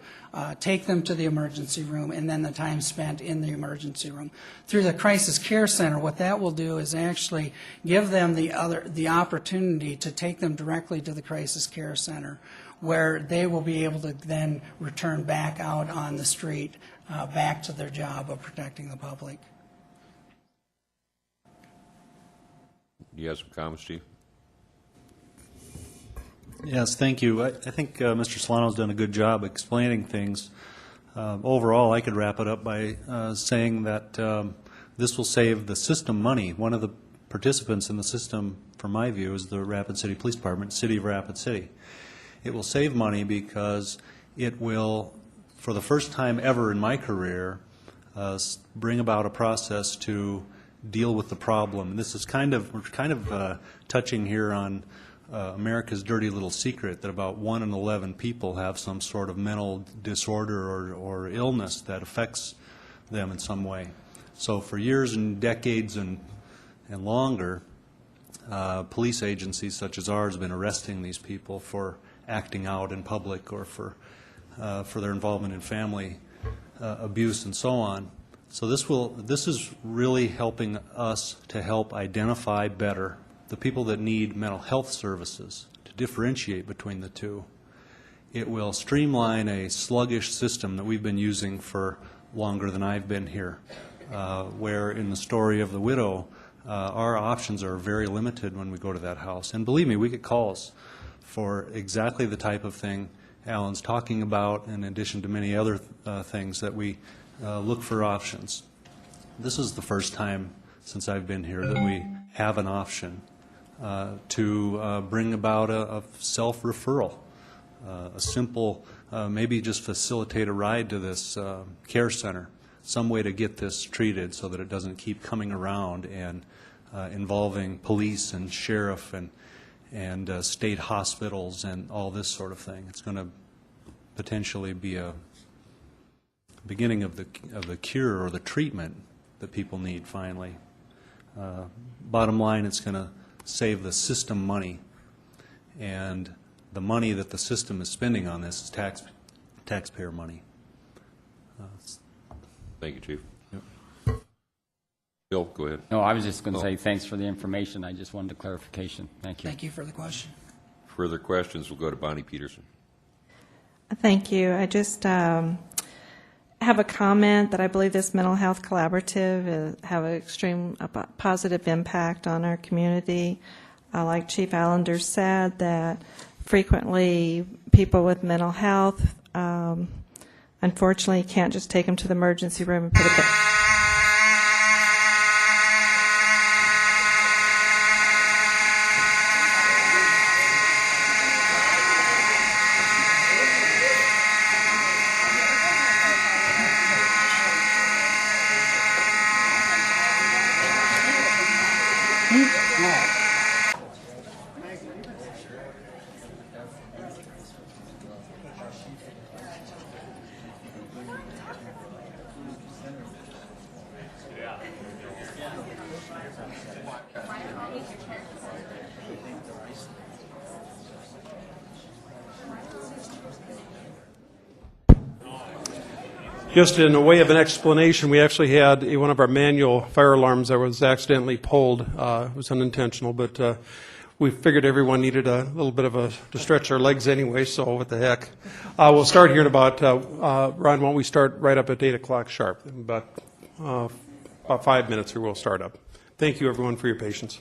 take them to the emergency room, and then the time spent in the emergency room. Through the Crisis Care Center, what that will do is actually give them the opportunity to take them directly to the Crisis Care Center, where they will be able to then return back out on the street, back to their job of protecting the public. You have some comments, Chief? Yes, thank you. I think Mr. Solano's done a good job explaining things. Overall, I could wrap it up by saying that this will save the system money. One of the participants in the system, from my view, is the Rapid City Police Department, City of Rapid City. It will save money because it will, for the first time ever in my career, bring about a process to deal with the problem. And this is we're kind of touching here on America's dirty little secret that about 1 in 11 people have some sort of mental disorder or illness that affects them in some way. So for years and decades and longer, police agencies such as ours have been arresting these people for acting out in public or for their involvement in family abuse and so on. So this is really helping us to help identify better the people that need mental health services, to differentiate between the two. It will streamline a sluggish system that we've been using for longer than I've been here, where in the story of the widow, our options are very limited when we go to that house. And believe me, we get calls for exactly the type of thing Alan's talking about, in addition to many other things that we look for options. This is the first time since I've been here that we have an option to bring about a self-referral a simple, maybe just facilitate a ride to this care center, some way to get this treated so that it doesn't keep coming around and involving police and sheriff and state hospitals and all this sort of thing. It's going to potentially be a beginning of the cure or the treatment that people need finally. Bottom line, it's going to save the system money, and the money that the system is spending on this is taxpayer money. Thank you, Chief. Yep. Bill, go ahead. No, I was just going to say thanks for the information. I just wanted a clarification. Thank you. Thank you for the question. Further questions, we'll go to Bonnie Peterson. Thank you. I just have a comment that I believe this mental health collaborative have an extreme positive impact on our community. Like Chief Allender said, that frequently people with mental health, unfortunately, can't just take them to the emergency room and put a bed. Just in a way of an explanation, we actually had one of our manual fire alarms that was accidentally pulled. It was unintentional, but we figured everyone needed a little bit to stretch our legs anyway, so what the heck. We'll start here in about, Ron, why don't we start right up at 8 o'clock sharp? About 5 minutes here we'll start up. Thank you, everyone, for your patience.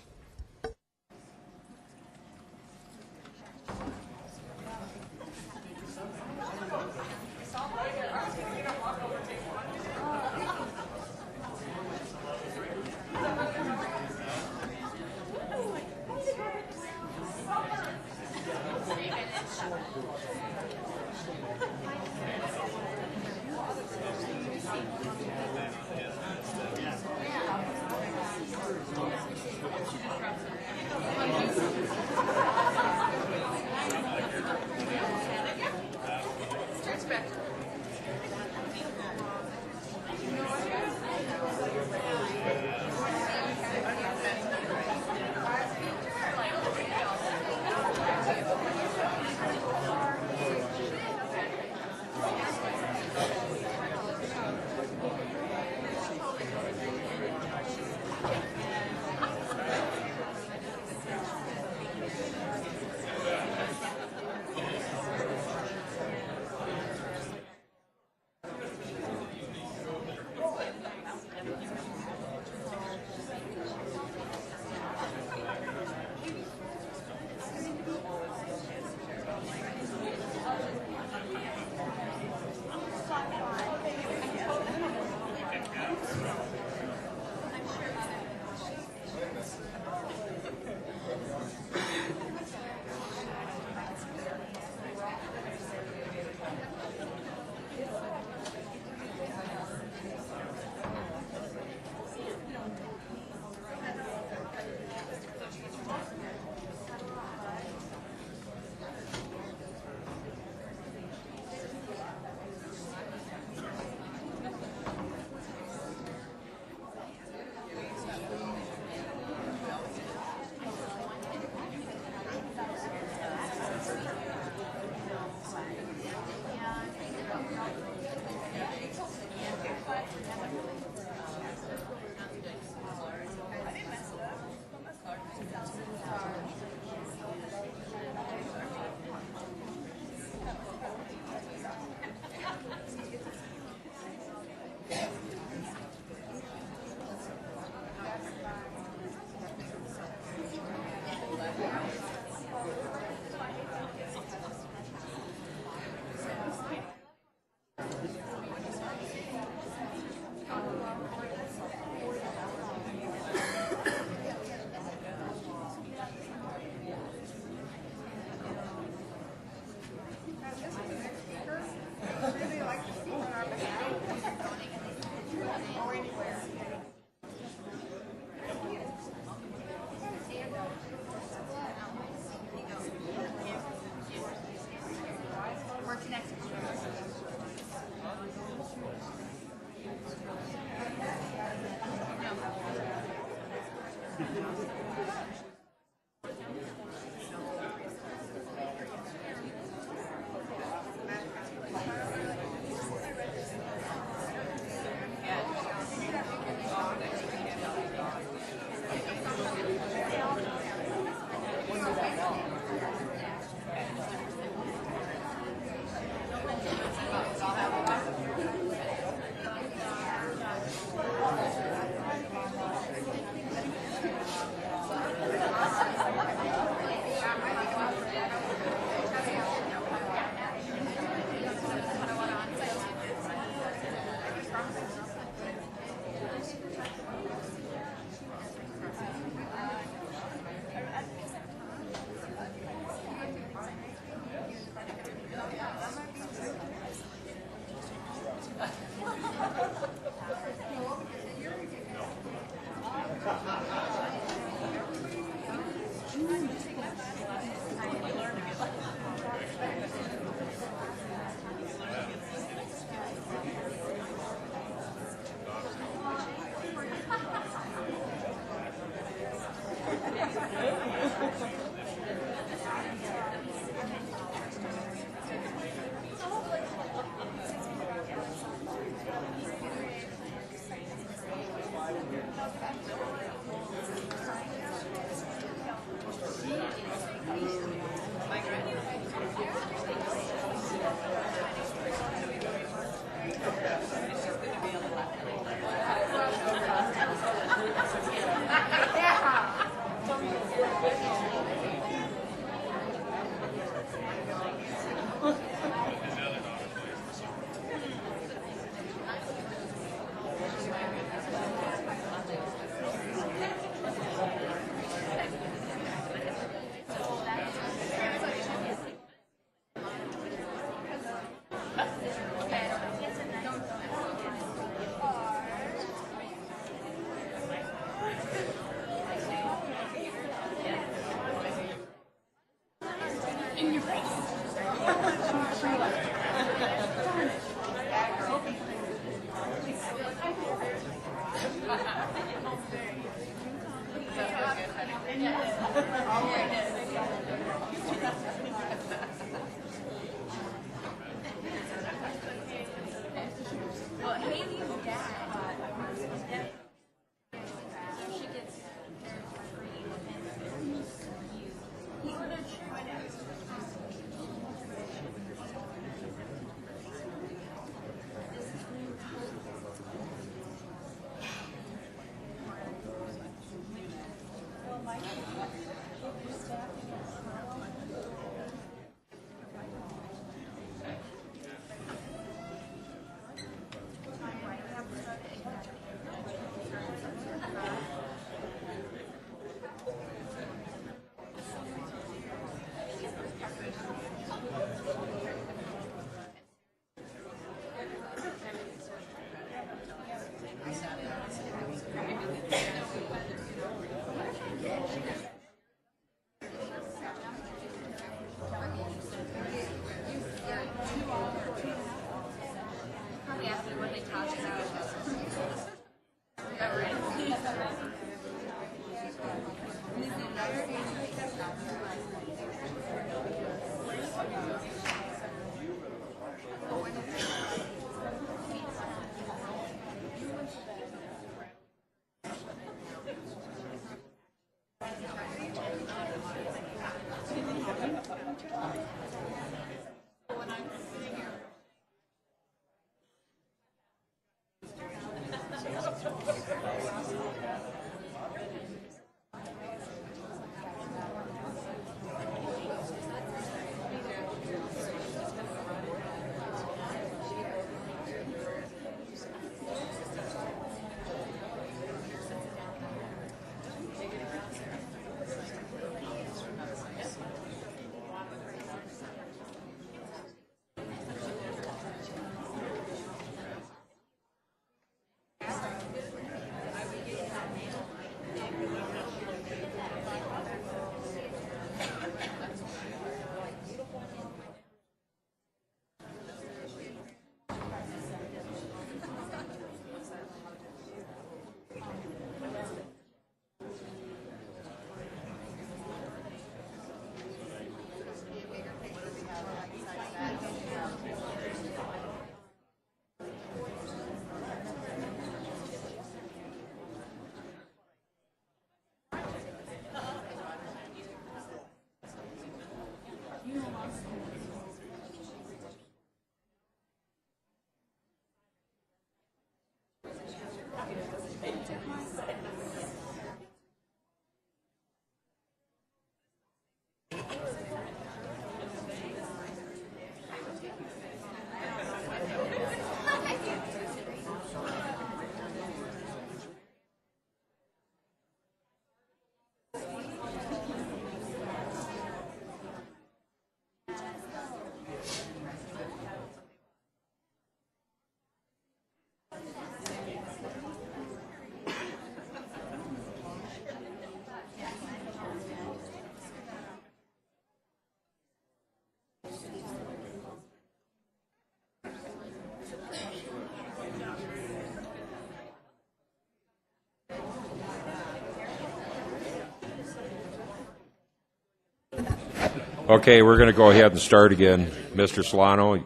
Okay, we're going to go ahead and start again. Mr. Solano, is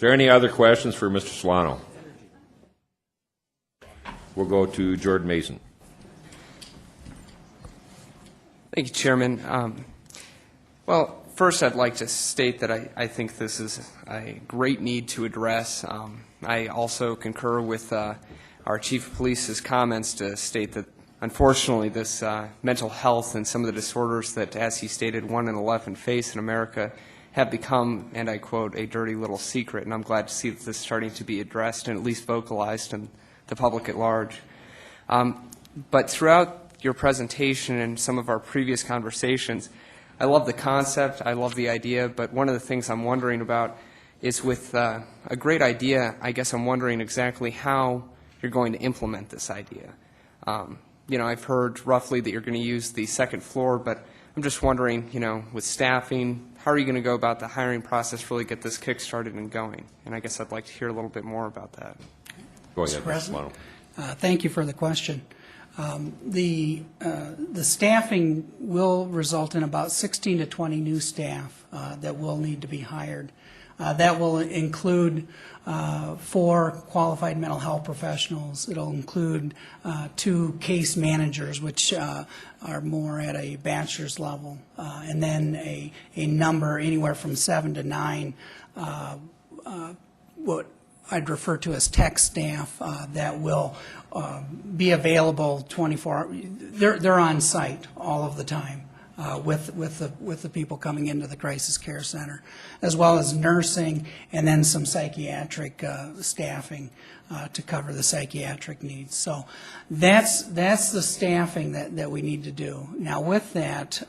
there any other questions for Mr. Solano? We'll go to Jordan Mason. Thank you, Chairman. Well, first I'd like to state that I think this is a great need to address. I also concur with our Chief of Police's comments to state that unfortunately, this mental health and some of the disorders that, as he stated, 1 in 11 face in America have become, and I quote, a dirty little secret. And I'm glad to see that this is starting to be addressed and at least vocalized in the public at large. But throughout your presentation and some of our previous conversations, I love the concept, I love the idea, but one of the things I'm wondering about is with a great idea, I guess I'm wondering exactly how you're going to implement this idea. I've heard roughly that you're going to use the second floor, but I'm just wondering, with staffing, how are you going to go about the hiring process, really get this kick-started and going? And I guess I'd like to hear a little bit more about that. Go ahead, Mr. President. Mr. Solano. Thank you for the question. The staffing will result in about 16 to 20 new staff that will need to be hired. That will include 4 qualified mental health professionals. It'll include 2 case managers, which are more at a bachelor's level, and then a number anywhere from 7 to 9 what I'd refer to as tech staff that will be available 24 hours. They're on site all of the time with the people coming into the crisis care center, as well as nursing and then some psychiatric staffing to cover the psychiatric needs. So that's the staffing that we need to do. Now with that,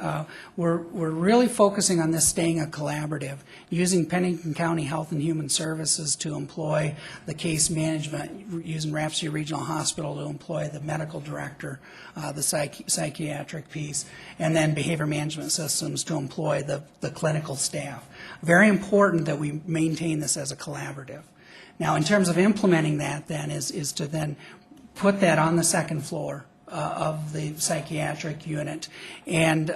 we're really focusing on this staying a collaborative, using Pennington County Health and Human Services to employ the case management, using Rhapsody Regional Hospital to employ the medical director, the psychiatric piece, and then behavior management systems to employ the clinical staff. Very important that we maintain this as a collaborative. Now, in terms of implementing that, then, is to then put that on the second floor of the psychiatric unit, and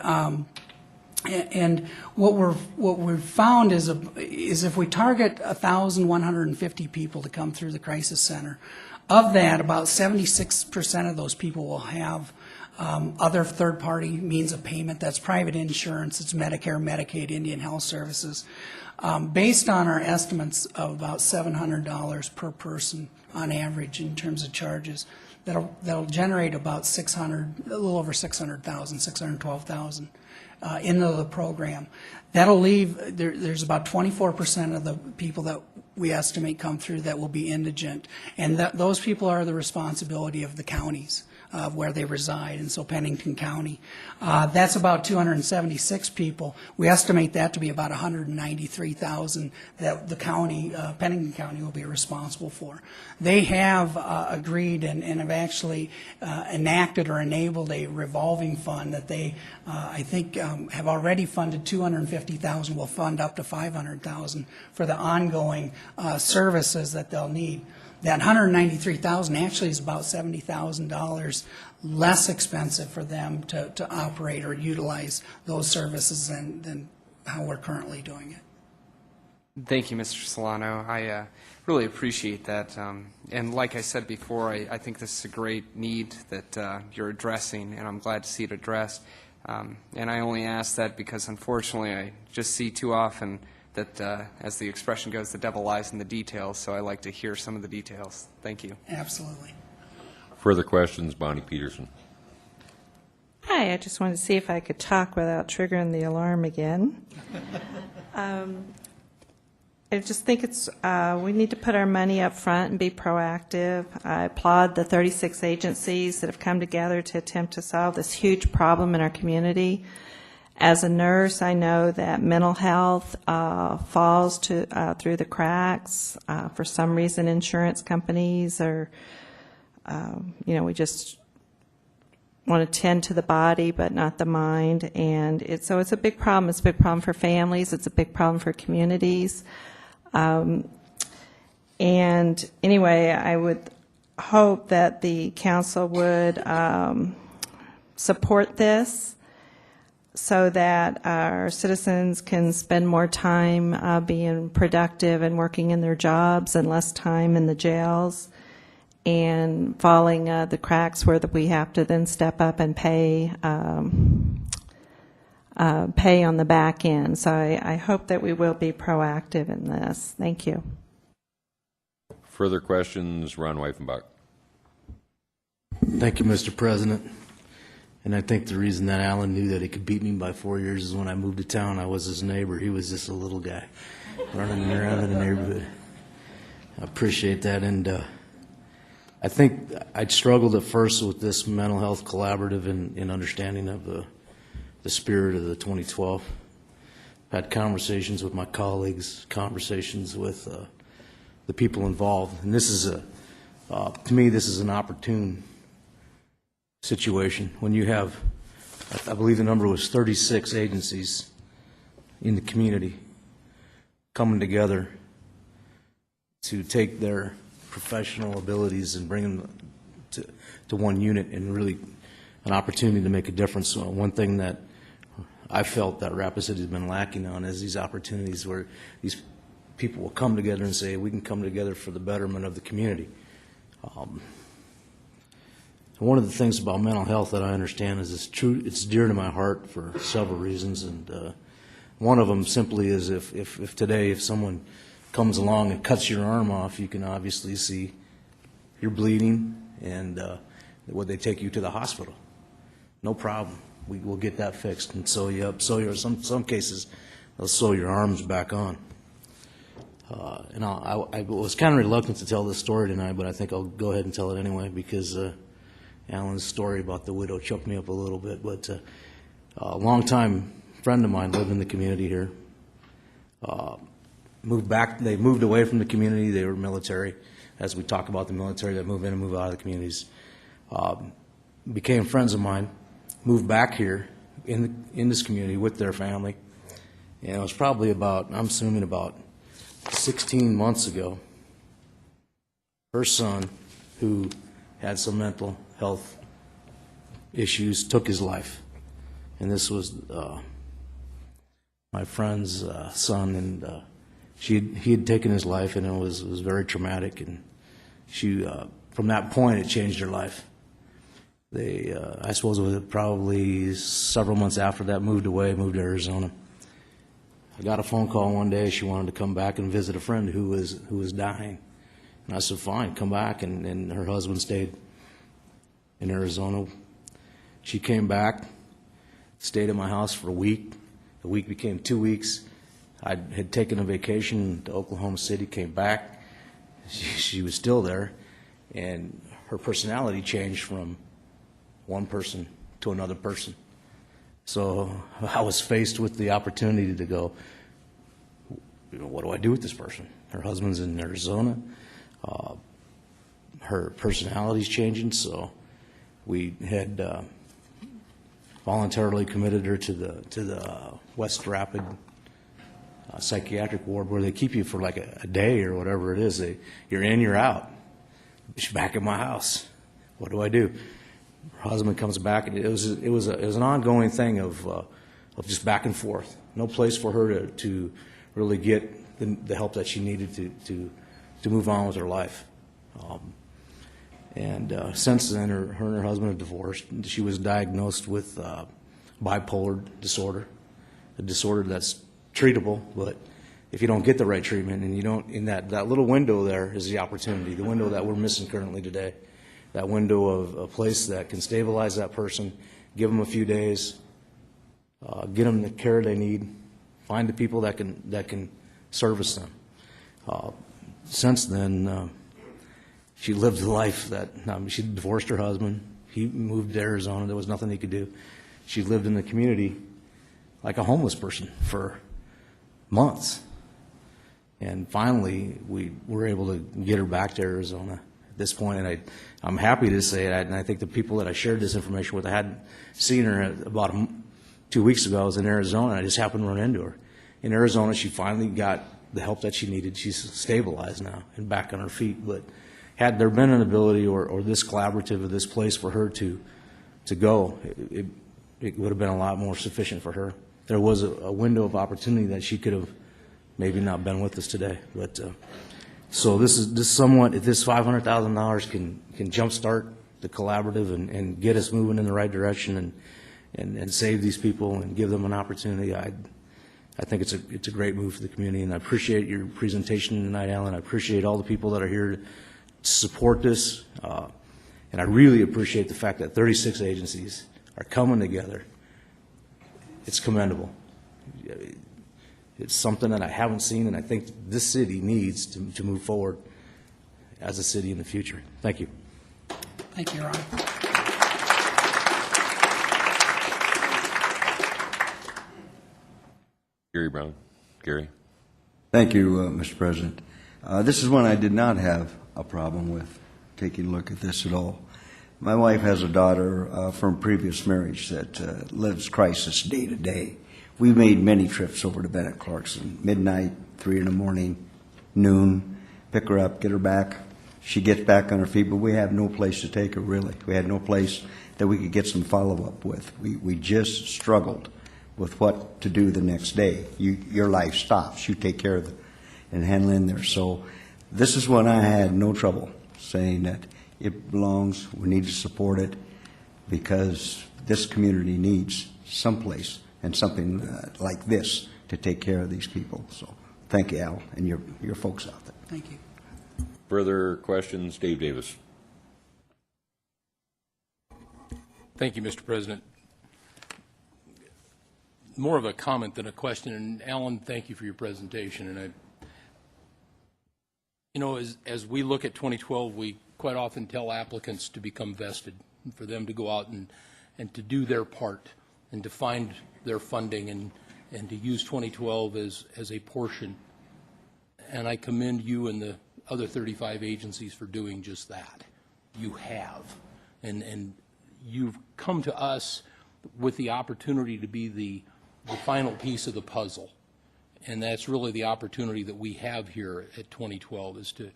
what we've found is if we target 1,150 people to come through the crisis center, of that, about 76% of those people will have other third-party means of payment. That's private insurance, it's Medicare, Medicaid, Indian Health Services. Based on our estimates of about $700 per person on average in terms of charges, that'll generate about a little over 600,000, 612,000 into the program. That'll leave, there's about 24% of the people that we estimate come through that will be indigent, and those people are the responsibility of the counties where they reside, and so Pennington County. That's about 276 people. We estimate that to be about 193,000 that the county, Pennington County, will be responsible for. They have agreed and have actually enacted or enabled a revolving fund that they, I think, have already funded 250,000, will fund up to 500,000 for the ongoing services that they'll need. That 193,000 actually is about $70,000 less expensive for them to operate or utilize those services than how we're currently doing it. Thank you, Mr. Solano. I really appreciate that. And like I said before, I think this is a great need that you're addressing, and I'm glad to see it addressed. And I only ask that because, unfortunately, I just see too often that, as the expression goes, the devil lies in the details, so I like to hear some of the details. Thank you. Absolutely. Further questions, Bonnie Peterson. Hi, I just wanted to see if I could talk without triggering the alarm again. I just think we need to put our money up front and be proactive. I applaud the 36 agencies that have come together to attempt to solve this huge problem in our community. As a nurse, I know that mental health falls through the cracks. For some reason, insurance companies are, we just want to tend to the body but not the mind. And so it's a big problem. It's a big problem for families. It's a big problem for communities. And anyway, I would hope that the council would support this, so that our citizens can spend more time being productive and working in their jobs and less time in the jails and falling the cracks where we have to then step up and pay on the back end. So I hope that we will be proactive in this. Thank you. Further questions, Ron Weifenbach. Thank you, Mr. President. And I think the reason that Alan knew that he could beat me by 4 years is when I moved to town, I was his neighbor. He was just a little guy running around in the neighborhood. I appreciate that. And I think I'd struggled at first with this mental health collaborative in understanding of the spirit of the 2012. Had conversations with my colleagues, conversations with the people involved. And this is to me, this is an opportune situation when you have, I believe the number was 36 agencies in the community coming together to take their professional abilities and bring them to one unit, and really an opportunity to make a difference. One thing that I felt that Rapid City has been lacking on is these opportunities where these people will come together and say, we can come together for the betterment of the community. One of the things about mental health that I understand is it's dear to my heart for several reasons, and one of them simply is if today, if someone comes along and cuts your arm off, you can obviously see you're bleeding, and would they take you to the hospital? No problem. We will get that fixed and sew you up. Some cases, they'll sew your arms back on. And I was kind of reluctant to tell this story tonight, but I think I'll go ahead and tell it anyway, because Alan's story about the widow choked me up a little bit. But a longtime friend of mine lived in the community here. They moved away from the community. They were military. As we talk about the military that move in and move out of the communities. Became friends of mine, moved back here in this community with their family. And it was probably about, I'm assuming about 16 months ago, her son, who had some mental health issues, took his life. And this was my friend's son, and he had taken his life, and it was very traumatic. And she, from that point, it changed her life. I suppose it was probably several months after that, moved to Arizona. I got a phone call one day. She wanted to come back and visit a friend who was dying. And I said, fine, come back. And her husband stayed in Arizona. She came back, stayed at my house for a week. The week became 2 weeks. I had taken a vacation to Oklahoma City, came back. She was still there. And her personality changed from one person to another person. So I was faced with the opportunity to go, what do I do with this person? Her husband's in Arizona. Her personality's changing, so we had voluntarily committed her to the West Rapid psychiatric ward, where they keep you for like a day or whatever it is. You're in, you're out. She's back at my house. What do I do? Her husband comes back, and it was an ongoing thing of just back and forth. No place for her to really get the help that she needed to move on with her life. Since then, her and her husband have divorced. She was diagnosed with bipolar disorder, a disorder that's treatable, but if you don't get the right treatment, and you don't, in that little window there is the opportunity, the window that we're missing currently today. That window of a place that can stabilize that person, give them a few days, get them the care they need, find the people that can service them. Since then, she lived a life that she divorced her husband. He moved to Arizona. There was nothing he could do. She lived in the community like a homeless person for months. And finally, we were able to get her back to Arizona at this point, and I'm happy to say that, and I think the people that I shared this information with, I hadn't seen her about 2 weeks ago. I was in Arizona, and I just happened to run into her. In Arizona, she finally got the help that she needed. She's stabilized now and back on her feet, but had there been an ability or this collaborative of this place for her to go, it would have been a lot more sufficient for her. There was a window of opportunity that she could have maybe not been with us today, but so this somewhat, if this $500,000 can jumpstart the collaborative and get us moving in the right direction and save these people and give them an opportunity, I think it's a great move for the community. And I appreciate your presentation tonight, Alan. I appreciate all the people that are here to support this, and I really appreciate the fact that 36 agencies are coming together. It's commendable. It's something that I haven't seen, and I think this city needs to move forward as a city in the future. Thank you. Thank you, Ron. Gary Brown. Gary? Thank you, Mr. President. This is one I did not have a problem with, taking a look at this at all. My wife has a daughter from a previous marriage that lives crisis day to day. We've made many trips over to Bennett Clarkson, midnight, 3 in the morning, noon, pick her up, get her back. She gets back on her feet, but we have no place to take her, really. We had no place that we could get some follow-up with. We just struggled with what to do the next day. Your life stops. You take care of it and handle in there. So this is one I had no trouble saying that it belongs, we need to support it, because this community needs someplace and something like this to take care of these people. So thank you, Al, and your folks out there. Thank you. Further questions? Dave Davis. Thank you, Mr. President. More of a comment than a question. And Alan, thank you for your presentation. And as we look at 2012, we quite often tell applicants to become vested, for them to go out and to do their part and to find their funding and to use 2012 as a portion. And I commend you and the other 35 agencies for doing just that. You have. And you've come to us with the opportunity to be the final piece of the puzzle. And that's really the opportunity that we have here at 2012, is to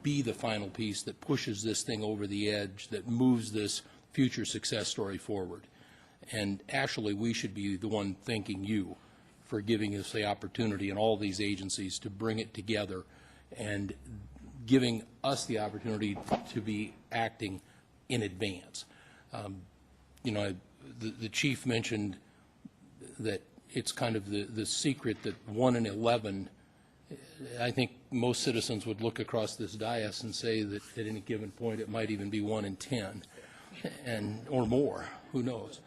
be the final piece that pushes this thing over the edge, that moves this future success story forward. And actually, we should be the one thanking you for giving us the opportunity and all these agencies to bring it together and giving us the opportunity to be acting in advance. The chief mentioned that it's kind of the secret that 1 in 11, I think most citizens would look across this dais and say that at any given point it might even be 1 in 10 or more, who knows.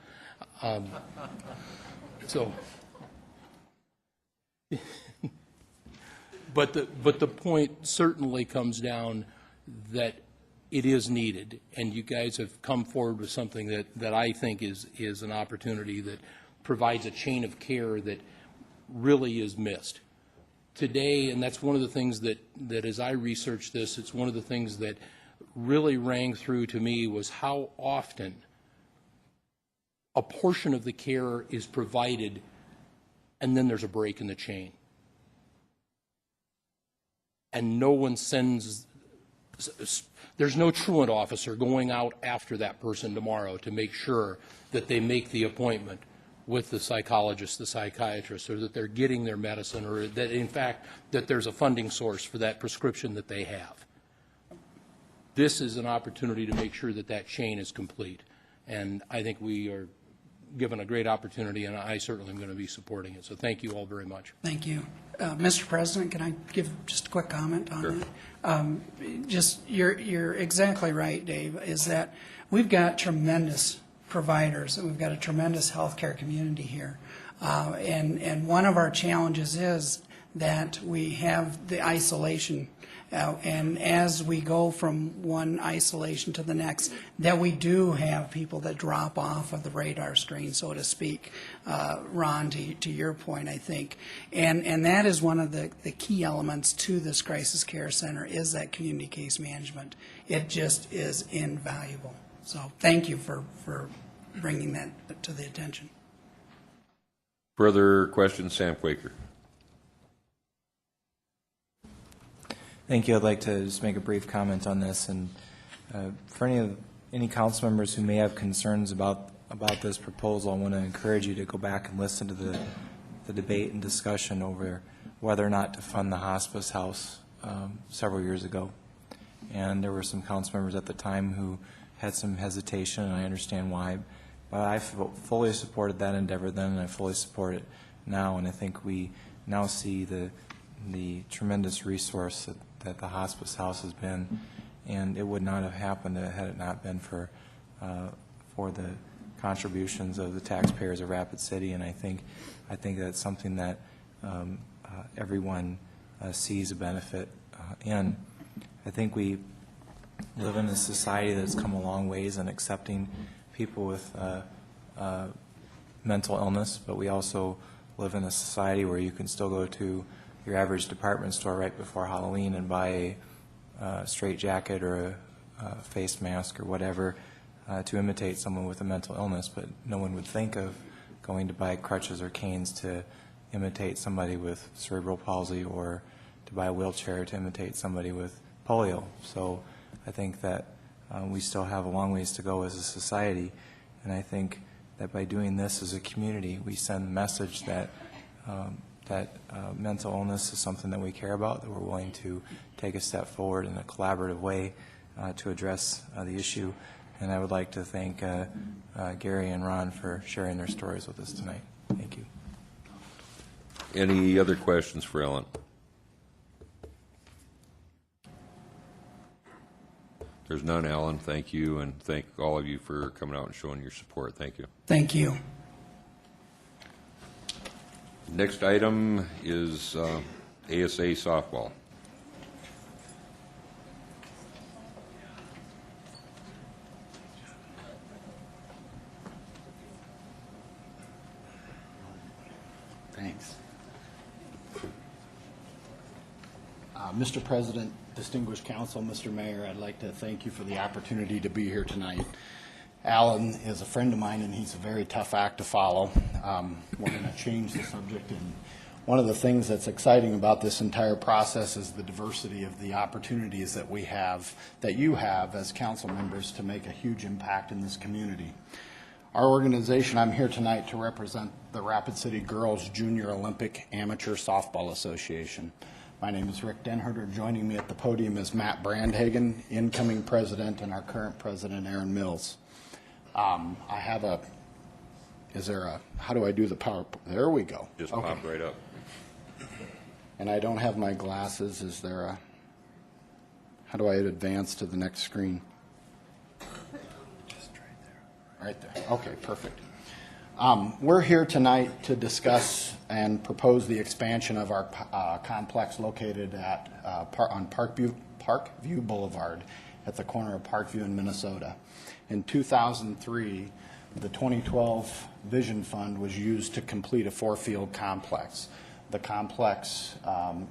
But the point certainly comes down that it is needed, and you guys have come forward with something that I think is an opportunity that provides a chain of care that really is missed today. And that's one of the things that as I researched this, it's one of the things that really rang through to me, was how often a portion of the care is provided and then there's a break in the chain. And no one there's no truant officer going out after that person tomorrow to make sure that they make the appointment with the psychologist, the psychiatrist, or that they're getting their medicine, or that in fact that there's a funding source for that prescription that they have. This is an opportunity to make sure that that chain is complete. And I think we are given a great opportunity, and I certainly am going to be supporting it. So thank you all very much. Thank you. Mr. President, can I give just a quick comment on that? You're exactly right, Dave, is that we've got tremendous providers, and we've got a tremendous healthcare community here. And one of our challenges is that we have the isolation, and as we go from one isolation to the next, that we do have people that drop off of the radar screen, so to speak. Ron, to your point, I think. And that is one of the key elements to this crisis care center, is that community case management. It just is invaluable. So thank you for bringing that to the attention. Further questions? Sam Quaker. Thank you. I'd like to just make a brief comment on this, and for any council members who may have concerns about this proposal, I want to encourage you to go back and listen to the debate and discussion over whether or not to fund the hospice house several years ago. And there were some council members at the time who had some hesitation, and I understand why. But I fully supported that endeavor then, and I fully support it now. And I think we now see the tremendous resource that the hospice house has been, and it would not have happened had it not been for the contributions of the taxpayers of Rapid City, and I think that's something that everyone sees a benefit in. I think we live in a society that's come a long ways in accepting people with mental illness, but we also live in a society where you can still go to your average department store right before Halloween and buy a straight jacket or a face mask or whatever to imitate someone with a mental illness, but no one would think of going to buy crutches or canes to imitate somebody with cerebral palsy or to buy a wheelchair to imitate somebody with polio. So I think that we still have a long ways to go as a society, and I think that by doing this as a community, we send the message that mental illness is something that we care about, that we're willing to take a step forward in a collaborative way to address the issue. And I would like to thank Gary and Ron for sharing their stories with us tonight. Thank you. Any other questions for Ellen? There's none, Alan. Thank you, and thank all of you for coming out and showing your support. Thank you. Thank you. Next item is ASA softball. Thanks. Mr. President, distinguished council, Mr. Mayor, I'd like to thank you for the opportunity to be here tonight. Alan is a friend of mine, and he's a very tough act to follow. We're going to change the subject, and one of the things that's exciting about this entire process is the diversity of the opportunities that we have, that you have as council members, to make a huge impact in this community. Our organization, I'm here tonight to represent the Rapid City Girls Junior Olympic Amateur Softball Association. My name is Rick Denherter. Joining me at the podium is Matt Brandhagen, incoming president, and our current president, Aaron Mills. I have a, is there a, how do I do the power? There we go. Just okay. pop right up. And I don't have my glasses. Is there a, how do I advance to the next screen? Just right there. Right there. Okay, perfect. We're here tonight to discuss and propose the expansion of our complex located at on Parkview Boulevard at the corner of Parkview and Minnesota. In 2003, the 2012 Vision Fund was used to complete a 4-field complex. The complex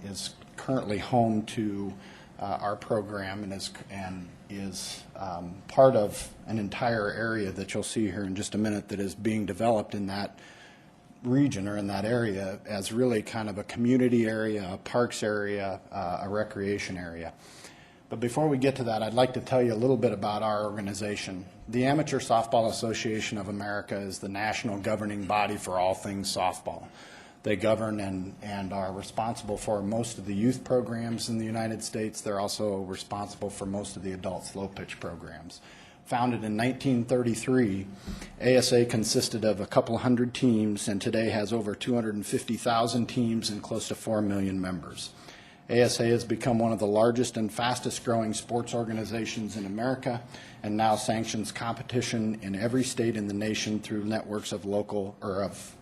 is currently home to our program and is part of an entire area that you'll see here in just a minute that is being developed in that region or in that area as really kind of a community area, a parks area, a recreation area. But before we get to that, I'd like to tell you a little bit about our organization. The Amateur Softball Association of America is the national governing body for all things softball. They govern and are responsible for most of the youth programs in the United States. They're also responsible for most of the adult slow pitch programs. Founded in 1933, ASA consisted of a couple hundred teams and today has over 250,000 teams and close to 4 million members. ASA has become one of the largest and fastest growing sports organizations in America and now sanctions competition in every state in the nation through networks of local or of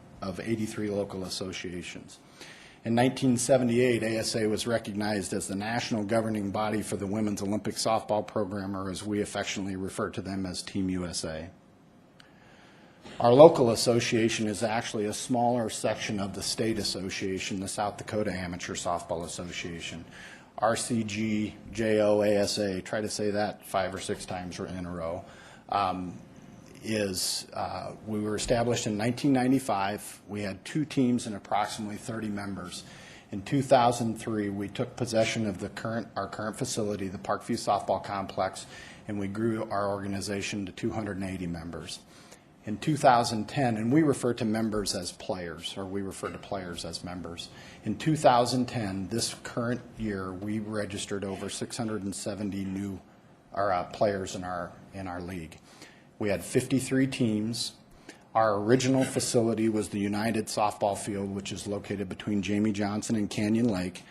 83 local associations. In 1978, ASA was recognized as the national governing body for the Women's Olympic Softball Program, or as we affectionately refer to them as Team USA. Our local association is actually a smaller section of the state association, the South Dakota Amateur Softball Association. RCGJOASA, try to say that 5 or 6 times in a row, we were established in 1995. We had 2 teams and approximately 30 members. In 2003, we took possession of our current facility, the Parkview Softball Complex, and we grew our organization to 280 members. In 2010, and we refer to members as players, or we refer to players as members. In 2010, this current year, we registered over 670 new players in our league. We had 53 teams. Our original facility was the United Softball Field, which is located between Jamie Johnson and Canyon Lake.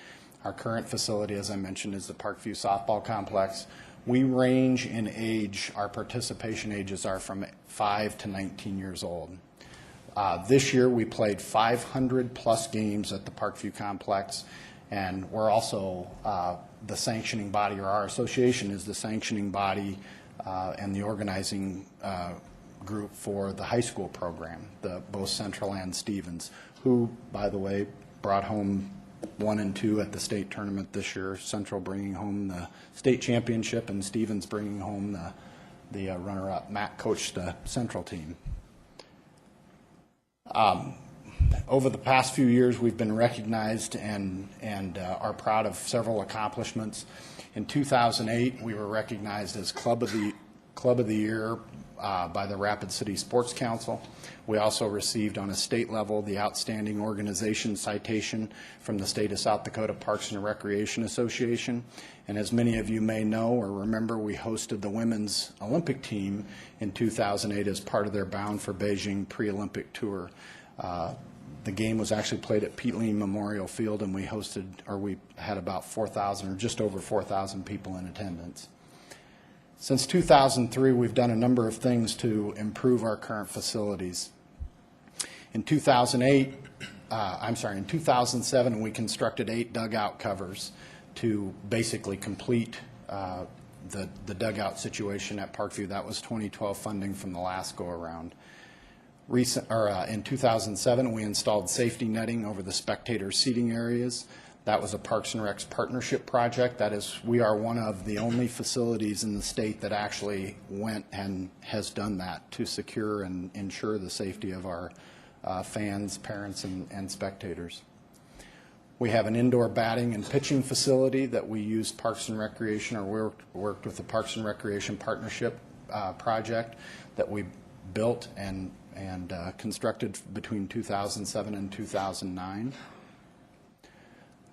Our current facility, as I mentioned, is the Parkview Softball Complex. We range in age, our participation ages are from 5 to 19 years old. This year, we played 500-plus games at the Parkview Complex, and we're also the sanctioning body, or our association is the sanctioning body and the organizing group for the high school program, both Central and Stevens, who, by the way, brought home 1 and 2 at the state tournament this year. Central bringing home the state championship, and Stevens bringing home the runner-up. Matt coached the Central team. Over the past few years, we've been recognized and are proud of several accomplishments. In 2008, we were recognized as Club of the Year by the Rapid City Sports Council. We also received on a state level the Outstanding Organization citation from the State of South Dakota Parks and Recreation Association. And as many of you may know or remember, we hosted the women's Olympic team in 2008 as part of their Bound for Beijing pre-Olympic tour. The game was actually played at Pete Lean Memorial Field, and we had about 4,000 or just over 4,000 people in attendance. Since 2003, we've done a number of things to improve our current facilities. In 2007, we constructed 8 dugout covers to basically complete the dugout situation at Parkview. That was 2012 funding from the last go-around. In 2007, we installed safety netting over the spectator seating areas. That was a Parks and Recs partnership project. That is, we are one of the only facilities in the state that actually went and has done that to secure and ensure the safety of our fans, parents, and spectators. We have an indoor batting and pitching facility that we used Parks and Recreation, or worked with the Parks and Recreation partnership project that we built and constructed between 2007 and 2009.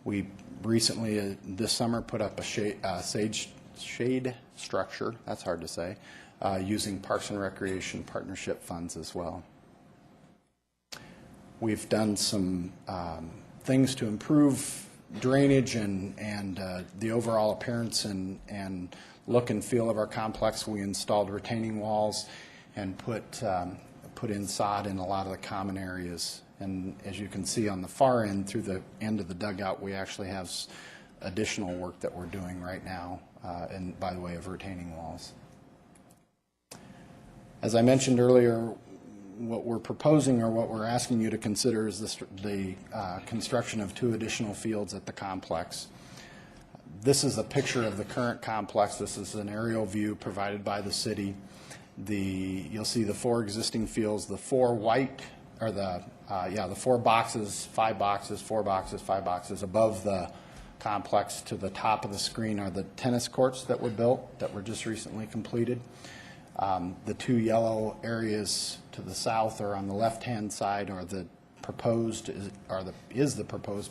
We recently, this summer, put up a shade structure, that's hard to say, using Parks and Recreation partnership funds as well. We've done some things to improve drainage and the overall appearance and look and feel of our complex. We installed retaining walls and put in sod in a lot of the common areas. And as you can see on the far end, through the end of the dugout, we actually have additional work that we're doing right now, and by the way of retaining walls. As I mentioned earlier, what we're proposing, or what we're asking you to consider, is the construction of 2 additional fields at the complex. This is a picture of the current complex. This is an aerial view provided by the city. You'll see the 4 existing fields, the 4 white, or the 4 boxes, 5 boxes, 4 boxes, 5 boxes. Above the complex to the top of the screen are the tennis courts that were built, that were just recently completed. The 2 yellow areas to the south, or on the left-hand side, are the proposed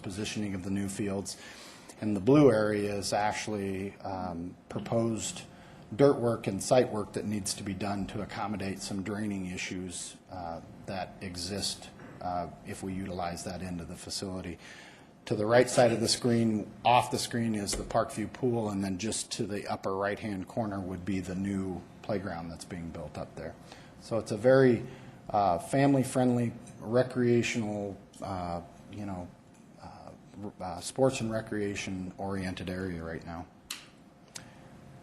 positioning of the new fields. And the blue area is actually proposed dirt work and site work that needs to be done to accommodate some draining issues that exist if we utilize that end of the facility. To the right side of the screen, off the screen, is the Parkview pool, and then just to the upper right-hand corner would be the new playground that's being built up there. So it's a very family-friendly, recreational, sports and recreation-oriented area right now.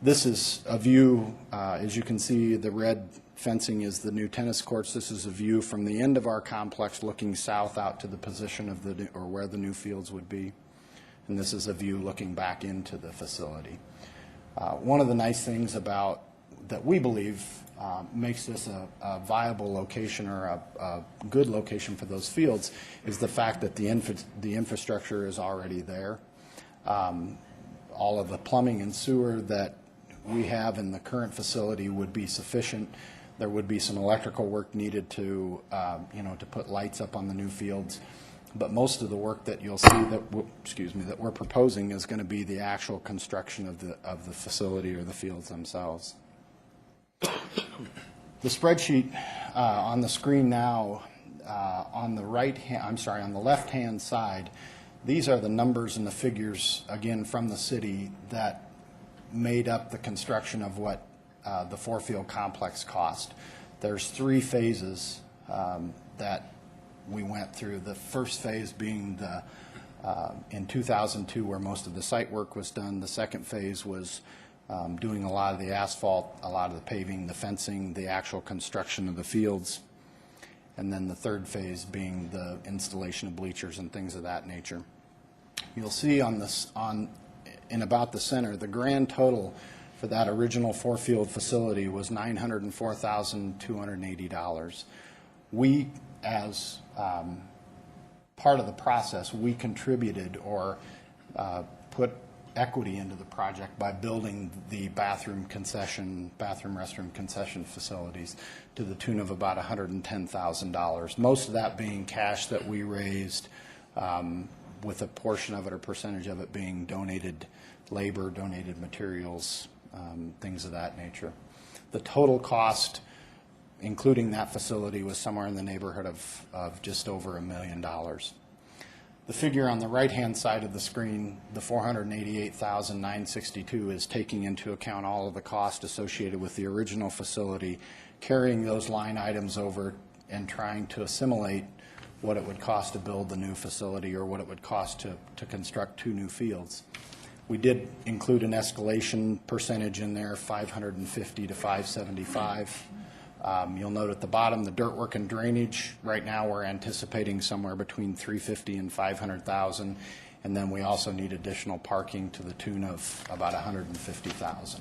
This is a view, as you can see, the red fencing is the new tennis courts. This is a view from the end of our complex looking south out to the position of or where the new fields would be. And this is a view looking back into the facility. One of the nice things that we believe makes this a viable location, or a good location for those fields, is the fact that the infrastructure is already there. All of the plumbing and sewer that we have in the current facility would be sufficient. There would be some electrical work needed to put lights up on the new fields. But most of the work that you'll see that we're proposing is going to be the actual construction of the facility or the fields themselves. The spreadsheet on the screen now, on the left-hand side, these are the numbers and the figures, again, from the city that made up the construction of what the four-field complex cost. There's 3 phases that we went through. The first phase being the in 2002, where most of the site work was done. The second phase was doing a lot of the asphalt, a lot of the paving, the fencing, the actual construction of the fields. And then the third phase being the installation of bleachers and things of that nature. You'll see on this, in about the center, the grand total for that original four-field facility was $904,280. We, as part of the process, we contributed or put equity into the project by building the bathroom restroom concession facilities to the tune of about $110,000. Most of that being cash that we raised, with a portion of it or percentage of it being donated labor, donated materials, things of that nature. The total cost, including that facility, was somewhere in the neighborhood of just over $1 million. The figure on the right-hand side of the screen, the $488,962, is taking into account all of the cost associated with the original facility, carrying those line items over and trying to assimilate what it would cost to build the new facility or what it would cost to construct 2 new fields. We did include an escalation percentage in there, 550 to 575. You'll note at the bottom the dirt work and drainage. Right now we're anticipating somewhere between $350,000 and $500,000, and then we also need additional parking to the tune of about $150,000.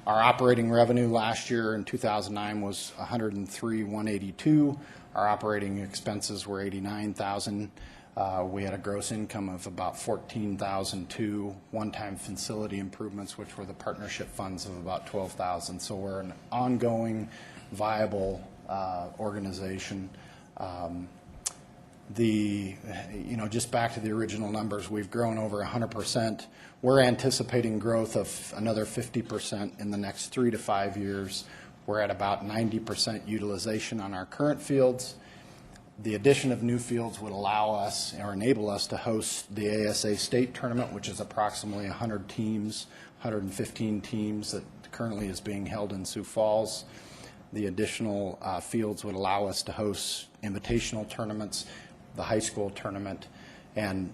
Our operating revenue last year in 2009 was $103,182. Our operating expenses were $89,000. We had a gross income of about $14,002, one-time facility improvements, which were the partnership funds, of about $12,000. So we're an ongoing, viable organization. Just back to the original numbers, we've grown over 100%. We're anticipating growth of another 50% in the next 3 to 5 years. We're at about 90% utilization on our current fields. The addition of new fields would allow us or enable us to host the ASA State Tournament, which is approximately 100 teams, 115 teams, that currently is being held in Sioux Falls. The additional fields would allow us to host invitational tournaments, the high school tournament. And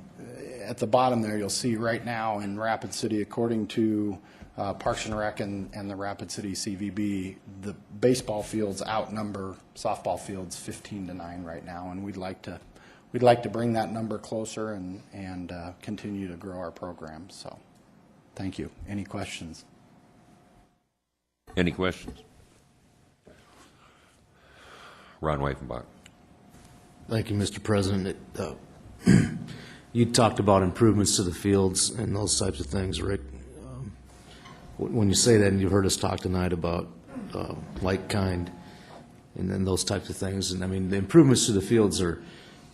at the bottom there, you'll see right now in Rapid City, according to Parks and Rec and the Rapid City CVB, the baseball fields outnumber softball fields 15-9 right now, and we'd like to bring that number closer and continue to grow our program. So, thank you. Any questions? Any questions? Ron Weifenbach. Thank you, Mr. President. You talked about improvements to the fields and those types of things, Rick. When you say that, and you've heard us talk tonight about like kind and then those types of things, and I mean, the improvements to the fields are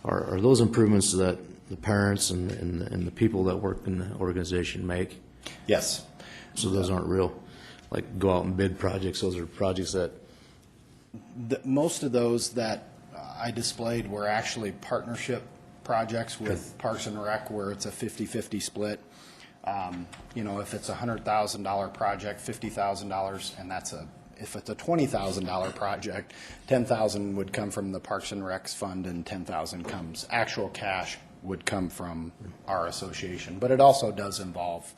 those improvements that the parents and the people that work in the organization make? Yes. So those aren't real, like, go out and bid projects. Those are projects that... Most of those that I displayed were actually partnership projects with Parks and Rec, where it's a 50-50 split. If it's a $100,000 project, $50,000, and if it's a $20,000 project, $10,000 would come from the Parks and Rec's fund, and $10,000 actual cash would come from our association. But it also does involve,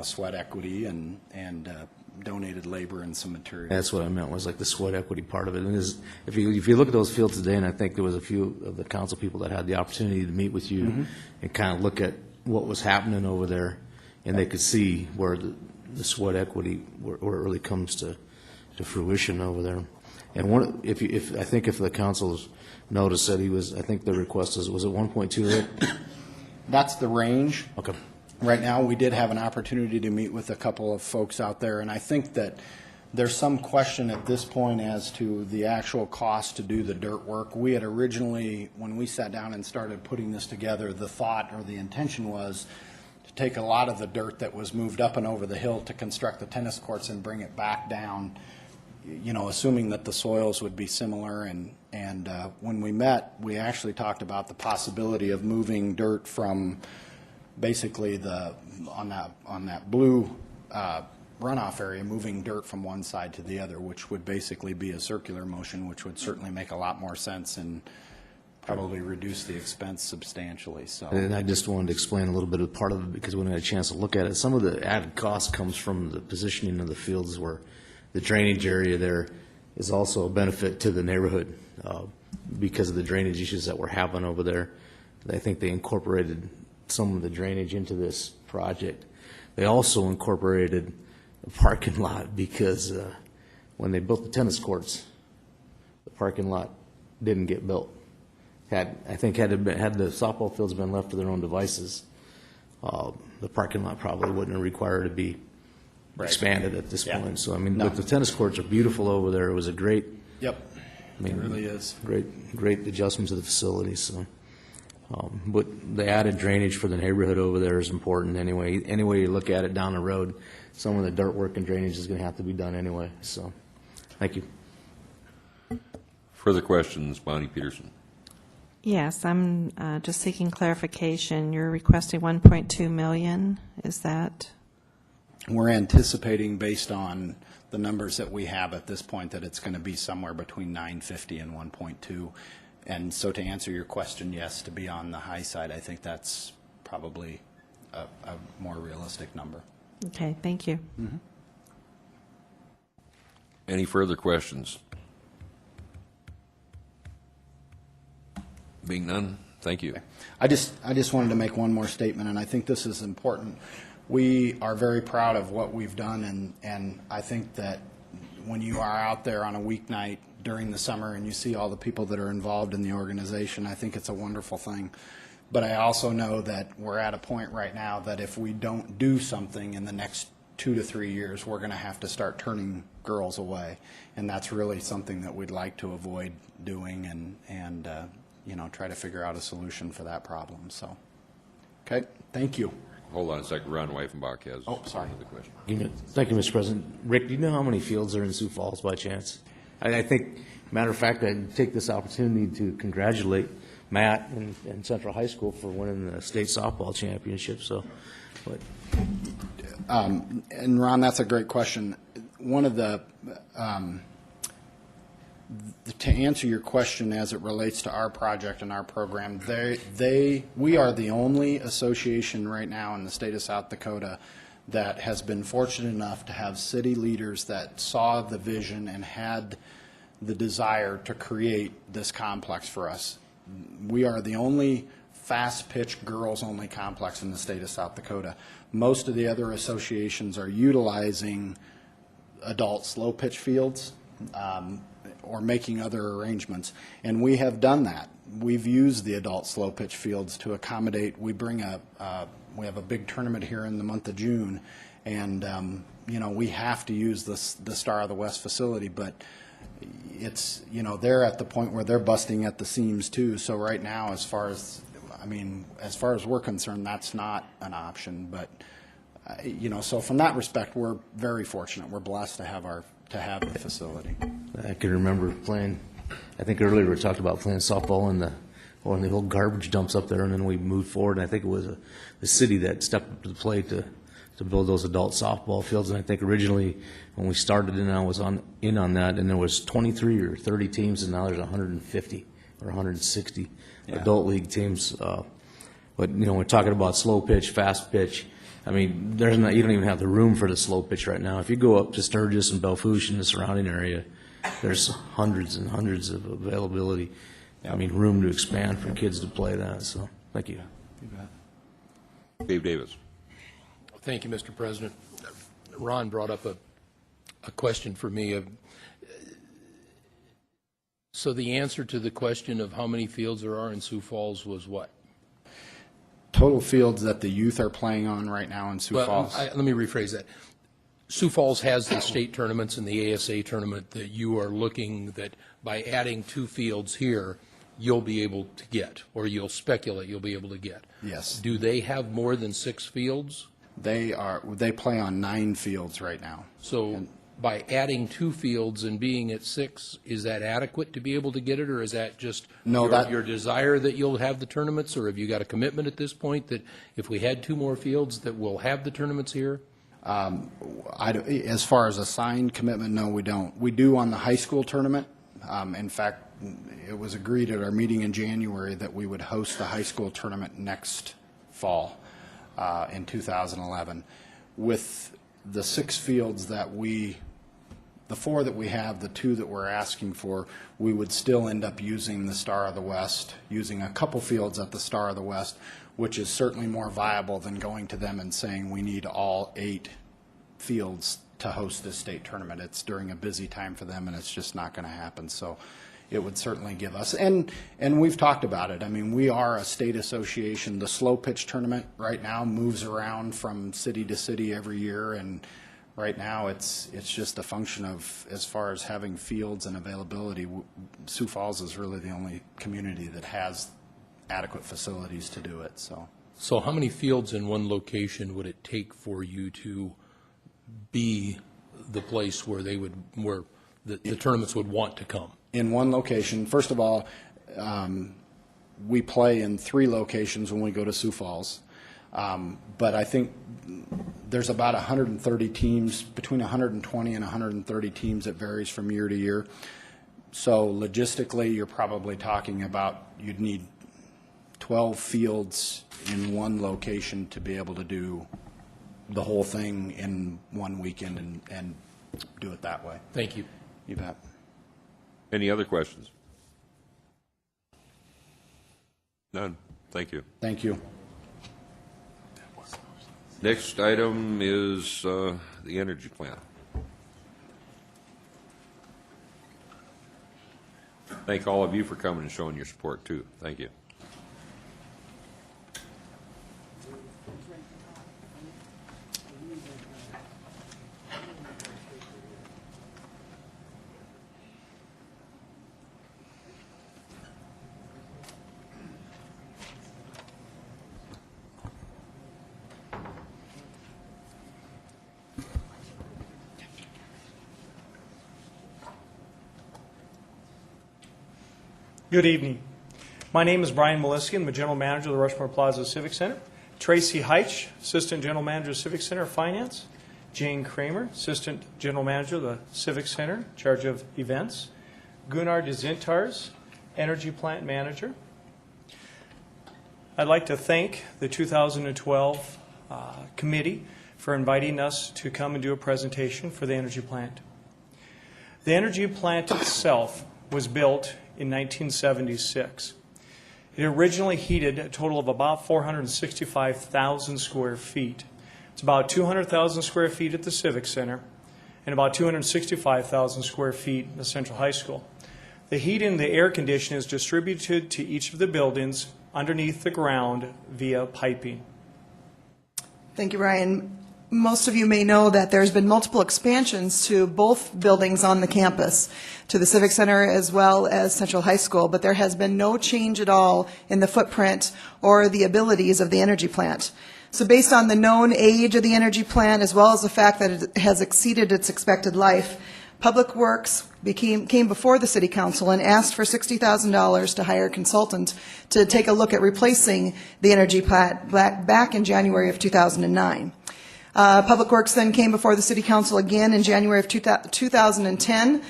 sweat equity and donated labor and some materials. That's what I meant, was like the sweat equity part of it. And if you look at those fields today, and I think there was a few of the council people that had the opportunity to meet with you and kind of look at what was happening over there, and they could see where the sweat equity, where it really comes to fruition over there. And if the council's noticed that I think the request was it 1.2, Rick? That's the range. Okay. Right now, we did have an opportunity to meet with a couple of folks out there, and I think that there's some question at this point as to the actual cost to do the dirt work. We had originally, when we sat down and started putting this together, the thought or the intention was to take a lot of the dirt that was moved up and over the hill to construct the tennis courts and bring it back down, assuming that the soils would be similar. And when we met, we actually talked about the possibility of moving dirt from basically on that blue runoff area, moving dirt from one side to the other, which would basically be a circular motion, which would certainly make a lot more sense and probably reduce the expense substantially, so. And I just wanted to explain a little bit of part of it because when I had a chance to look at it, some of the added cost comes from the positioning of the fields where the drainage area there is also a benefit to the neighborhood because of the drainage issues that we're having over there. I think they incorporated some of the drainage into this project. They also incorporated a parking lot because when they built the tennis courts, the parking lot didn't get built. Had the softball fields been left to their own devices, the parking lot probably wouldn't have required to be expanded at this point. So, I mean, but the tennis courts are beautiful over there. It was a great. Yep. I mean, It really is. Great adjustment to the facility, so. But the added drainage for the neighborhood over there is important anyway. Any way you look at it down the road, some of the dirt work and drainage is going to have to be done anyway, so. Thank you. Further questions, Bonnie Peterson? Yes, I'm just seeking clarification. You're requesting 1.2 million, is that? We're anticipating, based on the numbers that we have at this point, that it's going to be somewhere between 950 and 1.2. And so to answer your question, yes, to be on the high side, I think that's probably a more realistic number. Okay, thank you. Mm-hmm. Any further questions? Being none, thank you. I just wanted to make one more statement, and I think this is important. We are very proud of what we've done, and I think that when you are out there on a weeknight during the summer and you see all the people that are involved in the organization, I think it's a wonderful thing. But I also know that we're at a point right now that if we don't do something in the next 2 to 3 years, we're going to have to start turning girls away. And that's really something that we'd like to avoid doing and try to figure out a solution for that problem. So, okay, thank you. Hold on a second. Ron Weifenbach has sorry. the question. Thank you, Mr. President. Rick, do you know how many fields are in Sioux Falls by chance? I think, matter of fact, I'd take this opportunity to congratulate Matt and Central High School for winning the state softball championship. So, and Ron, that's a great question. One of the to answer your question as it relates to our project and our program, we are the only association right now in the state of South Dakota that has been fortunate enough to have city leaders that saw the vision and had the desire to create this complex for us. We are the only fast-pitch, girls-only complex in the state of South Dakota. Most of the other associations are utilizing adult slow-pitch fields or making other arrangements, and we have done that. We've used the adult slow-pitch fields to accommodate. We have a big tournament here in the month of June, and we have to use the Star of the West facility, but it's, they're at the point where they're busting at the seams too. So right now, as far as we're concerned, that's not an option. But so from that respect, we're very fortunate. We're blessed to have the facility. I can remember playing. I think earlier we talked about playing softball in the old garbage dumps up there, and then we moved forward. And I think it was the city that stepped up to the plate to build those adult softball fields. And I think originally when we started, and I was in on that, and there was 23 or 30 teams, and now there's 150 or 160 adult league teams. But we're talking about slow pitch, fast pitch. I mean, you don't even have the room for the slow pitch right now. If you go up to Sturgis and Belfouche and the surrounding area, there's hundreds and hundreds of availability. I mean, room to expand for kids to play that. So, thank you. Dave Davis. Thank you, Mr. President. Ron brought up a question for me. So the answer to the question of how many fields there are in Sioux Falls was what? Total fields that the youth are playing on right now in Sioux Falls. Let me rephrase that. Sioux Falls has the state tournaments and the ASA tournament that you are looking that by adding 2 fields here, you'll be able to get, or you'll speculate you'll be able to get. Yes. Do they have more than 6 fields? They play on 9 fields right now. So by adding 2 fields and being at 6, is that adequate to be able to get it, or is that just No, your desire that you'll have the tournaments, or have you got a commitment at this point that if we had 2 more fields, that we'll have the tournaments here? As far as a signed commitment, no, we don't. We do on the high school tournament. In fact, it was agreed at our meeting in January that we would host the high school tournament next fall in 2011. With the 6 fields that the 4 that we have, the 2 that we're asking for, we would still end up using the Star of the West, using a couple fields at the Star of the West, which is certainly more viable than going to them and saying we need all 8 fields to host this state tournament. It's during a busy time for them, and it's just not going to happen. So it would certainly give us, and we've talked about it. I mean, we are a state association. The slow pitch tournament right now moves around from city to city every year, and right now it's just a function of, as far as having fields and availability, Sioux Falls is really the only community that has adequate facilities to do it. So how many fields in one location would it take for you to be the place where the tournaments would want to come? In one location, first of all, we play in 3 locations when we go to Sioux Falls. But I think there's about 130 teams, between 120 and 130 teams. It varies from year to year. So logistically, you're probably talking about you'd need 12 fields in one location to be able to do the whole thing in one weekend and do it that way. Thank you. You bet. Any other questions? None. Thank you. Thank you. Next item is the energy plan. Thank all of you for coming and showing your support, too. Thank you. Good evening. My name is Brian Maliski. I'm the General Manager of the Rushmore Plaza Civic Center. Tracy Heitch, Assistant General Manager of Civic Center Finance. Jane Kramer, Assistant General Manager of the Civic Center, in charge of events. Gunnar DeZintars, Energy Plant Manager. I'd like to thank the 2012 committee for inviting us to come and do a presentation for the energy plant. The energy plant itself was built in 1976. It originally heated a total of about 465,000 square feet. It's about 200,000 square feet at the Civic Center and about 265,000 square feet in the Central High School. The heat and the air conditioning is distributed to each of the buildings underneath the ground via piping. Thank you, Ryan. Most of you may know that there's been multiple expansions to both buildings on the campus, to the Civic Center as well as Central High School, but there has been no change at all in the footprint or the abilities of the energy plant. So based on the known age of the energy plant, as well as the fact that it has exceeded its expected life, Public Works came before the City Council and asked for $60,000 to hire a consultant to take a look at replacing the energy plant back in January of 2009. Public Works then came before the City Council again in January of 2010,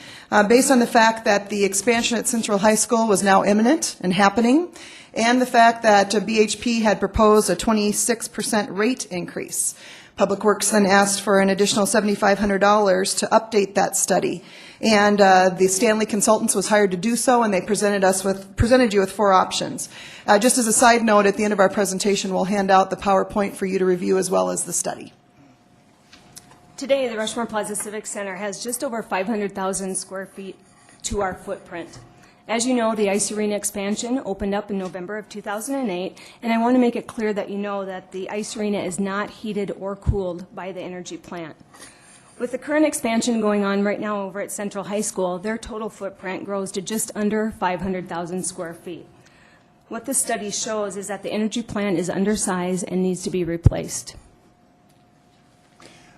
based on the fact that the expansion at Central High School was now imminent and happening, and the fact that BHP had proposed a 26% rate increase. Public Works then asked for an additional $7,500 to update that study, and the Stanley Consultants was hired to do so, and they presented you with 4 options. Just as a side note, at the end of our presentation, we'll hand out the PowerPoint for you to review as well as the study. Today, the Rushmore Plaza Civic Center has just over 500,000 square feet to our footprint. As you know, the ice arena expansion opened up in November of 2008, and I want to make it clear that you know that the ice arena is not heated or cooled by the energy plant. With the current expansion going on right now over at Central High School, their total footprint grows to just under 500,000 square feet. What this study shows is that the energy plant is undersized and needs to be replaced.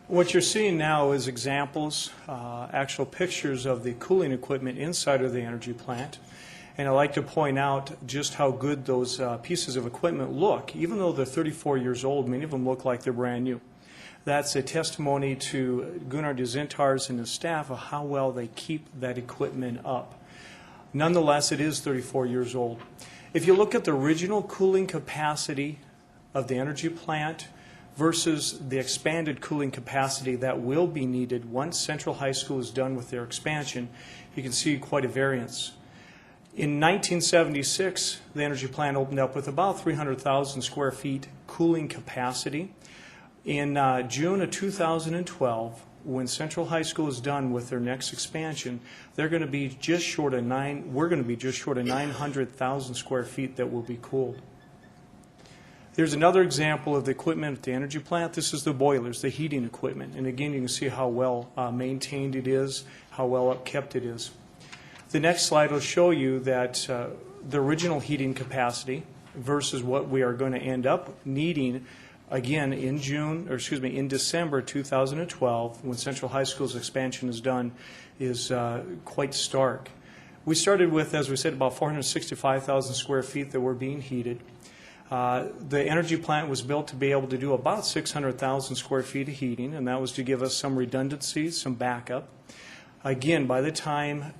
What you're seeing now is examples, actual pictures of the cooling equipment inside of the energy plant. And I'd like to point out just how good those pieces of equipment look. Even though they're 34 years old, many of them look like they're brand new. That's a testimony to Gunnar de Zintars and his staff of how well they keep that equipment up. Nonetheless, it is 34 years old. If you look at the original cooling capacity of the energy plant versus the expanded cooling capacity that will be needed once Central High School is done with their expansion, you can see quite a variance. In 1976, the energy plant opened up with about 300,000 square feet cooling capacity. In June of 2012, when Central High School is done with their next expansion, they're going to be just short of we're going to be just short of 900,000 square feet that will be cooled. There's another example of the equipment at the energy plant. This is the boilers, the heating equipment. And again, you can see how well maintained it is, how well upkept it is. The next slide will show you that the original heating capacity versus what we are going to end up needing again in in December 2012, when Central High School's expansion is done, is quite stark. We started with, as we said, about 465,000 square feet that were being heated. The energy plant was built to be able to do about 600,000 square feet of heating, and that was to give us some redundancy, some backup. Again, by the time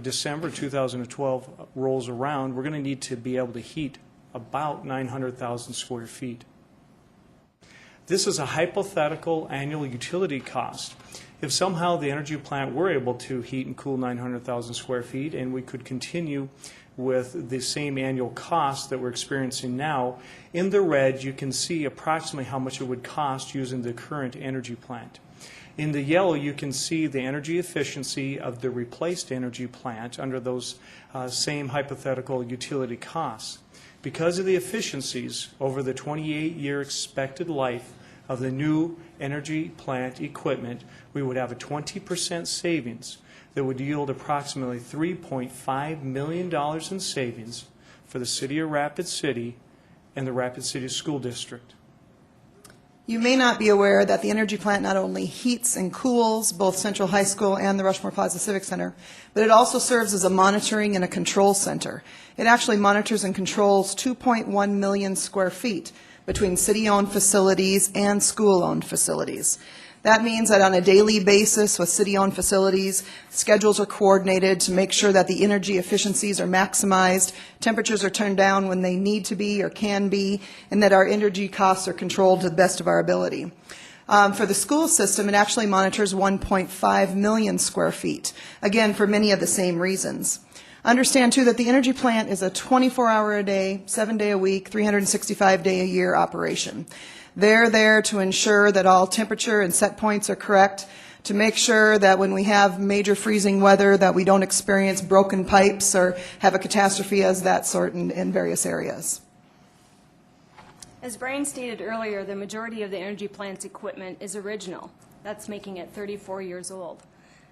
December 2012 rolls around, we're going to need to be able to heat about 900,000 square feet. This is a hypothetical annual utility cost. If somehow the energy plant were able to heat and cool 900,000 square feet and we could continue with the same annual cost that we're experiencing now, in the red you can see approximately how much it would cost using the current energy plant. In the yellow, you can see the energy efficiency of the replaced energy plant under those same hypothetical utility costs. Because of the efficiencies over the 28-year expected life of the new energy plant equipment, we would have a 20% savings that would yield approximately $3.5 million in savings for the city of Rapid City and the Rapid City School District. You may not be aware that the energy plant not only heats and cools both Central High School and the Rushmore Plaza Civic Center, but it also serves as a monitoring and a control center. It actually monitors and controls 2.1 million square feet between city-owned facilities and school-owned facilities. That means that on a daily basis with city-owned facilities, schedules are coordinated to make sure that the energy efficiencies are maximized, temperatures are turned down when they need to be or can be, and that our energy costs are controlled to the best of our ability. For the school system, it actually monitors 1.5 million square feet, again, for many of the same reasons. Understand, too, that the energy plant is a 24-hour-a-day, 7-day-a-week, 365-day-a-year operation. They're there to ensure that all temperature and set points are correct, to make sure that when we have major freezing weather that we don't experience broken pipes or have a catastrophe as that sort in various areas. As Brian stated earlier, the majority of the energy plant's equipment is original. That's making it 34 years old.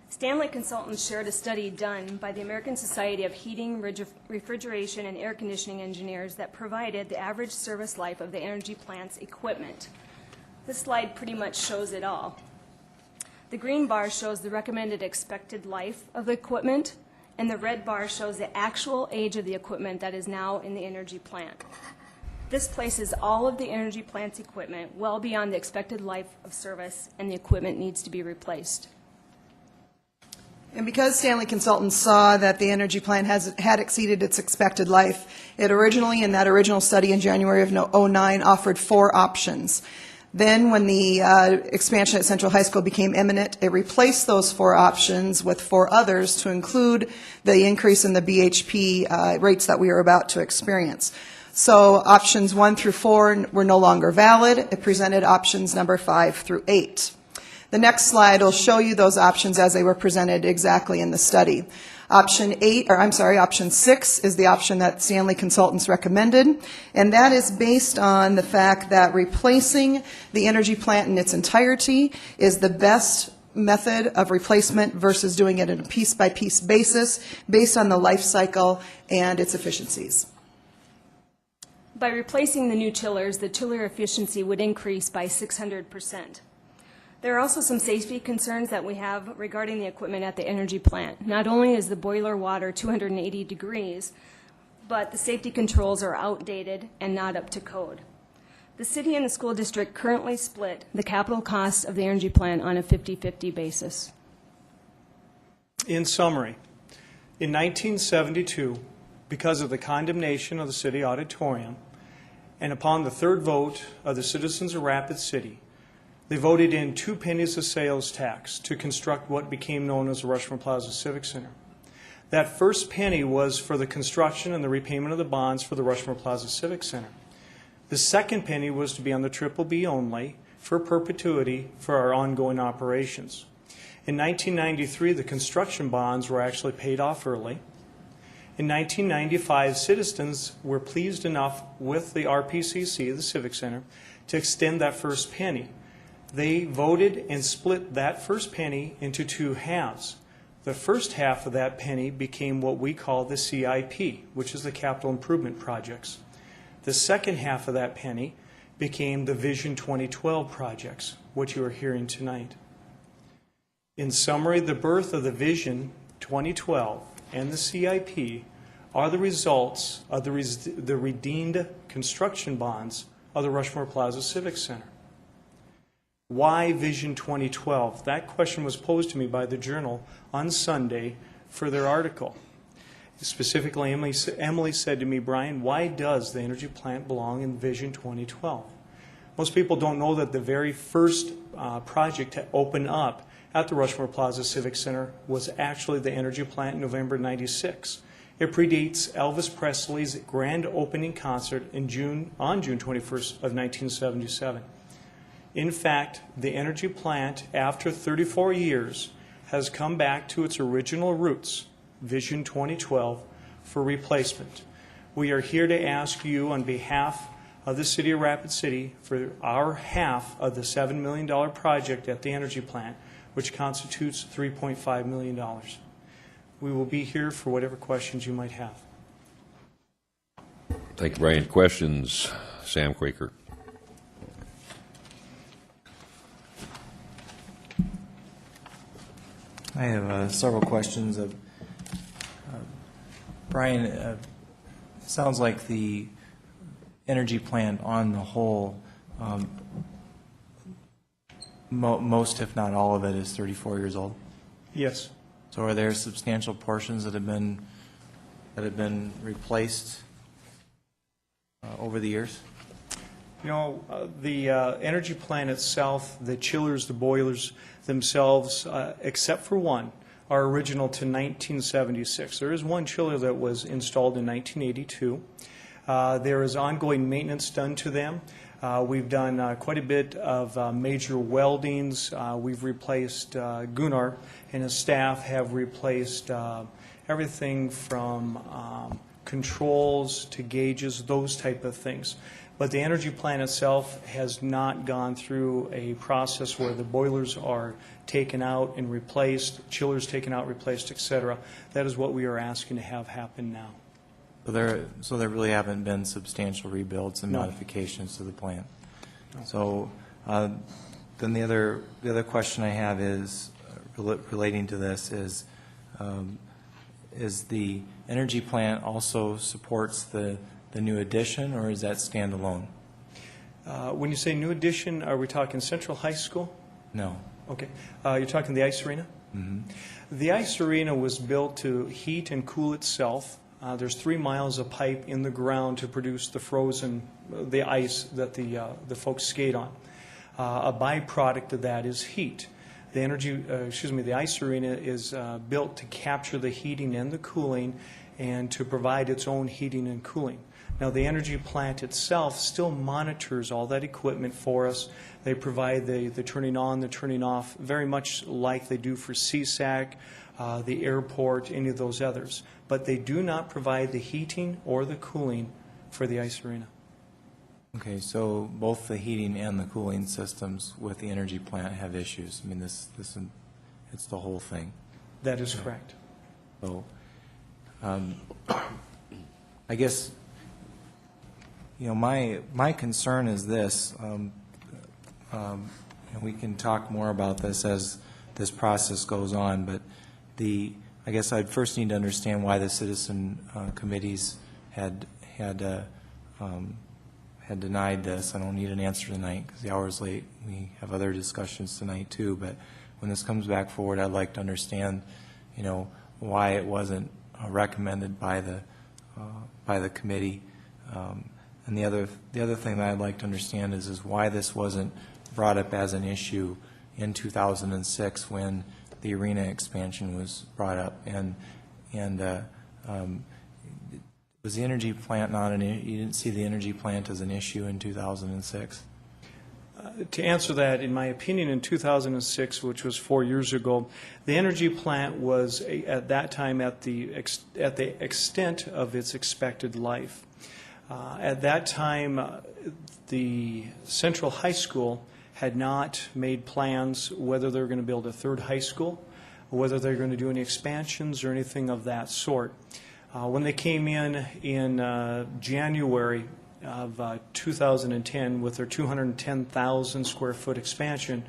Stanley Consultants shared a study done by the American Society of Heating, Refrigeration, and Air Conditioning Engineers that provided the average service life of the energy plant's equipment. This slide pretty much shows it all. The green bar shows the recommended expected life of the equipment, and the red bar shows the actual age of the equipment that is now in the energy plant. This places all of the energy plant's equipment well beyond the expected life of service, and the equipment needs to be replaced. And because Stanley Consultants saw that the energy plant had exceeded its expected life, it originally, in that original study in January of 2009, offered 4 options. Then, when the expansion at Central High School became imminent, it replaced those 4 options with 4 others to include the increase in the BHP rates that we were about to experience. So options 1 through 4 were no longer valid. It presented options number 5 through 8. The next slide will show you those options as they were presented exactly in the study. Option 6 is the option that Stanley Consultants recommended, and that is based on the fact that replacing the energy plant in its entirety is the best method of replacement versus doing it on a piece-by-piece basis based on the life cycle and its efficiencies. By replacing the new chillers, the chiller efficiency would increase by 600%. There are also some safety concerns that we have regarding the equipment at the energy plant. Not only is the boiler water 280 degrees, but the safety controls are outdated and not up to code. The city and the school district currently split the capital cost of the energy plant on a 50-50 basis. In summary, in 1972, because of the condemnation of the city auditorium, and upon the third vote of the citizens of Rapid City, they voted in 2 pennies of sales tax to construct what became known as the Rushmore Plaza Civic Center. That first penny was for the construction and the repayment of the bonds for the Rushmore Plaza Civic Center. The second penny was to be on the Triple B only for perpetuity for our ongoing operations. In 1993, the construction bonds were actually paid off early. In 1995, citizens were pleased enough with the RPCC, the Civic Center, to extend that first penny. They voted and split that first penny into 2 halves. The first half of that penny became what we call the CIP, which is the Capital Improvement Projects. The second half of that penny became the Vision 2012 projects, which you are hearing tonight. In summary, the birth of the Vision 2012 and the CIP are the results of the redeemed construction bonds of the Rushmore Plaza Civic Center. Why Vision 2012? That question was posed to me by the Journal on Sunday for their article. Specifically, Emily said to me, Brian, why does the energy plant belong in Vision 2012? Most people don't know that the very first project to open up at the Rushmore Plaza Civic Center was actually the energy plant in November '96. It predates Elvis Presley's grand opening concert on June 21st of 1977. In fact, the energy plant, after 34 years, has come back to its original roots, Vision 2012, for replacement. We are here to ask you on behalf of the City of Rapid City for our half of the $7 million project at the energy plant, which constitutes $3.5 million. We will be here for whatever questions you might have. Thank you, Brian. Questions? Sam Quaker. I have several questions. Brian, it sounds like the energy plant on the whole, most if not all of it is 34 years old. Yes. So are there substantial portions that have been replaced over the years? You know, the energy plant itself, the chillers, the boilers themselves, except for one, are original to 1976. There is one chiller that was installed in 1982. There is ongoing maintenance done to them. We've done quite a bit of major weldings. We've replaced, Gunnar and his staff have replaced everything from controls to gauges, those type of things. But the energy plant itself has not gone through a process where the boilers are taken out and replaced, chillers taken out, replaced, et cetera. That is what we are asking to have happen now. So there really haven't been substantial rebuilds and No. modifications to the plant. So then the other question I have is relating to this is the energy plant also supports the new addition, or is that standalone? When you say new addition, are we talking Central High School? No. Okay. You're talking the ice arena? Mm-hmm. The ice arena was built to heat and cool itself. There's 3 miles of pipe in the ground to produce the ice that the folks skate on. A byproduct of that is heat. The ice arena is built to capture the heating and the cooling and to provide its own heating and cooling. Now, the energy plant itself still monitors all that equipment for us. They provide the turning on, the turning off, very much like they do for CSAC, the airport, any of those others. But they do not provide the heating or the cooling for the ice arena. Okay, so both the heating and the cooling systems with the energy plant have issues. I mean, it's the whole thing. That is correct. So, I guess, you know, my concern is this. and we can talk more about this as this process goes on, but I guess I'd first need to understand why the citizen committees had denied this. I don't need an answer tonight because the hour is late. We have other discussions tonight too, but when this comes back forward, I'd like to understand, why it wasn't recommended by the committee. And the other thing that I'd like to understand is why this wasn't brought up as an issue in 2006 when the arena expansion was brought up. And was the energy plant not you didn't see the energy plant as an issue in 2006? To answer that, in my opinion, in 2006, which was 4 years ago, the energy plant was at that time at the extent of its expected life. At that time, the Central High School had not made plans whether they were going to build a third high school, or whether they were going to do any expansions or anything of that sort. When they came in January of 2010 with their 210,000 square foot expansion,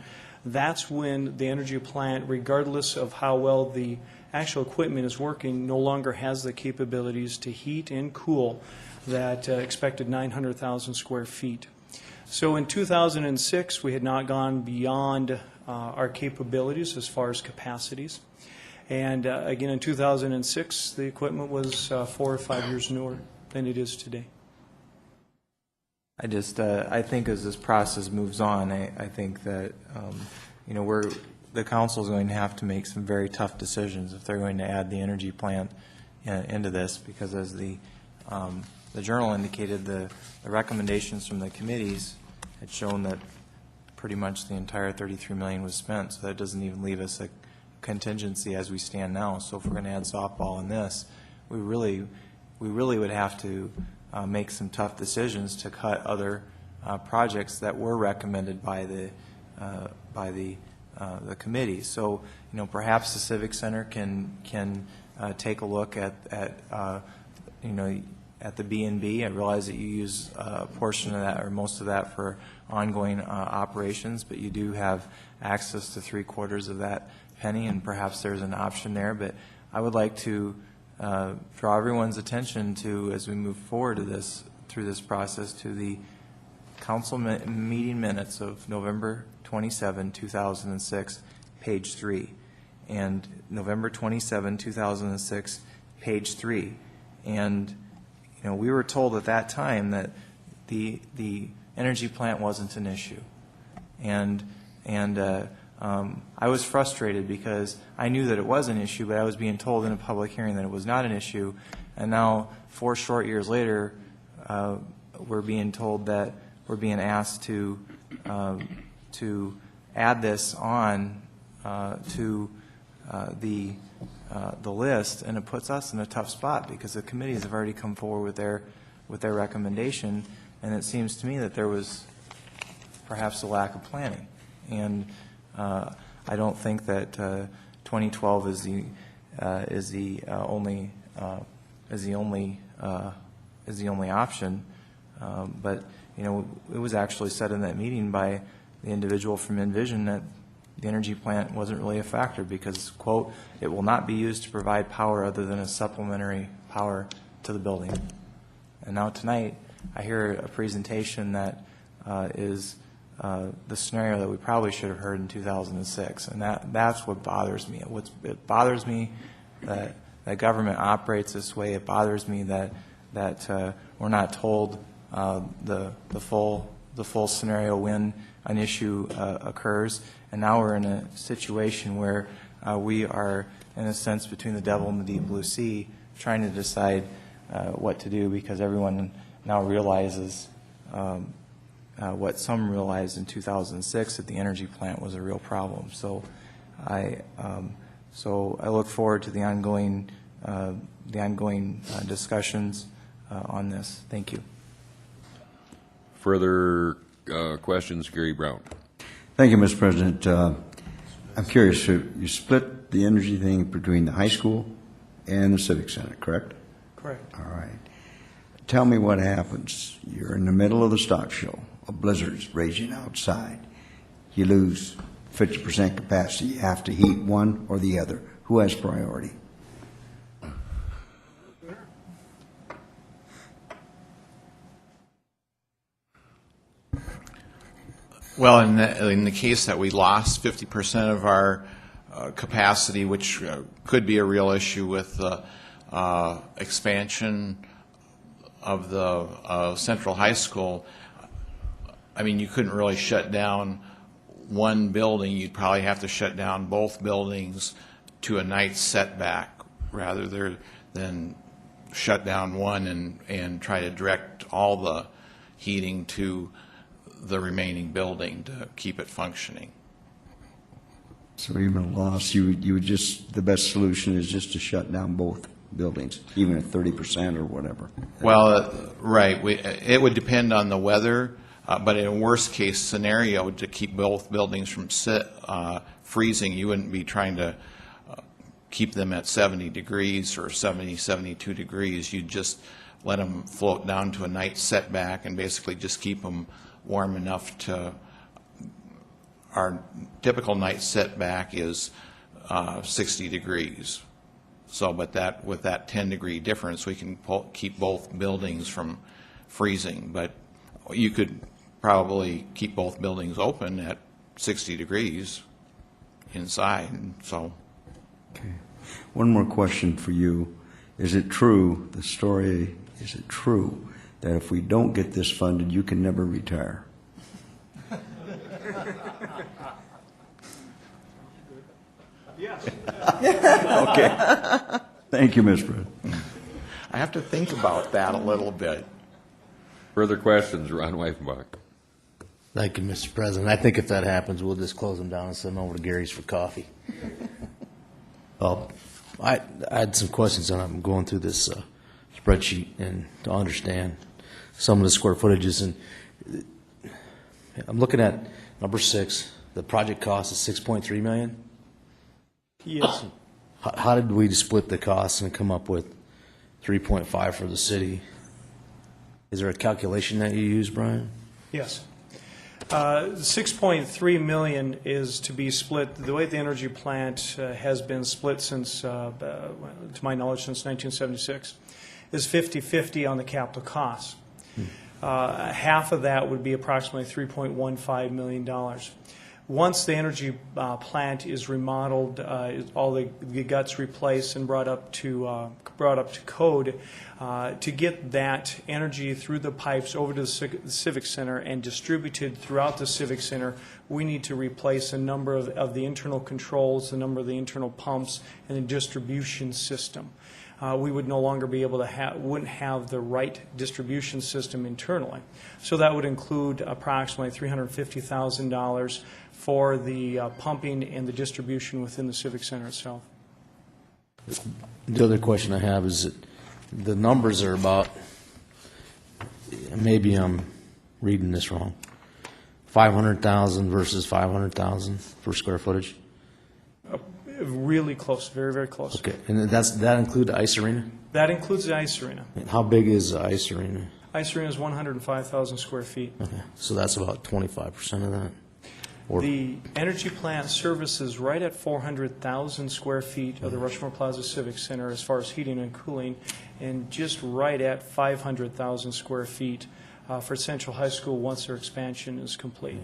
that's when the energy plant, regardless of how well the actual equipment is working, no longer has the capabilities to heat and cool that expected 900,000 square feet. So in 2006, we had not gone beyond our capabilities as far as capacities. And again, in 2006, the equipment was 4 or 5 years newer than it is today. I think as this process moves on, I think that, the council is going to have to make some very tough decisions if they're going to add the energy plant into this, because as the journal indicated, the recommendations from the committees had shown that pretty much the entire $33 million was spent, so that doesn't even leave us a contingency as we stand now. So if we're going to add softball in this, we really would have to make some tough decisions to cut other projects that were recommended by the committee. So perhaps the Civic Center can take a look at the B&B. I realize that you use a portion of that or most of that for ongoing operations, but you do have access to 3/4 of that penny, and perhaps there's an option there. But I would like to draw everyone's attention to, as we move forward through this process, to the council meeting minutes of November 27, 2006, page 3, and November 27, 2006, page 3. And we were told at that time that the energy plant wasn't an issue, and I was frustrated because I knew that it was an issue, but I was being told in a public hearing that it was not an issue, and now 4 short years later, we're being told that we're being asked to add this on to the list, and it puts us in a tough spot because the committees have already come forward with their recommendation, and it seems to me that there was perhaps a lack of planning. And I don't think that 2012 is the only option. But it was actually said in that meeting by the individual from Envision that the energy plant wasn't really a factor because, quote, it will not be used to provide power other than a supplementary power to the building. And now tonight, I hear a presentation that is the scenario that we probably should have heard in 2006, and that's what bothers me. It bothers me that government operates this way. It bothers me that we're not told the full scenario when an issue occurs, and now we're in a situation where we are, in a sense, between the devil and the deep blue sea, trying to decide what to do because everyone now realizes what some realized in 2006, that the energy plant was a real problem. So I look forward to the ongoing discussions on this. Thank you. Further questions, Gary Brown. Thank you, Mr. President. I'm curious, so you split the energy thing between the high school and the Civic Center, correct? Correct. All right. Tell me what happens. You're in the middle of the stock show. A blizzard's raging outside. you lose 50% capacity, you have to heat one or the other. Who has priority? Well, in the case that we lost 50% of our capacity, which could be a real issue with the expansion of the Central High School, I mean, you couldn't really shut down one building. You'd probably have to shut down both buildings to a night setback rather than shut down one and try to direct all the heating to the remaining building to keep it functioning. So even a loss, you would just, the best solution is just to shut down both buildings, even at 30% or whatever. Well, right. It would depend on the weather, but in a worst-case scenario, to keep both buildings from freezing, you wouldn't be trying to keep them at 70 degrees or 70, 72 degrees. You'd just let them float down to a night setback and basically just keep them warm enough to, our typical night setback is 60 degrees. So, but that, with that 10-degree difference, we can keep both buildings from freezing. But you could probably keep both buildings open at 60 degrees inside, so. Okay. One more question for you. Is it true, the story, is it true that if we don't get this funded, you can never retire? Yes. Okay. Thank you, Mr. President. I have to think about that a little bit. Further questions, Ron Weifenbach? Thank you, Mr. President. I think if that happens, we'll just close them down and send them over to Gary's for coffee. I had some questions, and I'm going through this spreadsheet and to understand some of the square footages. And I'm looking at number 6. The project cost is $6.3 million. Yes. How did we split the costs and come up with 3.5 for the city? Is there a calculation that you use, Brian? Yes. 6.3 million is to be split, the way the energy plant has been split since, to my knowledge, since 1976, is 50-50 on the capital costs. Half of that would be approximately $3.15 million. Once the energy plant is remodeled, all the guts replaced and brought up to code, to get that energy through the pipes over to the Civic Center and distributed throughout the Civic Center, we need to replace a number of the internal controls, a number of the internal pumps, and the distribution system. We would no longer be able to wouldn't have the right distribution system internally. So that would include approximately $350,000 for the pumping and the distribution within the Civic Center itself. The other question I have is that the numbers are about, maybe I'm reading this wrong, 500,000 versus 500,000 for square footage? Really close, very, very close. Okay, and that include the ice arena? That includes the ice arena. And how big is the ice arena? Ice arena is 105,000 square feet. Okay, so that's about 25% of that? Or The energy plant services right at 400,000 square feet of the Rushmore Plaza Civic Center as far as heating and cooling, and just right at 500,000 square feet for Central High School once their expansion is complete.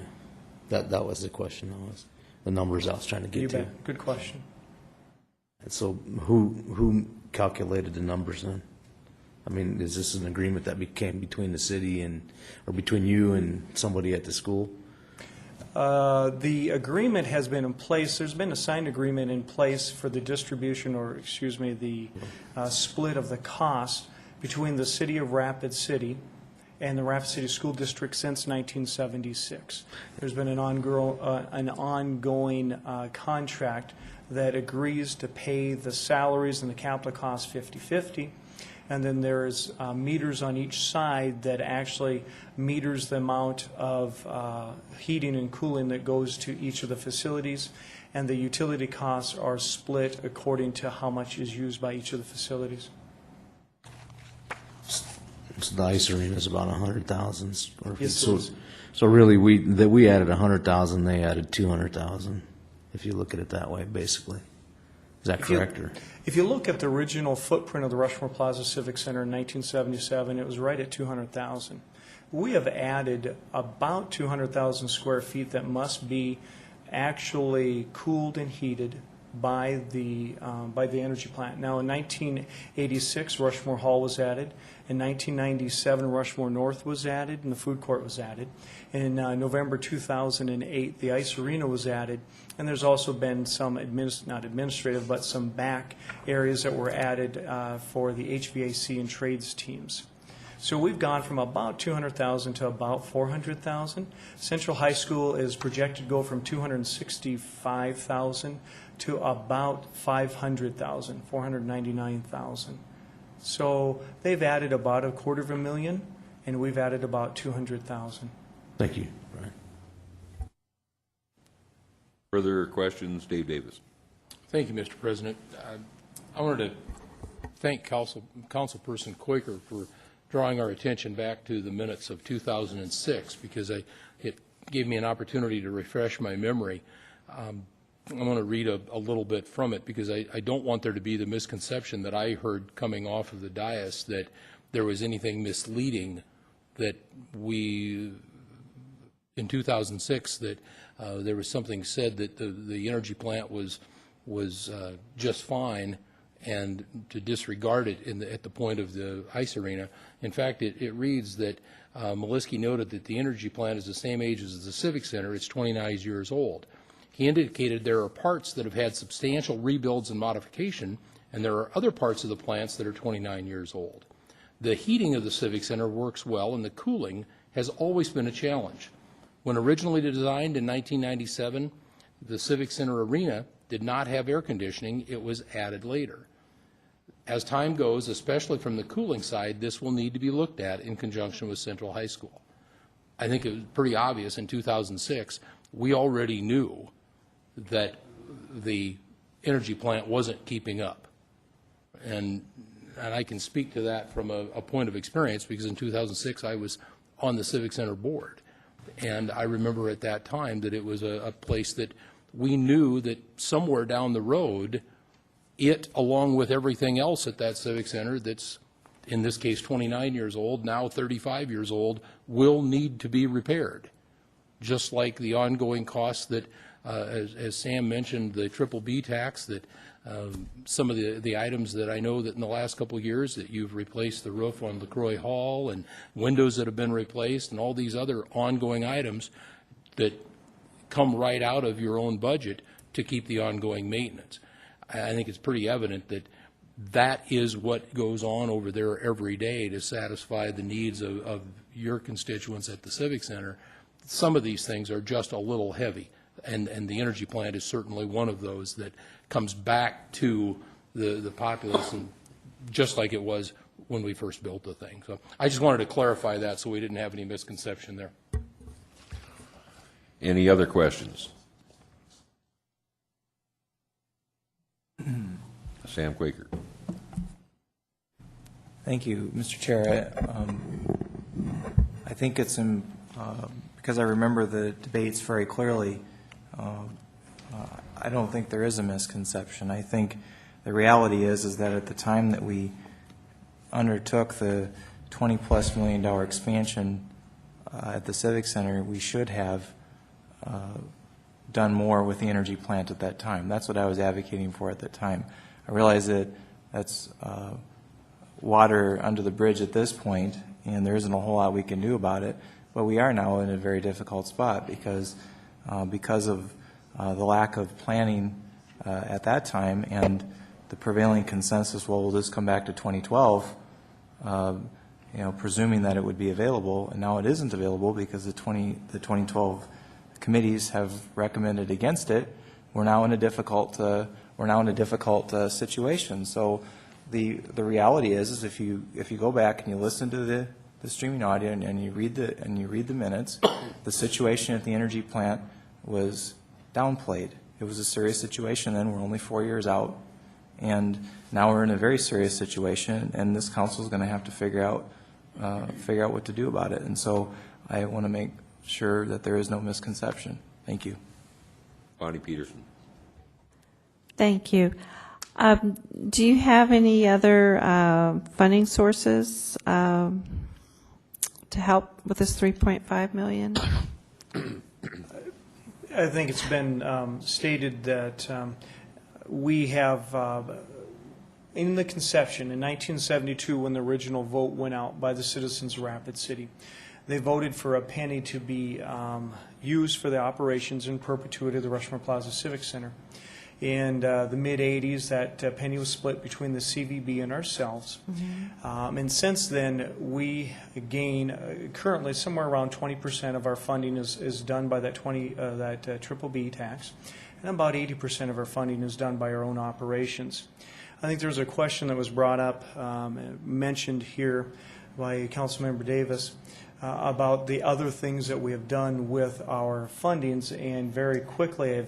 that was the question, was the numbers I was trying to get You to. bet. Good question. And so who calculated the numbers then? I mean, is this an agreement that became between the city or between you and somebody at the school? The agreement has been in place. There's been a signed agreement in place for the distribution, or excuse me, the split of the cost between the city of Rapid City and the Rapid City School District since 1976. There's been an ongoing contract that agrees to pay the salaries and the capital costs 50-50. And then there's meters on each side that actually meters the amount of heating and cooling that goes to each of the facilities. And the utility costs are split according to how much is used by each of the facilities. So the ice arena is about 100,000 square feet. Yes, it is. So really, we added 100,000, they added 200,000, if you look at it that way, basically. Is that correct? Or? If you look at the original footprint of the Rushmore Plaza Civic Center in 1977, it was right at 200,000. We have added about 200,000 square feet that must be actually cooled and heated by the energy plant. Now, in 1986, Rushmore Hall was added. In 1997, Rushmore North was added, and the food court was added. In November 2008, the ice arena was added, and there's also been some not administrative, but some back areas that were added for the HVAC and trades teams. So we've gone from about 200,000 to about 400,000. Central High School is projected to go from 265,000 to about 500,000, 499,000. So they've added about $250,000, and we've added about 200,000. Thank you, Brian. Further questions? Dave Davis. Thank you, Mr. President. I wanted to thank Councilperson Quaker for drawing our attention back to the minutes of 2006, because it gave me an opportunity to refresh my memory. I'm going to read a little bit from it, because I don't want there to be the misconception that I heard coming off of the dais that there was anything misleading, that we, in 2006, that there was something said that the energy plant was just fine, and to disregard it at the point of the ice arena. In fact, it reads that Maliski noted that the energy plant is the same age as the Civic Center. It's 29 years old. He indicated there are parts that have had substantial rebuilds and modification, and there are other parts of the plants that are 29 years old. The heating of the Civic Center works well, and the cooling has always been a challenge. When originally designed in 1997, the Civic Center arena did not have air conditioning. It was added later. As time goes, especially from the cooling side, this will need to be looked at in conjunction with Central High School. I think it was pretty obvious in 2006, we already knew that the energy plant wasn't keeping up. And I can speak to that from a point of experience, because in 2006 I was on the Civic Center board. And I remember at that time that it was a place that we knew that somewhere down the road, it, along with everything else at that Civic Center that's, in this case, 29 years old, now 35 years old, will need to be repaired. Just like the ongoing costs that, as Sam mentioned, the triple B tax, that some of the items that I know that in the last couple of years that you've replaced the roof on LaCroix Hall, and windows that have been replaced, and all these other ongoing items that come right out of your own budget to keep the ongoing maintenance. I think it's pretty evident that that is what goes on over there every day to satisfy the needs of your constituents at the Civic Center. Some of these things are just a little heavy, and the energy plant is certainly one of those that comes back to the populace, and just like it was when we first built the thing. So I just wanted to clarify that so we didn't have any misconception there. Any other questions? Sam Quaker. Thank you, Mr. Chair. I think it's because I remember the debates very clearly. I don't think there is a misconception. I think the reality is that at the time that we undertook the $20+ million expansion at the Civic Center, we should have done more with the energy plant at that time. That's what I was advocating for at that time. I realize that that's water under the bridge at this point, and there isn't a whole lot we can do about it, but we are now in a very difficult spot because of the lack of planning at that time and the prevailing consensus, well, will this come back to 2012, presuming that it would be available, and now it isn't available because the 2012 committees have recommended against it. We're now in a difficult situation. So the reality is if you go back and you listen to the streaming audio and you read the minutes, the situation at the energy plant was downplayed. It was a serious situation then. We're only 4 years out, and now we're in a very serious situation, and this council is going to have to figure out figure out what to do about it. And so I want to make sure that there is no misconception. Thank you. Bonnie Peterson. Thank you. Do you have any other funding sources to help with this $3.5 million? I think it's been stated that we have, in the conception, in 1972, when the original vote went out by the citizens of Rapid City, they voted for a penny to be used for the operations in perpetuity of the Rushmore Plaza Civic Center. In the mid-'80s, that penny was split between the CVB and ourselves. And since then, we gain currently somewhere around 20% of our funding is done by that triple B tax, and about 80% of our funding is done by our own operations. I think there was a question that was brought up, mentioned here by Councilmember Davis, about the other things that we have done with our fundings, and very quickly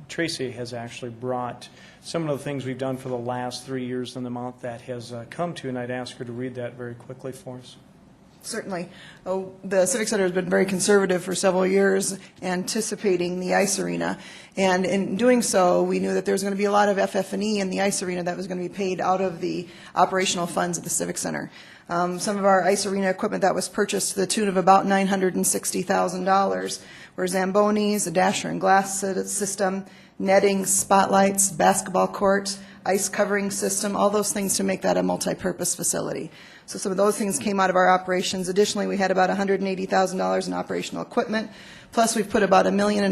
Tracy has actually brought some of the things we've done for the last 3 years and the amount that has come to, and I'd ask her to read that very quickly for us. Certainly. The Civic Center has been very conservative for several years, anticipating the ice arena. And in doing so, we knew that there was going to be a lot of FF&E in the ice arena that was going to be paid out of the operational funds at the Civic Center. Some of our ice arena equipment that was purchased to the tune of about $960,000 were Zambonis, a dasher and glass system, netting, spotlights, basketball court, ice covering system, all those things to make that a multi-purpose facility. So some of those things came out of our operations. Additionally, we had about $180,000 in operational equipment. Plus, we've put about $1.5 million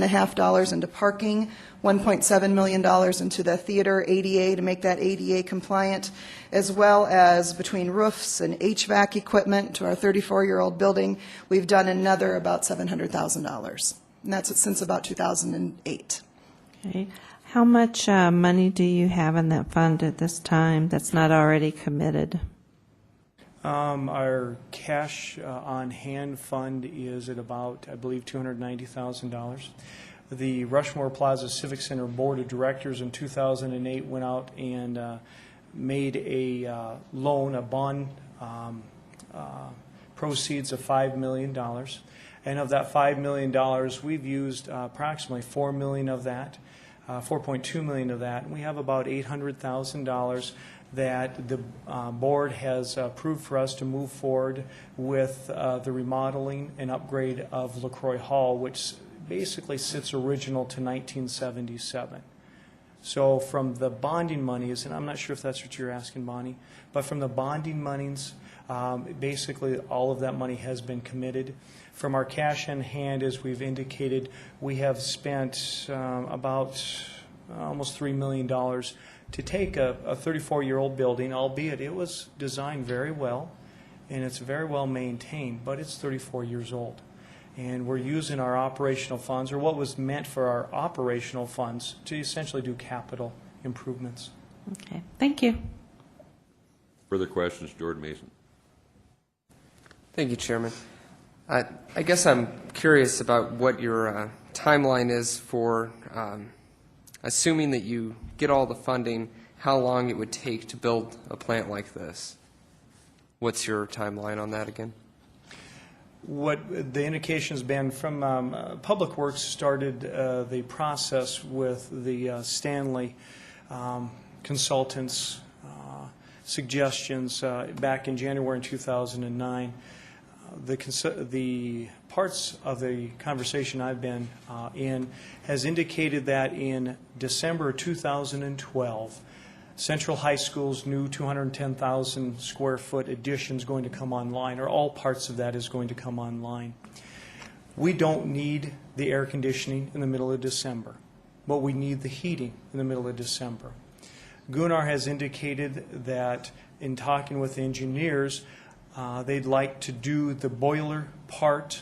into parking, $1.7 million into the theater ADA to make that ADA compliant, as well as between roofs and HVAC equipment to our 34-year-old building, we've done another about $700,000. And that's since about 2008. Okay. How much money do you have in that fund at this time that's not already committed? Our cash on hand fund is at about, I believe, $290,000. The Rushmore Plaza Civic Center Board of Directors in 2008 went out and made a loan, a bond proceeds of $5 million. And of that $5 million, we've used approximately $4 million of that, 4.2 million of that. And we have about $800,000 that the board has approved for us to move forward with the remodeling and upgrade of LaCroix Hall, which basically sits original to 1977. So from the bonding monies, and I'm not sure if that's what you're asking, Bonnie, but from the bonding monies, basically all of that money has been committed. From our cash in hand, as we've indicated, we have spent about almost $3 million to take a 34-year-old building, albeit it was designed very well and it's very well maintained, but it's 34 years old. And we're using our operational funds, or what was meant for our operational funds, to essentially do capital improvements. Okay, thank you. Further questions, Jordan Mason? Thank you, Chairman. I guess I'm curious about what your timeline is for assuming that you get all the funding, how long it would take to build a plant like this. What's your timeline on that again? What the indication's been from Public Works started the process with the Stanley consultants' suggestions back in January 2009. The parts of the conversation I've been in has indicated that in December 2012, Central High School's new 210,000 square foot addition is going to come online, or all parts of that is going to come online. We don't need the air conditioning in the middle of December, but we need the heating in the middle of December. Gunnar has indicated that in talking with engineers, they'd like to do the boiler part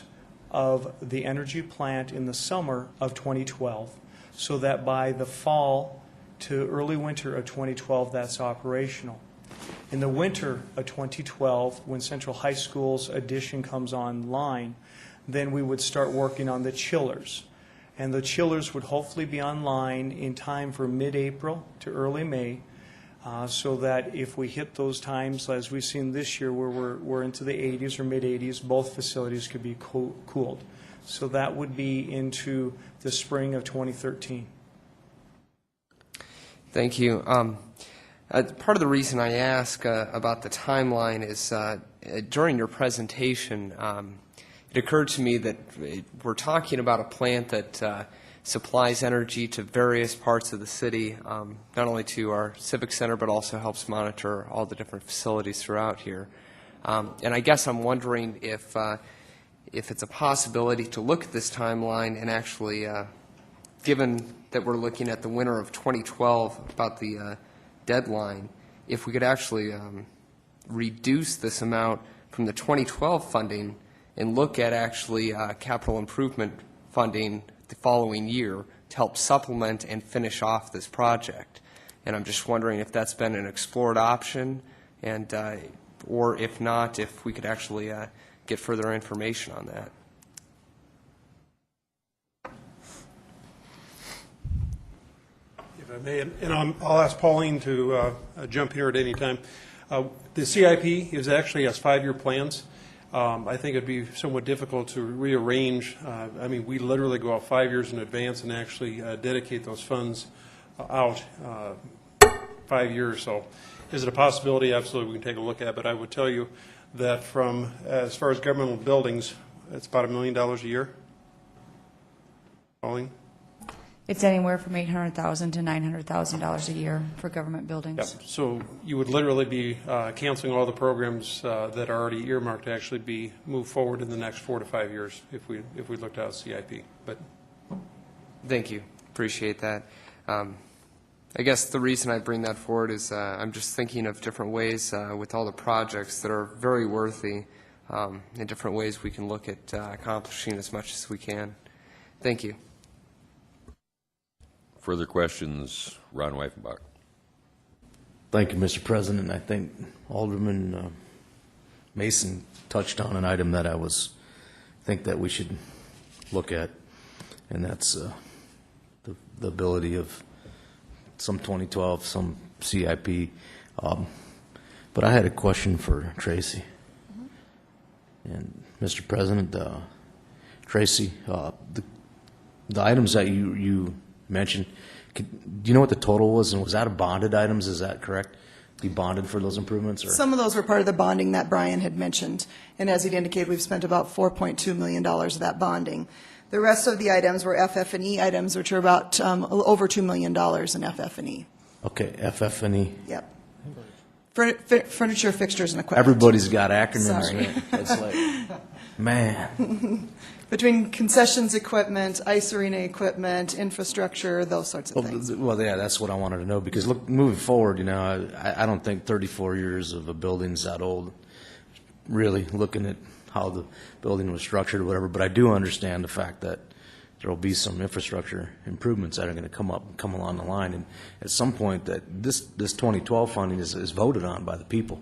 of the energy plant in the summer of 2012, so that by the fall to early winter of 2012, that's operational. In the winter of 2012, when Central High School's addition comes online, then we would start working on the chillers. And the chillers would hopefully be online in time for mid-April to early May. so that if we hit those times, as we've seen this year, where we're into the 80s or mid-80s, both facilities could be cooled. So that would be into the spring of 2013. Thank you. Part of the reason I ask about the timeline is during your presentation, it occurred to me that we're talking about a plant that supplies energy to various parts of the city, not only to our Civic Center, but also helps monitor all the different facilities throughout here. And I guess I'm wondering if it's a possibility to look at this timeline and actually, given that we're looking at the winter of 2012, about the deadline, if we could actually reduce this amount from the 2012 funding and look at actually capital improvement funding the following year to help supplement and finish off this project. And I'm just wondering if that's been an explored option, and or if not, if we could actually get further information on that. If I may, and I'll ask Pauline to jump here at any time. The CIP is actually has 5-year plans. I think it'd be somewhat difficult to rearrange. I mean, we literally go out 5 years in advance and actually dedicate those funds out 5 years. So is it a possibility? Absolutely, we can take a look at it. But I would tell you that from, as far as governmental buildings, it's about $1 million a year. Pauline? It's anywhere from $800,000 to $900,000 a year for government buildings. Yep. So you would literally be canceling all the programs that are already earmarked to actually be moved forward in the next 4 to 5 years if we looked at CIP. But thank you. Appreciate that. I guess the reason I bring that forward is I'm just thinking of different ways with all the projects that are very worthy, in different ways we can look at accomplishing as much as we can. Thank you. Further questions? Ron Weifenbach. Thank you, Mr. President. I think Alderman Mason touched on an item that think that we should look at, and that's the ability of some 2012, some CIP. But I had a question for Tracy. And Mr. President, Tracy, the items that you mentioned, do you know what the total was, and was that a bonded items? Is that correct? Be bonded for those improvements? Or? Some of those were part of the bonding that Brian had mentioned, and as he'd indicated, we've spent about $4.2 million of that bonding. The rest of the items were FF&E items, which are about over $2 million in FF&E. Okay, FF&E. Yep. Furniture, fixtures, and equipment. Everybody's got acronyms. Sorry. Man. It's like, man. Between concessions equipment, ice arena equipment, infrastructure, those sorts of things. Well, yeah, that's what I wanted to know, because look, moving forward, you know, I don't think 34 years of a building's that old, really looking at how the building was structured or whatever, but I do understand the fact that there will be some infrastructure improvements that are going to come along the line, and at some point that this 2012 funding is voted on by the people,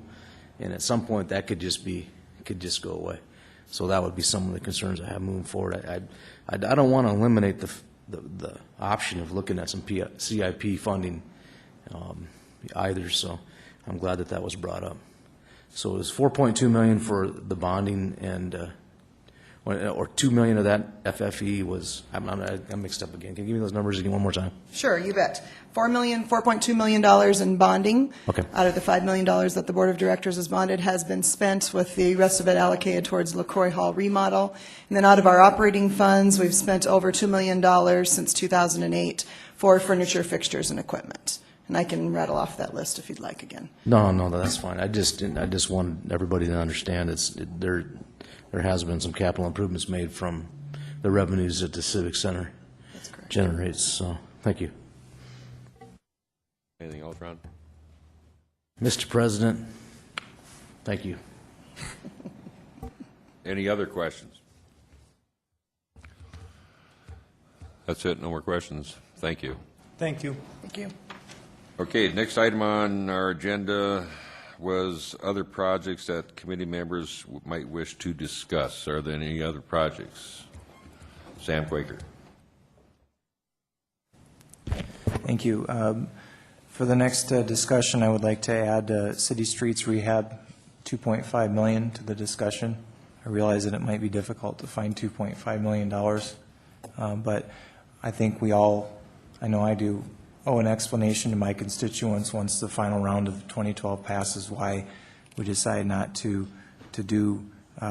and at some point that could just go away. So that would be some of the concerns I have moving forward. I don't want to eliminate the option of looking at some CIP funding either, so I'm glad that was brought up. So it was $4.2 million for the bonding, and or $2 million of that FFE was, I'm mixed up again. Can you give me those numbers again one more time? Sure, you bet. $4.2 million in bonding. Okay. Out of the $5 million that the Board of Directors has bonded has been spent, with the rest of it allocated towards LaCroix Hall remodel. And then out of our operating funds, we've spent over $2 million since 2008 for furniture, fixtures, and equipment. And I can rattle off that list if you'd like again. No, that's fine. I just wanted everybody to understand there has been some capital improvements made from the revenues that the Civic Center generates. So, thank you. Anything else, Ron? Mr. President, thank you. Any other questions? That's it. No more questions. Thank you. Thank you. Thank you. Okay, next item on our agenda was other projects that committee members might wish to discuss. Are there any other projects? Sam Quaker. Thank you. For the next discussion, I would like to add city streets rehab, 2.5 million to the discussion. I realize that it might be difficult to find $2.5 million, but I think we all, I know I do, owe an explanation to my constituents once the final round of 2012 passes why we decide not to do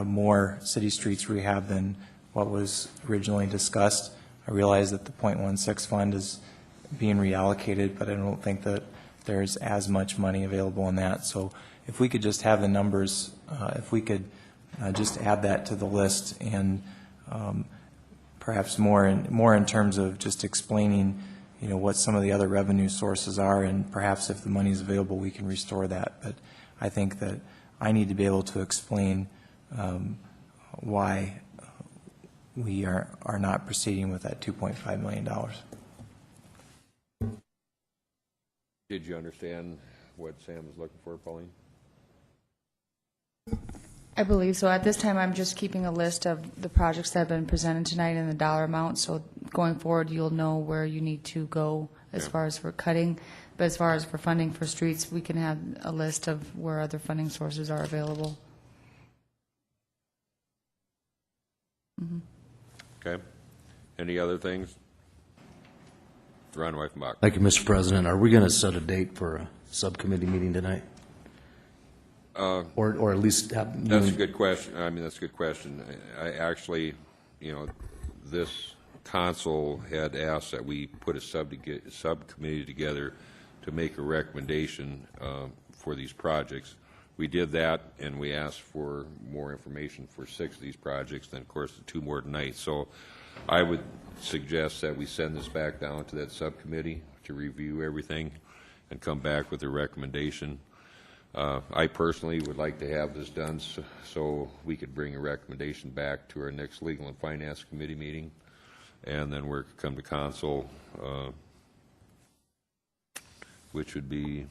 more city streets rehab than what was originally discussed. I realize that the .16 fund is being reallocated, but I don't think that there's as much money available in that. So if we could just have the numbers, if we could just add that to the list, and perhaps more in terms of just explaining, what some of the other revenue sources are, and perhaps if the money is available, we can restore that. But I think that I need to be able to explain why we are not proceeding with that $2.5 million. Did you understand what Sam was looking for, Pauline? I believe so. At this time, I'm just keeping a list of the projects that have been presented tonight and the dollar amount, so going forward, you'll know where you need to go as far as for cutting. But as far as for funding for streets, we can have a list of where other funding sources are available. Okay. Any other things? Ron Weifenbach. Thank you, Mr. President. Are we going to set a date for a subcommittee meeting tonight? Or at least have... That's a good question. I mean, that's a good question. I actually, this council had asked that we put a subcommittee together to make a recommendation for these projects. We did that, and we asked for more information for 6 of these projects, then, of course, the 2 more tonight. So I would suggest that we send this back down to that subcommittee to review everything and come back with a recommendation. I personally would like to have this done so we could bring a recommendation back to our next Legal and Finance Committee meeting, and then we're come to council, which would be,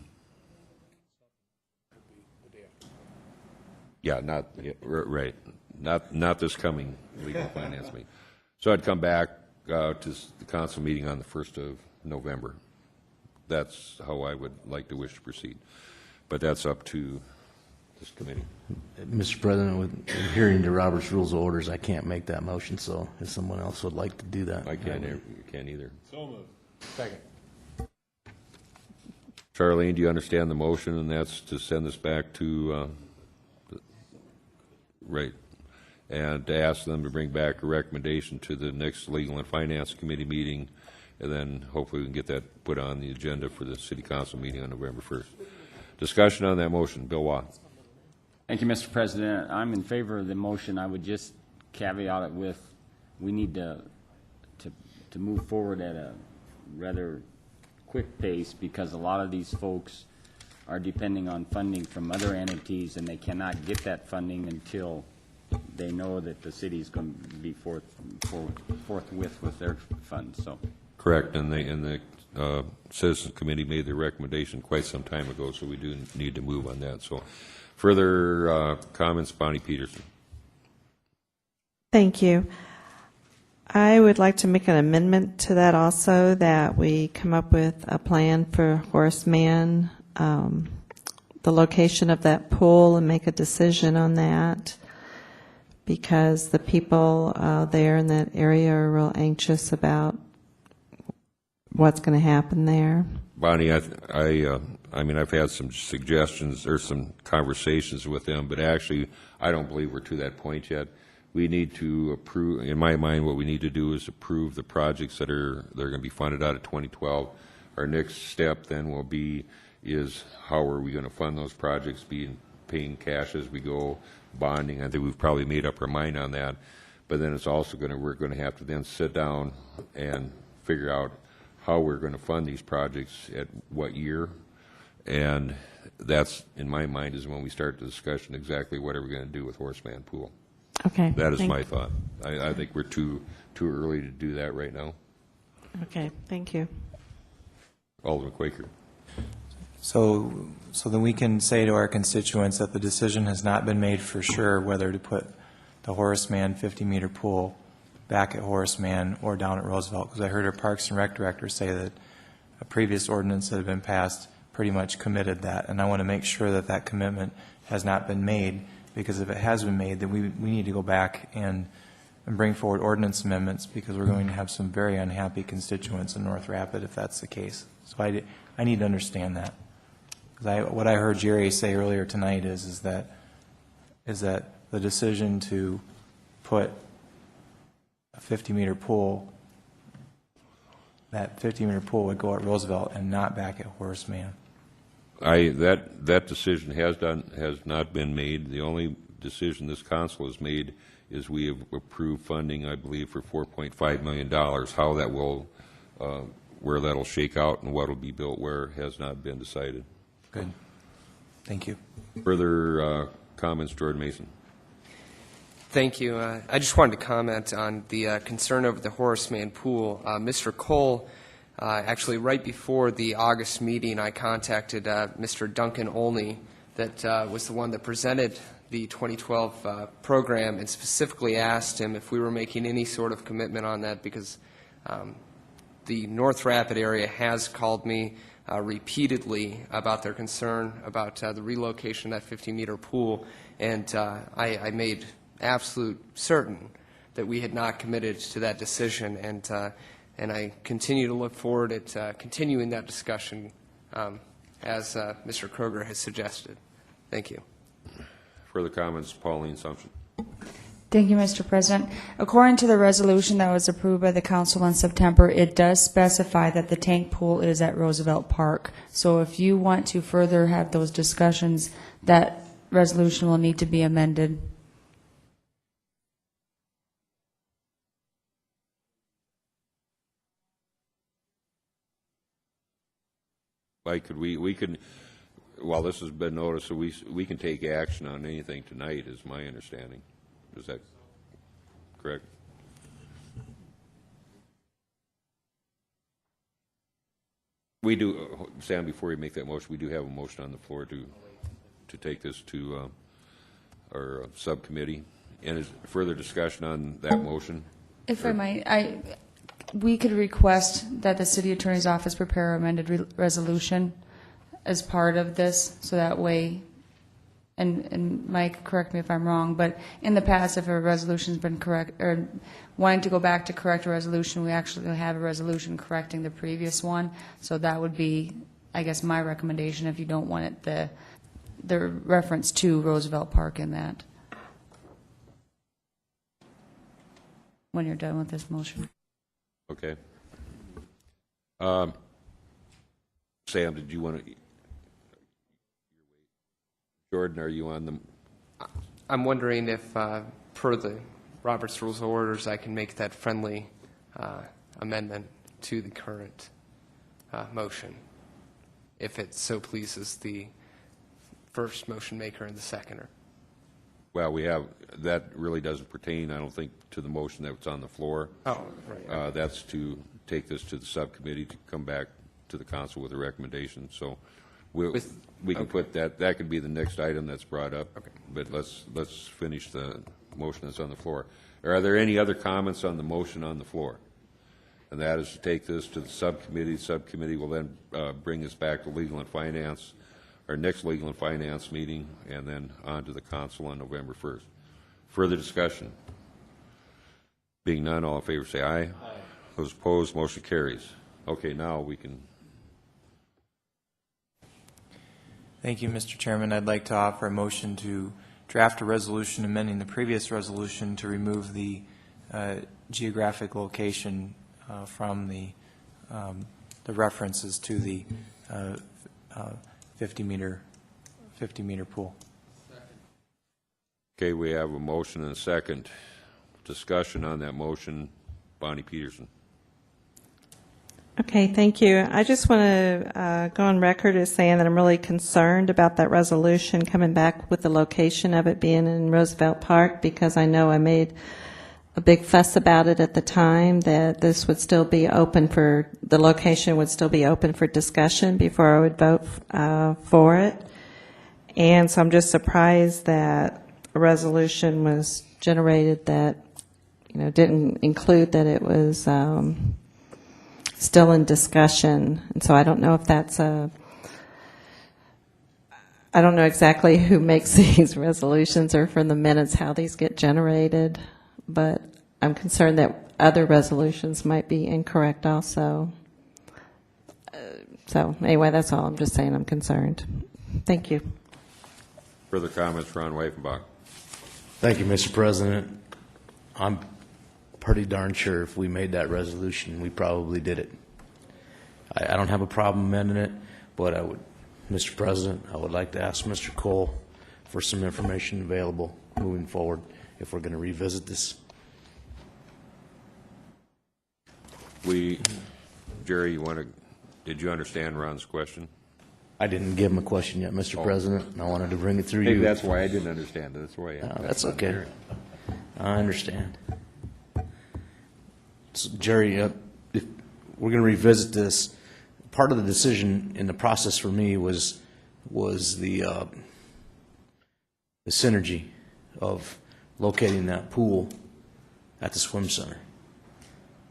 right, not this coming Legal and Finance meeting. So I'd come back to the council meeting on the 1st of November. That's how I would like to wish to proceed. But that's up to this committee. Mr. President, with adhering to Robert's Rules of Orders, I can't make that motion, so if someone else would like to do that. I can't, you can't either. So moved. Second. Charlene, do you understand the motion, and that's to send this back to, right, and to ask them to bring back a recommendation to the next Legal and Finance Committee meeting, and then hopefully we can get that put on the agenda for the City Council meeting on November 1st. Discussion on that motion. Bill Watt. Thank you, Mr. President. I'm in favor of the motion. I would just caveat it with, we need to move forward at a rather quick pace, because a lot of these folks are depending on funding from other entities, and they cannot get that funding until they know that the city is going to be forthwith with their funds. So Correct, and the Citizens Committee made the recommendation quite some time ago, so we do need to move on that. So, further comments, Bonnie Peterson. Thank you. I would like to make an amendment to that also, that we come up with a plan for Horace Mann, the location of that pool, and make a decision on that, because the people there in that area are real anxious about what's going to happen there. Bonnie, I mean, I've had some suggestions or some conversations with them, but actually, I don't believe we're to that point yet. We need to approve, in my mind, what we need to do is approve the projects that are going to be funded out of 2012. Our next step then will be is how are we going to fund those projects, paying cash as we go, bonding. I think we've probably made up our mind on that. But then it's also we're going to have to then sit down and figure out how we're going to fund these projects at what year. And that's, in my mind, is when we start the discussion exactly what are we going to do with Horace Mann Pool. Okay. That is my thought. I think we're too early to do that right now. Okay, thank you. Alderman Quaker. So then we can say to our constituents that the decision has not been made for sure whether to put the Horace Mann 50-meter pool back at Horace Mann or down at Roosevelt, because I heard our Parks and Rec director say that a previous ordinance that had been passed pretty much committed that, and I want to make sure that that commitment has not been made, because if it has been made, then we need to go back and bring forward ordinance amendments, because we're going to have some very unhappy constituents in North Rapid if that's the case. So I need to understand that. Because what I heard Jerry say earlier tonight is that the decision to put a 50-meter pool, that 50-meter pool would go at Roosevelt and not back at Horace Mann. That decision has not been made. The only decision this council has made is we have approved funding, I believe, for $4.5 million. How that will, where that'll shake out and what will be built where has not been decided. Good. Thank you. Further comments, Jordan Mason? Thank you. I just wanted to comment on the concern over the Horace Mann pool. Mr. Cole, actually right before the August meeting, I contacted Mr. Duncan Olney, that was the one that presented the 2012 program, and specifically asked him if we were making any sort of commitment on that, because the North Rapid area has called me repeatedly about their concern about the relocation of that 50-meter pool, and I made absolute certain that we had not committed to that decision, and I continue to look forward at continuing that discussion as Mr. Kroger has suggested. Thank you. Further comments, Pauline Sumption? Thank you, Mr. President. According to the resolution that was approved by the council in September, it does specify that the tank pool is at Roosevelt Park. So if you want to further have those discussions, that resolution will need to be amended. Like, we could, while this has been noticed, so we can take action on anything tonight, is my understanding. Is that correct? We do, Sam, before you make that motion, we do have a motion on the floor to take this to our subcommittee. And is further discussion on that motion? If I might, we could request that the city attorney's office prepare an amended resolution as part of this, so that way, and Mike, correct me if I'm wrong, but in the past, if a resolution's been correct, or wanting to go back to correct a resolution, we actually have a resolution correcting the previous one. So that would be, I guess, my recommendation, if you don't want it, the reference to Roosevelt Park in that, when you're done with this motion. Okay. Sam, did you want to? Jordan, are you on the? I'm wondering if, per the Robert's Rules of Orders, I can make that friendly amendment to the current motion, if it so pleases the first motion maker and the seconder. Well, we have, that really doesn't pertain, I don't think, to the motion that's on the floor. Oh, right. That's to take this to the subcommittee to come back to the council with a recommendation. So we can put that could be the next item that's brought up. Okay. But let's finish the motion that's on the floor. Are there any other comments on the motion on the floor? And that is to take this to the subcommittee. The subcommittee will then bring this back to Legal and Finance, our next Legal and Finance meeting, and then on to the council on November 1st. Further discussion? Being none, all in favor say aye. Aye. Those opposed, motion carries. Okay, now we can. Thank you, Mr. Chairman. I'd like to offer a motion to draft a resolution amending the previous resolution to remove the geographic location from the references to the 50-meter pool. Okay, we have a motion and a second. Discussion on that motion. Bonnie Peterson. Okay, thank you. I just want to go on record as saying that I'm really concerned about that resolution coming back with the location of it being in Roosevelt Park, because I know I made a big fuss about it at the time, that this would still be open for, the location would still be open for discussion before I would vote for it. And so I'm just surprised that a resolution was generated that, didn't include that it was still in discussion, and so I don't know if that's I don't know exactly who makes these resolutions or from the minutes how these get generated, but I'm concerned that other resolutions might be incorrect also. So anyway, that's all. I'm just saying I'm concerned. Thank you. Further comments, Ron Weifenbach? Thank you, Mr. President. I'm pretty darn sure if we made that resolution, we probably did it. I don't have a problem amending it, but I would, Mr. President, I would like to ask Mr. Cole for some information available moving forward if we're going to revisit this. Jerry, did you understand Ron's question? I didn't give him a question yet, Mr. President, and I wanted to bring it through Maybe you. that's why I didn't understand it. That's why. That's okay. I understand. So, Jerry, if we're going to revisit this, part of the decision in the process for me was the synergy of locating that pool at the swim center.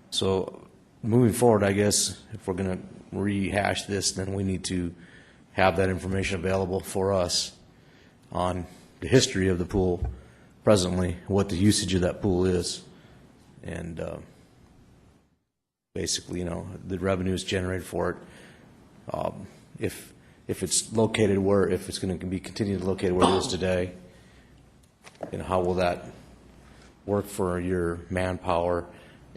So moving forward, I guess, if we're going to rehash this, then we need to have that information available for us on the history of the pool presently, what the usage of that pool is, and basically, the revenues generated for it. If it's located where, if it's going to be continued located where it is today, how will that work for your manpower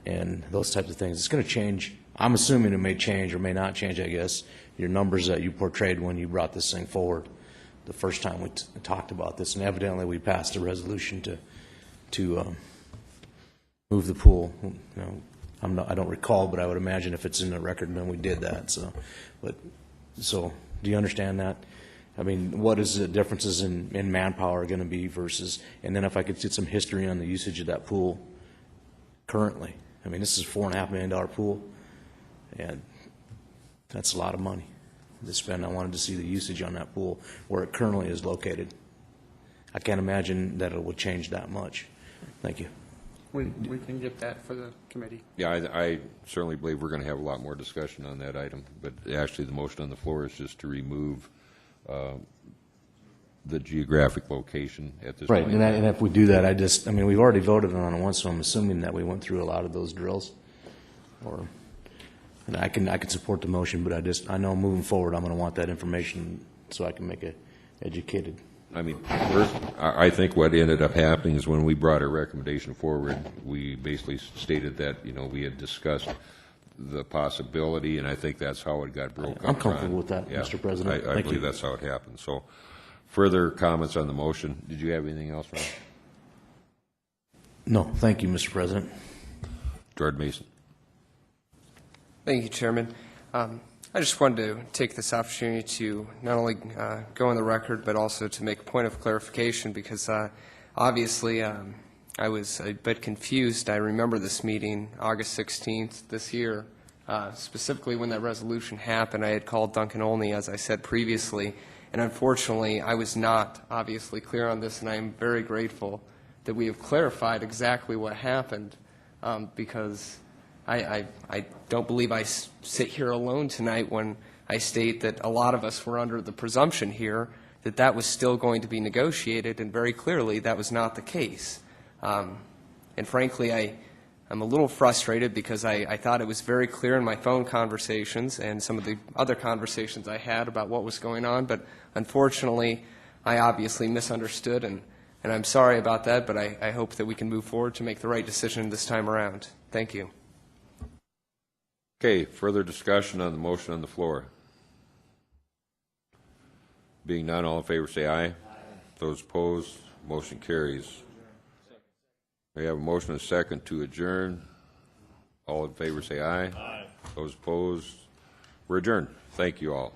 and those types of things? It's going to change. I'm assuming it may change or may not change, I guess, your numbers that you portrayed when you brought this thing forward the first time we talked about this. And evidently we passed a resolution to move the pool. I don't recall, but I would imagine if it's in the record, then we did that. So do you understand that? I mean, what is the differences in manpower going to be versus, and then if I could get some history on the usage of that pool currently. I mean, this is a $4.5 million pool, and that's a lot of money to spend. I wanted to see the usage on that pool where it currently is located. I can't imagine that it would change that much. Thank you. We can get that for the committee. Yeah, I certainly believe we're going to have a lot more discussion on that item, but actually the motion on the floor is just to remove the geographic location at this Right, point. and if we do that, I mean, we've already voted on it once, so I'm assuming that we went through a lot of those drills. And I can support the motion, but I know moving forward, I'm going to want that information so I can make a educated. I mean, first, I think what ended up happening is when we brought our recommendation forward, we basically stated that, we had discussed the possibility, and I think that's how it got broken. I'm comfortable with that, Mr. President. I believe that's how it happened. So, further comments on the motion? Did you have anything else, Ron? No, thank you, Mr. President. Jordan Mason. Thank you, Chairman. I just wanted to take this opportunity to not only go on the record, but also to make a point of clarification, because obviously I was a bit confused. I remember this meeting, August 16th this year, specifically when that resolution happened. I had called Duncan Olney, as I said previously, and unfortunately I was not obviously clear on this, and I am very grateful that we have clarified exactly what happened, because I don't believe I sit here alone tonight when I state that a lot of us were under the presumption here that that was still going to be negotiated, and very clearly that was not the case. And frankly, I'm a little frustrated because I thought it was very clear in my phone conversations and some of the other conversations I had about what was going on, but unfortunately I obviously misunderstood, and I'm sorry about that, but I hope that we can move forward to make the right decision this time around. Thank you. Okay, further discussion on the motion on the floor. Being none, all in favor say aye. Aye. Those opposed, motion carries. We have a motion and a second to adjourn. All in favor say aye. Aye. Those opposed, we're adjourned. Thank you all.